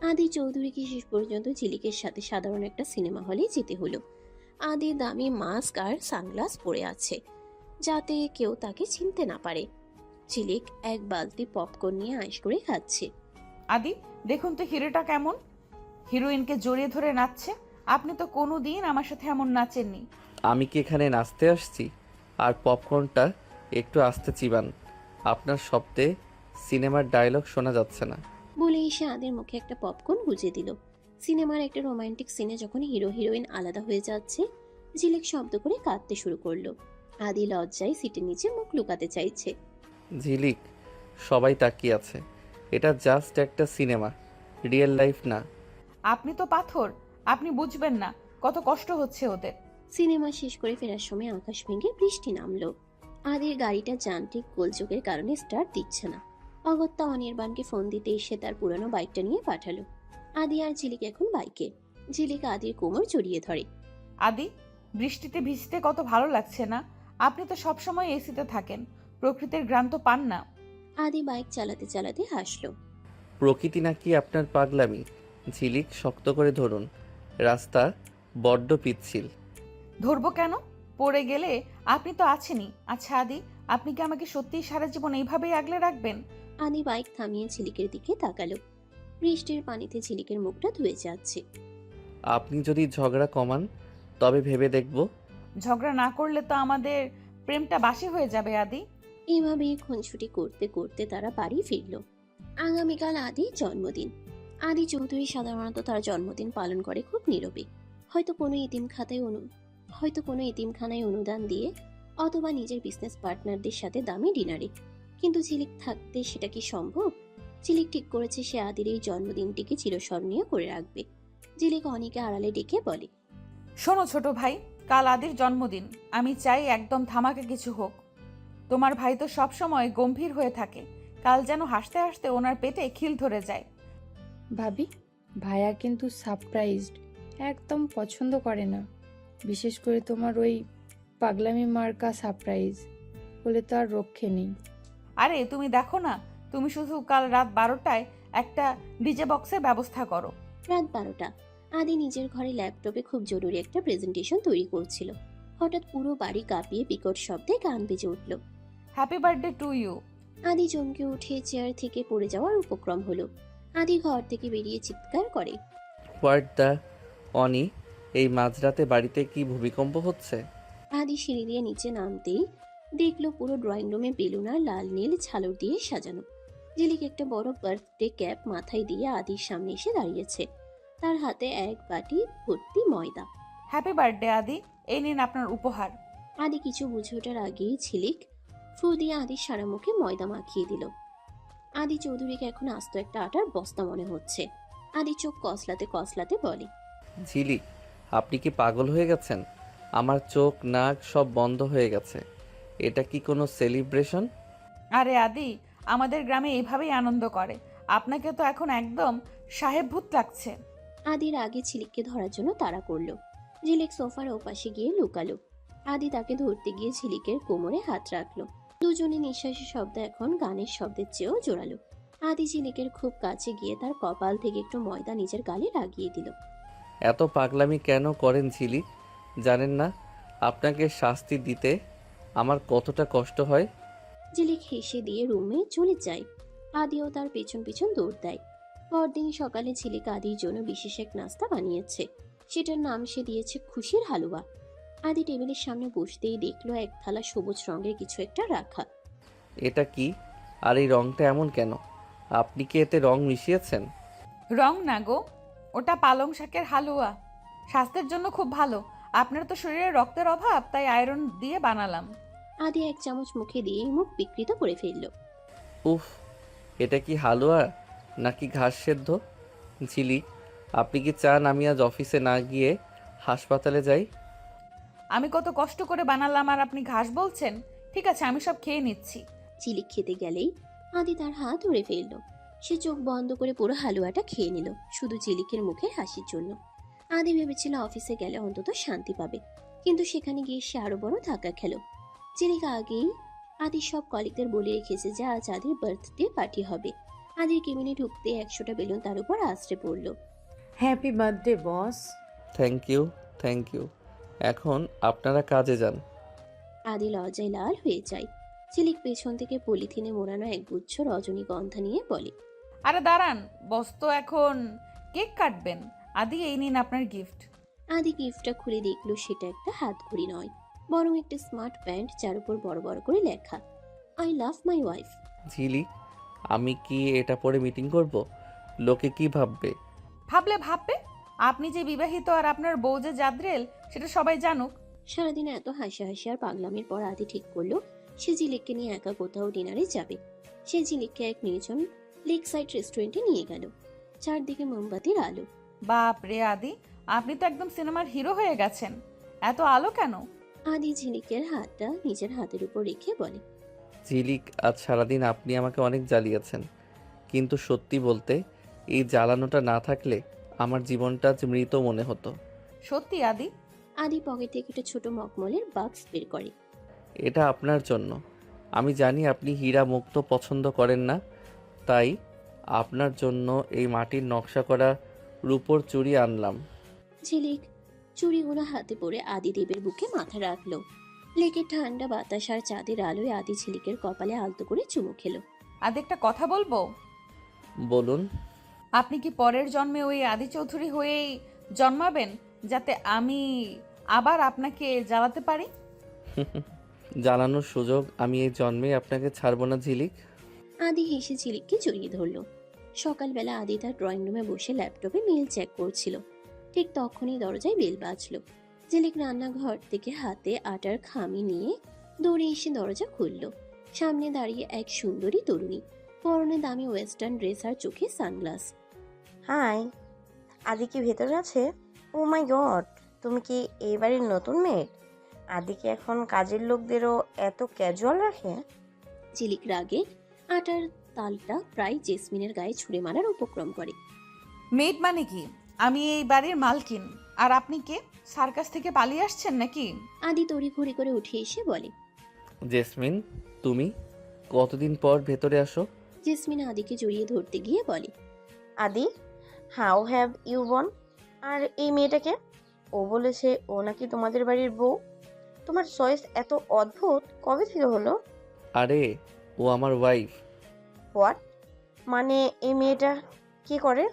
আদি চৌধুরীকে শেষ পর্যন্ত ঝিলিকের সাথে সাধারণ একটা সিনেমা হলে যেতে হলো। আদি দামি মাস্ক আর সানগ্লাস পরে আছে যাতে কেউ তাকে চিনতে না পারে। ঝিলিক এক বালতি পপকর্ন নিয়ে আয়েশ করে খাচ্ছে। আদি দেখুন তো হিরোটা কেমন, হিরোইনকে জড়িয়ে ধরে নাচছে। আপনি তো কোনো দিন আমার সাথে এমন নাচেননি। আমি কি এখানে নাচতে আসছি? আর পপকর্নটা একটু আস্তে চিবান, আপনার শব্দে সিনেমার ডায়লগ শোনা যাচ্ছে না। বলে এসে আদির মুখে একটা পপকর্ন গুজে দিল। সিনেমার একটা রোমান্টিক সিনে যখন হিরো হিরোইন আলাদা হয়ে যাচ্ছে, ঝিলিক শব্দ করে কাঁদতে শুরু করলো। আদি লজ্জায় সিটের নিচে মুখ লুকাতে চাইছে। ঝিলিক, সবাই তাকিয়ে আছে, এটা জাস্ট একটা সিনেমা, রিয়েল লাইফ না। আপনি তো পাথর, আপনি বুঝবেন না কত কষ্ট হচ্ছে ওদের। সিনেমা শেষ করে ফেরার সময় আকাশ ভেঙে বৃষ্টি নামলো। আদির গাড়িটা যান্ত্রিক গোলযোগের কারণে স্টার্ট দিচ্ছে না। অগত্যা অনির্বাণকে ফোন দিতে এসে তার পুরানো বাইকটা নিয়ে পাঠালো। আদি আর ঝিলিক এখন বাইকে। ঝিলিক আদির কোমর জড়িয়ে ধরে। আদি, বৃষ্টিতে ভিজতে কত ভালো লাগছে না? আপনি তো সবসময় এসিতে থাকেন, প্রকৃতির ঘ্রাণ তো পান না। আদি বাইক চালাতে চালাতে হাসলো। প্রকৃতি নাকি আপনার পাগলামি? ঝিলিক, শক্ত করে ধরুন, রাস্তা বড্ড পিচ্ছিল। ধরবো কেন? পড়ে গেলে আপনি তো আছেনই। আচ্ছা আদি, আপনি কি আমাকে সত্যিই সারা জীবন এইভাবেই আগলে রাখবেন? আদি বাইক থামিয়ে ঝিলিকের দিকে তাকালো। বৃষ্টির পানিতে ঝিলিকের মুখটা ধুয়ে যাচ্ছে। আপনি যদি ঝগড়া কমান তবে ভেবে দেখব। ঝগড়া না করলে তো আমাদের প্রেমটা বাসি হয়ে যাবে আদি। এইভাবেই খুনসুটি করতে করতে তারা বাড়ি ফিরল। আগামীকাল আদির জন্মদিন। আদি চৌধুরী সাধারণত তার জন্মদিন পালন করে খুব নীরবে। হয়তো কোনো ইতিমখানায় অনুদান দিয়ে, অথবা নিজের বিজনেস পার্টনারদের সাথে দামি ডিনারে। কিন্তু ঝিলিক থাকতে সেটা কি সম্ভব? ঝিলিক ঠিক করেছে সে আদির এই জন্মদিনটিকে চিরস্মরণীয় করে রাখবে। ঝিলিক অনিকে আড়ালে ডেকে বলে, শোনো ছোট ভাই, কাল আদির জন্মদিন, আমি চাই একদম ধামাকা কিছু হোক। তোমার ভাই তো সব সময় গম্ভীর হয়ে থাকে, কাল যেন হাসতে হাসতে ওনার পেটে খিল ধরে যায়। ভাবি, ভাইয়া কিন্তু সারপ্রাইজড একদম পছন্দ করে না, বিশেষ করে তোমার ওই পাগলামি মার্কা সারপ্রাইজ বলে তো আর রক্ষে নেই। আরে তুমি দেখো না, তুমি শুধু কাল রাত 12টায় একটা ডিজে বক্সের ব্যবস্থা করো। রাত 12টা। আদি নিজের ঘরে ল্যাপটপে খুব জরুরি একটা প্রেজেন্টেশন তৈরি করছিল। হঠাৎ পুরো বাড়ি কাঁপিয়ে বিকট শব্দে গান বেজে উঠল। Happy birthday to you. Adi চমকে উঠে চেয়ার থেকে পড়ে যাওয়ার উপক্রম হলো। আদি ঘর থেকে বেরিয়ে চিৎকার করে, হোয়াট দ্য অনি, এই মাঝরাতে বাড়িতে কি ভূমিকম্প হচ্ছে? আদি সিঁড়ি দিয়ে নিচে নামতেই দেখলো পুরো ড্রয়িং রুমে বেলুন আর লাল নীল ঝালর দিয়ে সাজানো। ঝিলিক একটা বড় বার্থডে ক্যাপ মাথায় দিয়ে আদির সামনে এসে দাঁড়িয়েছে। তার হাতে এক বাটি ভর্তি ময়দা। হ্যাপি বার্থডে আদি, এই নিন আপনার উপহার। আদি কিছু বুঝে ওঠার আগেই ঝিলিক ফু দিয়ে আদির সারা মুখে ময়দা মাখিয়ে দিল। আদি চৌধুরীকে এখন আস্ত একটা আটার বস্তা মনে হচ্ছে। আদি চোখ কসলাতে কসলাতে বলে, ঝিলিক, আপনি কি পাগল হয়ে গেছেন? আমার চোখ নাক সব বন্ধ হয়ে গেছে। এটা কি কোনো সেলিব্রেশন? আরে আদি, আমাদের গ্রামে এইভাবেই আনন্দ করে। আপনাকে তো এখন একদম সাহেব ভূত লাগছে। আদির আগে ঝিলিককে ধরার জন্য তাড়া করলো। ঝিলিক সোফার ওপাশে গিয়ে লুকালো। আদি তাকে ধরতে গিয়ে ঝিলিকের কোমরে হাত রাখলো। দুজনে নিঃশ্বাসের শব্দ এখন গানের শব্দের চেয়েও জোরালো। আদি ঝিলিকের খুব কাছে গিয়ে তার কপাল থেকে একটু ময়দা নিজের গালে লাগিয়ে দিল। এত পাগলামি কেন করেন ঝিলিক? জানেন না আপনাকে শাস্তি দিতে আমার কতটা কষ্ট হয়? ঝিলিক হেসে দিয়ে রুমে চলে যায়। আদিও তার পেছন পেছন দৌড় দেয়। পরদিন সকালে ঝিলিক আদির জন্য বিশেষ এক নাস্তা বানিয়েছে। সেটার নাম সে দিয়েছে খুশির হালুয়া। আদি টেবিলের সামনে বসতেই দেখলো এক থালা সবুজ রঙের কিছু একটা রাখা। এটা কি? আর এই রংটা এমন কেন? আপনি কি এতে রং মিশিয়েছেন? রং না গো, ওটা পালং শাকের হালুয়া। স্বাস্থ্যের জন্য খুব ভালো। আপনার তো শরীরে রক্তের অভাব, তাই আয়রন দিয়ে বানালাম। আদি এক চামচ মুখে দিয়ে মুখ বিকৃত করে ফেলল। উফ, এটা কি হালুয়া নাকি ঘাস সেদ্ধ? ঝিলিক, আপনি কি চান আমি আজ অফিসে না গিয়ে হাসপাতালে যাই? আমি কত কষ্ট করে বানালাম আর আপনি ঘাস বলছেন? ঠিক আছে, আমি সব খেয়ে নিচ্ছি। ঝিলিক খেতে গেলেই আদি তার হাত ধরে ফেলল। সে চোখ বন্ধ করে পুরো হালুয়াটা খেয়ে নিল, শুধু ঝিলিকের মুখে হাসির জন্য। আদি ভেবেছিল অফিসে গেলে অন্তত শান্তি পাবে, কিন্তু সেখানে গিয়ে সে আরো বড় ধাক্কা খেল। ঝিলিক আগেই আদির সব কলিগদের বলে রেখেছে যে আজ আদির বার্থডে পার্টি হবে। আদির কেবিনে ঢুকতে 100টা বেলুন তার উপর আছড়ে পড়ল। Happy birthday boss. Thank you, thank you. এখন আপনারা কাজে যান। আদি লজ্জায় লাল হয়ে যায়। ঝিলিক পেছন থেকে পলিথিনে মোড়ানো এক গুচ্ছ রজনীগন্ধা নিয়ে বলে, আরে দাঁড়ান, বস তো এখন কেক কাটবেন। আদি, এই নিন আপনার গিফট। আদি গিফটটা খুলে দেখলো সেটা একটা হাত ঘড়ি নয়, বরং একটা স্মার্ট ব্যান্ড, যার উপর বড় বড় করে লেখা আই লাভ মাই ওয়াইফ। ঝিলিক, আমি কি এটা পরে মিটিং করব? লোকে কি ভাববে? ভাববে। আপনি যে বিবাহিত আর আপনার বউ যে জাদ্রেল, সেটা সবাই জানুক। সারাদিন এত হাসি আর পাগলামির পর আদি ঠিক করলো সে ঝিলিককে নিয়ে একা কোথাও ডিনারে যাবে। সে ঝিলিককে এক নির্জন লেক সাইড রেস্টুরেন্টে নিয়ে গেল। চারদিকে মোমবাতির আলো। বাপ রে আদি, আপনি তো একদম সিনেমার হিরো হয়ে গেছেন। এত আলো কেন? আদি ঝিলিকের হাতটা নিজের হাতের উপর রেখে বলে, ঝিলিক, আজ সারাদিন আপনি আমাকে অনেক জ্বালিয়েছেন, কিন্তু সত্যি বলতে এই জ্বালানোটা না থাকলে আমার জীবনটা আজ মৃত মনে হতো। সত্যি আদি? আদি পকেট থেকে একটা ছোট মখমলের বাক্স বের করে। এটা আপনার জন্য। আমি জানি আপনি হীরা মুক্ত পছন্দ করেন না, তাই আপনার জন্য এই মাটির নকশা করা রূপোর চুড়ি আনলাম। ঝিলিক চুড়িগুলো হাতে পরে আদিদেবের বুকে মাথা রাখলো। লেকের ঠান্ডা বাতাস আর চাঁদের আলোয় আদি ঝিলিকের কপালে আলতো করে চুমু খেলো। আদি, একটা কথা বলবো? বলুন। আপনি কি পরের জন্মে ওই আদি চৌধুরী হয়েই জন্মাবেন, যাতে আমি আবার আপনাকে জ্বালাতে পারি? জ্বালানোর সুযোগ আমি এই জন্মে আপনাকে ছাড়বো না ঝিলিক। আদি হেসে ঝিলিককে জড়িয়ে ধরলো। সকালবেলা আদি তার ড্রয়িং রুমে বসে ল্যাপটপে মেল চেক করছিল। ঠিক তখনই দরজায় বেল বাজলো। ঝিলিক রান্নাঘর থেকে হাতে আটার খামি নিয়ে দৌড়ে এসে দরজা খুলল। সামনে দাঁড়িয়ে এক সুন্দরী তরুণী, পরনে দামি ওয়েস্টার্ন ড্রেস আর চোখে সানগ্লাস। হাই, আদি কি ভেতরে আছে? ও মাই গড, তুমি কি এই বাড়ির নতুন মেয়ে? আদি কি এখন কাজের লোকদেরও এত ক্যাজুয়াল রাখে? ঝিলিক রাগে আটার তালটা প্রায় জেসমিনের গায়ে ছুঁড়ে মারার উপক্রম করে। মেড মানে কি? আমি এই বাড়ির মালকিন। আর আপনি কে? সার্কাস থেকে পালিয়ে আসছেন নাকি? আদি তড়িঘড়ি করে উঠে এসে বলে, জেসমিন, তুমি কতদিন পর ভেতরে আসো? জেসমিন আদিকে জড়িয়ে ধরতে গিয়ে বলে, আদি, হাউ হ্যাভ ইউ বন? আর এই মেয়েটাকে? ও বলেছে ও নাকি তোমাদের বাড়ির বউ। তোমার চয়েস এত অদ্ভুত, কবে থেকে হলো? আরে, ও আমার ওয়াইফ। হোয়াট? মানে এই মেয়েটা কি করে?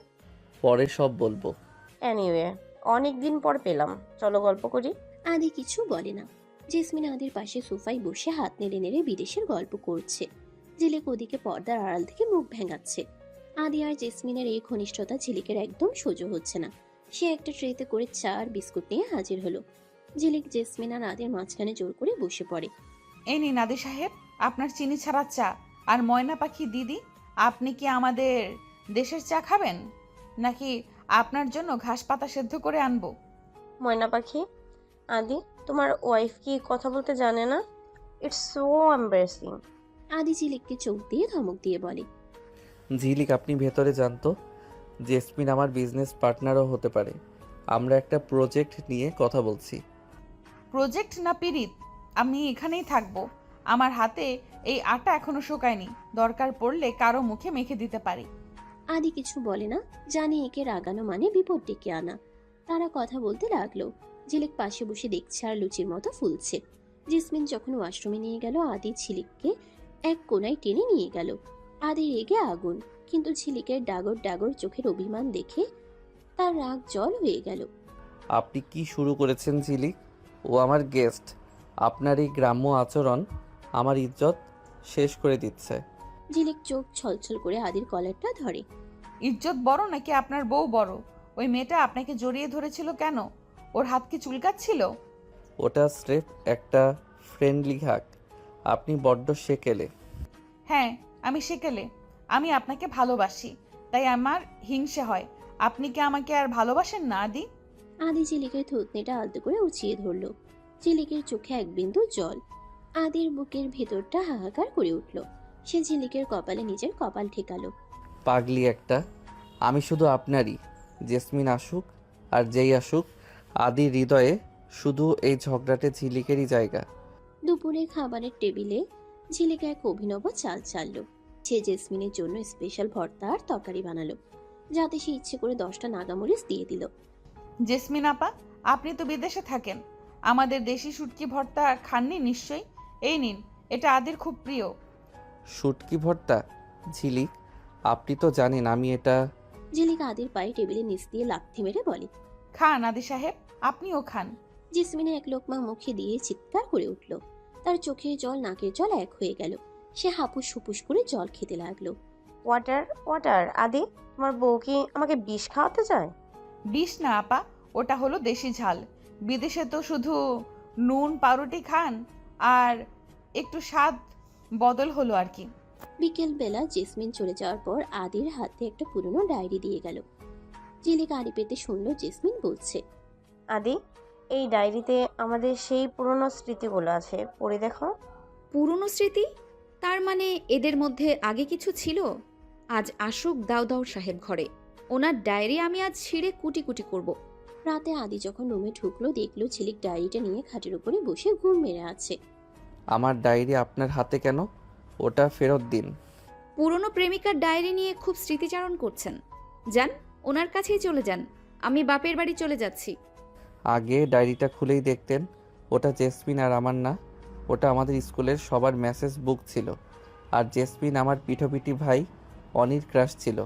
পরে সব বলবো। এনিওয়ে, অনেক দিন পর পেলাম, চলো গল্প করি। আদি কিছু বলে না। জেসমিন আদির পাশে সোফায় বসে হাত নেড়ে নেড়ে বিদেশের গল্প করছে। ঝিলিক ওদিকে পর্দার আড়াল থেকে মুখ ভেঙাচ্ছে। আদি আর জেসমিনের এই ঘনিষ্ঠতা ঝিলিকের একদম সহ্য হচ্ছে না। সে একটা ট্রেতে করে চা আর বিস্কুট নিয়ে হাজির হলো। ঝিলিক জেসমিন আর আদির মাঝখানে জোর করে বসে পড়ে। এই নিন আদি সাহেব, আপনার চিনি ছাড়া চা। আর ময়না পাখি দিদি, আপনি কি আমাদের দেশের চা খাবেন, নাকি আপনার জন্য ঘাস পাতা সেদ্ধ করে আনবো? ময়না পাখি, আদি তোমার ওয়াইফ কি কথা বলতে জানে না? It's so embarrassing. আদি ঝিলিককে চোখ দিয়ে ধমক দিয়ে বলে, ঝিলিক, আপনি ভেতরে যান তো। জেসমিন আমার বিজনেস পার্টনারও হতে পারে। আমরা একটা প্রজেক্ট নিয়ে কথা বলছি। প্রজেক্ট না পিরিত, আমি এখানেই থাকবো। আমার হাতে এই আটা এখনো শুকায়নি, দরকার পড়লে কারো মুখে মেখে দিতে পারি। আদি কিছু বলে না, জানে একে রাগানো মানে বিপদ ডেকে আনা। তারা কথা বলতে লাগলো। ঝিলিক পাশে বসে দেখছে আর লুচির মতো ফুলছে। জেসমিন যখন ওয়াশরুমে নিয়ে গেল, আদি ঝিলিককে এক কোনায় টেনে নিয়ে গেল। আদি রেগে আগুন, কিন্তু ঝিলিকের ডাগর ডাগর চোখের অভিমান দেখে তার রাগ জল হয়ে গেল। আপনি কি শুরু করেছেন ঝিলিক? ও আমার গেস্ট। আপনার এই গ্রাম্য আচরণ আমার ইজ্জত শেষ করে দিচ্ছে। ঝিলিক চোখ ছলছল করে আদির কলারটা ধরে। ইজ্জত বড় নাকি আপনার বউ বড়? ওই মেয়েটা আপনাকে জড়িয়ে ধরেছিল কেন? ওর হাত কি চুলকাচ্ছিল? ওটা স্রেফ একটা ফ্রেন্ডলি হাক। আপনি বড্ড সেকেলে। হ্যাঁ, আমি সেকেলে। আমি আপনাকে ভালোবাসি, তাই আমার হিংসে হয়। আপনি কি আমাকে আর ভালোবাসেন না আদি? আদি ঝিলিকের থুতনিটা আলতো করে উঁচিয়ে ধরল। ঝিলিকের চোখে এক বিন্দু জল। আদির বুকের ভেতরটা হাহাকার করে উঠল। সে ঝিলিকের কপালে নিজের কপাল ঠেকালো। পাগলি একটা। আমি শুধু আপনারই। জেসমিন আসুক আর যেই আসুক, আদির হৃদয়ে শুধু এই ঝগড়াটে ঝিলিকেরই জায়গা। দুপুরে খাবারের টেবিলে ঝিলিক এক অভিনব চাল চাললো। সে জেসমিনের জন্য স্পেশাল ভর্তা আর তরকারি বানালো, যাতে সে ইচ্ছে করে 10টা নাগামরিচ দিয়ে দিল। জেসমিন আপা, আপনি তো বিদেশে থাকেন, আমাদের দেশি শুটকি ভর্তা খাননি নিশ্চয়ই? এই নিন, এটা আদির খুব প্রিয়। শুটকি ভর্তা? ঝিলিক, আপনি তো জানেন আমি এটা। ঝিলিক আদির পায়ে টেবিলের নিচ দিয়ে লাথি মেরে বলে, খান আদি সাহেব, আপনিও খান। জেসমিনে এক লোকমা মুখে দিয়ে চিৎকার করে উঠল। তার চোখের জল নাকের জল এক হয়ে গেল। সে হাপুস হুপুস করে জল খেতে লাগলো। ওয়াটার ওয়াটার আদি, তোমার বউ কি আমাকে বিষ খাওয়াতে চায়? বিষ না আপা, ওটা হলো দেশি ঝাল। বিদেশে তো শুধু নুন পাউরুটি খান, আর একটু স্বাদ বদল হলো আর কি। বিকেল বেলা জেসমিন চলে যাওয়ার পর আদির হাতে একটা পুরনো ডায়েরি দিয়ে গেল। ঝিলিক আড়ি পেতে শুনলো জেসমিন বলছে, আদি, এই ডায়েরিতে আমাদের সেই পুরনো স্মৃতিগুলো আছে, পড়ে দেখো। পুরনো স্মৃতি? তার মানে এদের মধ্যে আগে কিছু ছিল? আজ আসুক দাউদাউ সাহেব ঘরে, ওনার ডায়েরি আমি আজ ছিঁড়ে কুটি কুটি করব। রাতে আদি যখন রুমে ঢুকলো, দেখলো ঝিলিক ডায়েরিটা নিয়ে খাটের উপরে বসে ঘুম মেরে আছে। আমার ডায়েরি আপনার হাতে কেন? ওটা ফেরত দিন। পুরনো প্রেমিকার ডায়েরি নিয়ে খুব স্মৃতিচারণ করছেন। যান, ওনার কাছেই চলে যান, আমি বাপের বাড়ি চলে যাচ্ছি। আগে ডায়েরিটা খুলেই দেখতেন। ওটা জেসমিন আর আমার না, ওটা আমাদের স্কুলের সবার মেসেজ বুক ছিল। আর জেসমিন আমার পিঠোপিঠি ভাই অনির ক্রাশ ছিল,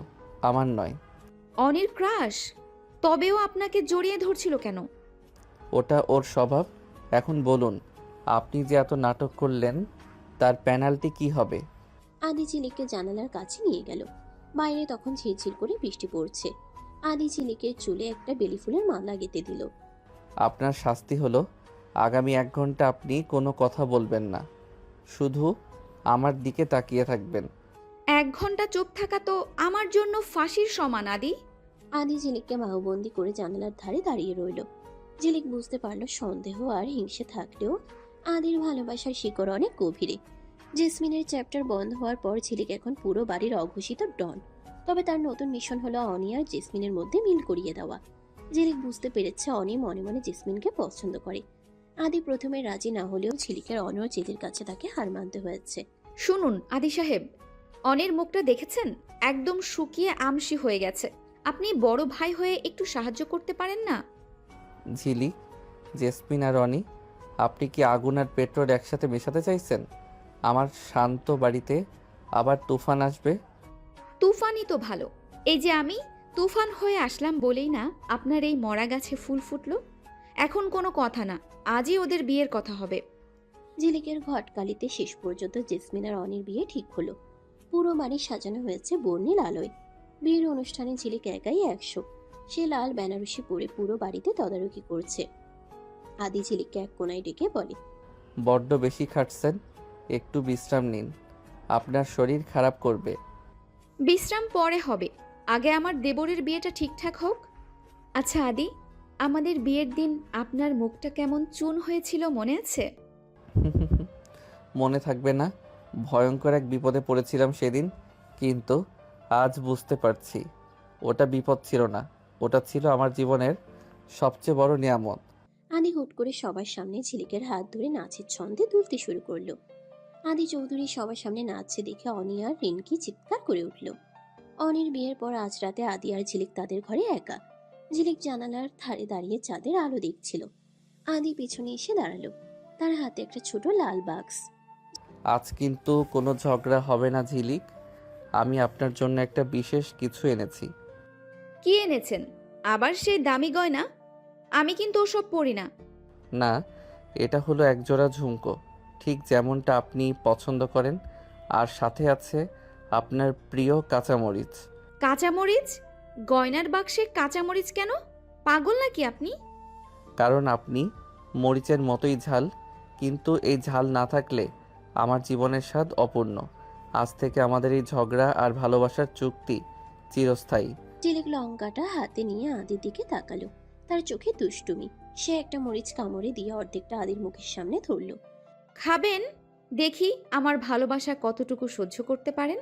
আমার নয়। অনির ক্রাশ? তবেও আপনাকে জড়িয়ে ধরছিল কেন? ওটা ওর স্বভাব। এখন বলুন, আপনি যে এত নাটক করলেন তার পেনাল্টি কি হবে? আদি ঝিলিককে জানালার কাছে নিয়ে গেল। বাইরে তখন ঝিরঝির করে বৃষ্টি পড়ছে। আদি ঝিলিকের চুলে একটা বেলি ফুলের মালা গেঁথে দিল। আপনার শাস্তি হলো আগামী 1 ঘন্টা আপনি কোনো কথা বলবেন না, শুধু আমার দিকে তাকিয়ে থাকবেন। 1 ঘন্টা চুপ থাকা তো আমার জন্য ফাঁসির সমান আদি। আদি ঝিলিককে বাহুবন্দি করে জানালার ধারে দাঁড়িয়ে রইল। ঝিলিক বুঝতে পারল সন্দেহ আর হিংসে থাকলেও আদির ভালোবাসার শিকড় অনেক গভীরে। জেসমিনের চ্যাপ্টার বন্ধ হওয়ার পর ঝিলিক এখন পুরো বাড়ির অঘোষিত ডন। তবে তার নতুন মিশন হলো অনি আর জেসমিনের মধ্যে মিল করিয়ে দেওয়া। ঝিলিক বুঝতে পেরেছে অনি মনে মনে জেসমিনকে পছন্দ করে। আদি প্রথমে রাজি না হলেও ঝিলিকের অনর জেদের কাছে তাকে হার মানতে হয়েছে। শুনুন আদি সাহেব, অনির মুখটা দেখেছেন? একদম শুকিয়ে আমসি হয়ে গেছে। আপনি বড় ভাই হয়ে একটু সাহায্য করতে পারেন না? ঝিলি, জেসমিন আর অনি, আপনি কি আগুন আর পেট্রোল একসাথে মেশাতে চাইছেন? আমার শান্ত বাড়িতে আবার তুফান আসবে। তুফানই তো ভালো। এই যে আমি তুফান হয়ে আসলাম বলেই না আপনার এই মরা গাছে ফুল ফুটলো। এখন কোনো কথা না, আজই ওদের বিয়ের কথা হবে। ঝিলিকের ঘটকালিতে শেষ পর্যন্ত জেসমিন আর অনির বিয়ে ঠিক হলো। পুরো বাড়ি সাজানো হয়েছে বর্ণিল আলোয়। বিয়ের অনুষ্ঠানে ঝিলিক একাই 100। সে লাল বেনারসি পরে পুরো বাড়িতে তদারকি করছে। আদি ঝিলিককে এক কোনায় ডেকে বলে, বড্ড বেশি খাটছেন, একটু বিশ্রাম নিন, আপনার শরীর খারাপ করবে। বিশ্রাম পরে হবে, আগে আমার দেবরের বিয়েটা ঠিকঠাক হোক। আচ্ছা আদি, আমাদের বিয়ের দিন আপনার মুখটা কেমন চুন হয়েছিল মনে আছে? মনে থাকবে না? ভয়ঙ্কর এক বিপদে পড়েছিলাম সেদিন, কিন্তু আজ বুঝতে পারছি ওটা বিপদ ছিল না, ওটা ছিল আমার জীবনের সবচেয়ে বড় নিয়ামত। আদি হুট করে সবার সামনে ঝিলিকের হাত ধরে নাচের ছন্দে দুলতে শুরু করলো। আদি চৌধুরী সবার সামনে নাচছে দেখে অনি আর রিনকি চিৎকার করে উঠল। অনির বিয়ের পর আজ রাতে আদি আর ঝিলিক তাদের ঘরে একা। ঝিলিক জানালার ধারে দাঁড়িয়ে চাঁদের আলো দেখছিল। আদি পিছনে এসে দাঁড়ালো, তার হাতে একটা ছোট লাল বাক্স। আজ কিন্তু কোনো ঝগড়া হবে না ঝিলিক, আমি আপনার জন্য একটা বিশেষ কিছু এনেছি। কি এনেছেন? আবার সেই দামি গয়না? আমি কিন্তু ওসব পরি না। না, এটা হলো একজোড়া ঝুমকো, ঠিক যেমনটা আপনি পছন্দ করেন, আর সাথে আছে আপনার প্রিয় কাঁচামরিচ। কাঁচামরিচ? গয়নার বাক্সে কাঁচামরিচ কেন? পাগল নাকি আপনি? কারণ আপনি মরিচের মতোই ঝাল, কিন্তু এই ঝাল না থাকলে আমার জীবনের স্বাদ অপূর্ণ। আজ থেকে আমাদের এই ঝগড়া আর ভালোবাসার চুক্তি চিরস্থায়ী। ঝিলিক লঙ্কাটা হাতে নিয়ে আদির দিকে তাকালো, তার চোখে দুষ্টুমি। সে একটা মরিচ কামড়ে দিয়ে অর্ধেকটা আদির মুখের সামনে ধরলো। খাবেন? দেখি আমার ভালোবাসা কতটুকু সহ্য করতে পারেন।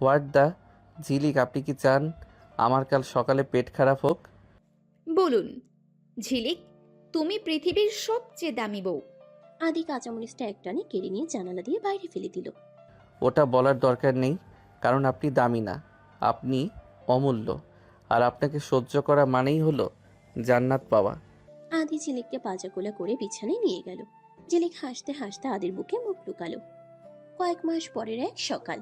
হোয়াট দ্য ঝিলিক, আপনি কি চান আমার কাল সকালে পেট খারাপ হোক? বলুন ঝিলিক, তুমি পৃথিবীর সবচেয়ে দামি বউ। আদি কাঁচামরিচটা একটানে কেড়ে নিয়ে জানালা দিয়ে বাইরে ফেলে দিল। ওটা বলার দরকার নেই, কারণ আপনি দামি না, আপনি অমূল্য, আর আপনাকে সহ্য করা মানেই হলো জান্নাত পাওয়া। আদি ঝিলিককে পাজাকোলা করে বিছানায় নিয়ে গেল। ঝিলিক হাসতে হাসতে আদির বুকে মুখ লুকালো। কয়েক মাস পরের এক সকাল,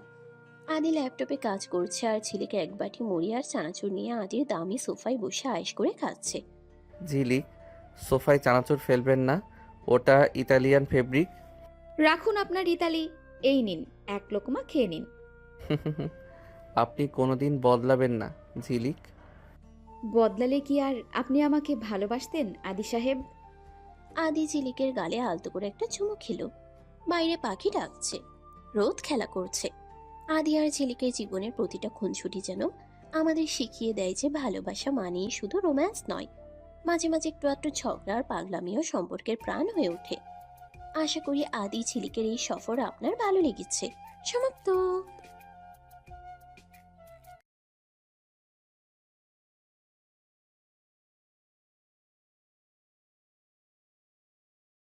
আদি ল্যাপটপে কাজ করছে আর ঝিলিক এক বাটি মুড়ি আর চানাচুর নিয়ে আদির দামি সোফায় বসে আয়েশ করে খাচ্ছে। ঝিলিক, সোফায় চানাচুর ফেলবেন না, ওটা ইতালিয়ান ফেব্রিক। রাখুন আপনার ইতালি, এই নিন এক লোকমা খেয়ে নিন। আপনি কোনোদিন বদলাবেন না ঝিলিক। বদলালে কি আর আপনি আমাকে ভালোবাসতেন আদি সাহেব? আদি ঝিলিকের গালে আলতো করে একটা চুমু খেলো। বাইরে পাখি ডাকছে, রোদ খেলা করছে। আদি আর ঝিলিকের জীবনের প্রতিটা খুনসুটি যেন আমাদের শিখিয়ে দেয় যে ভালোবাসা মানেই শুধু রোম্যান্স নয়, মাঝে মাঝে একটু একটু ঝগড়া আর পাগলামিও সম্পর্কের প্রাণ হয়ে ওঠে। আশা করি আদি ঝিলিকের এই সফর আপনার ভালো লেগেছে। সমাপ্ত।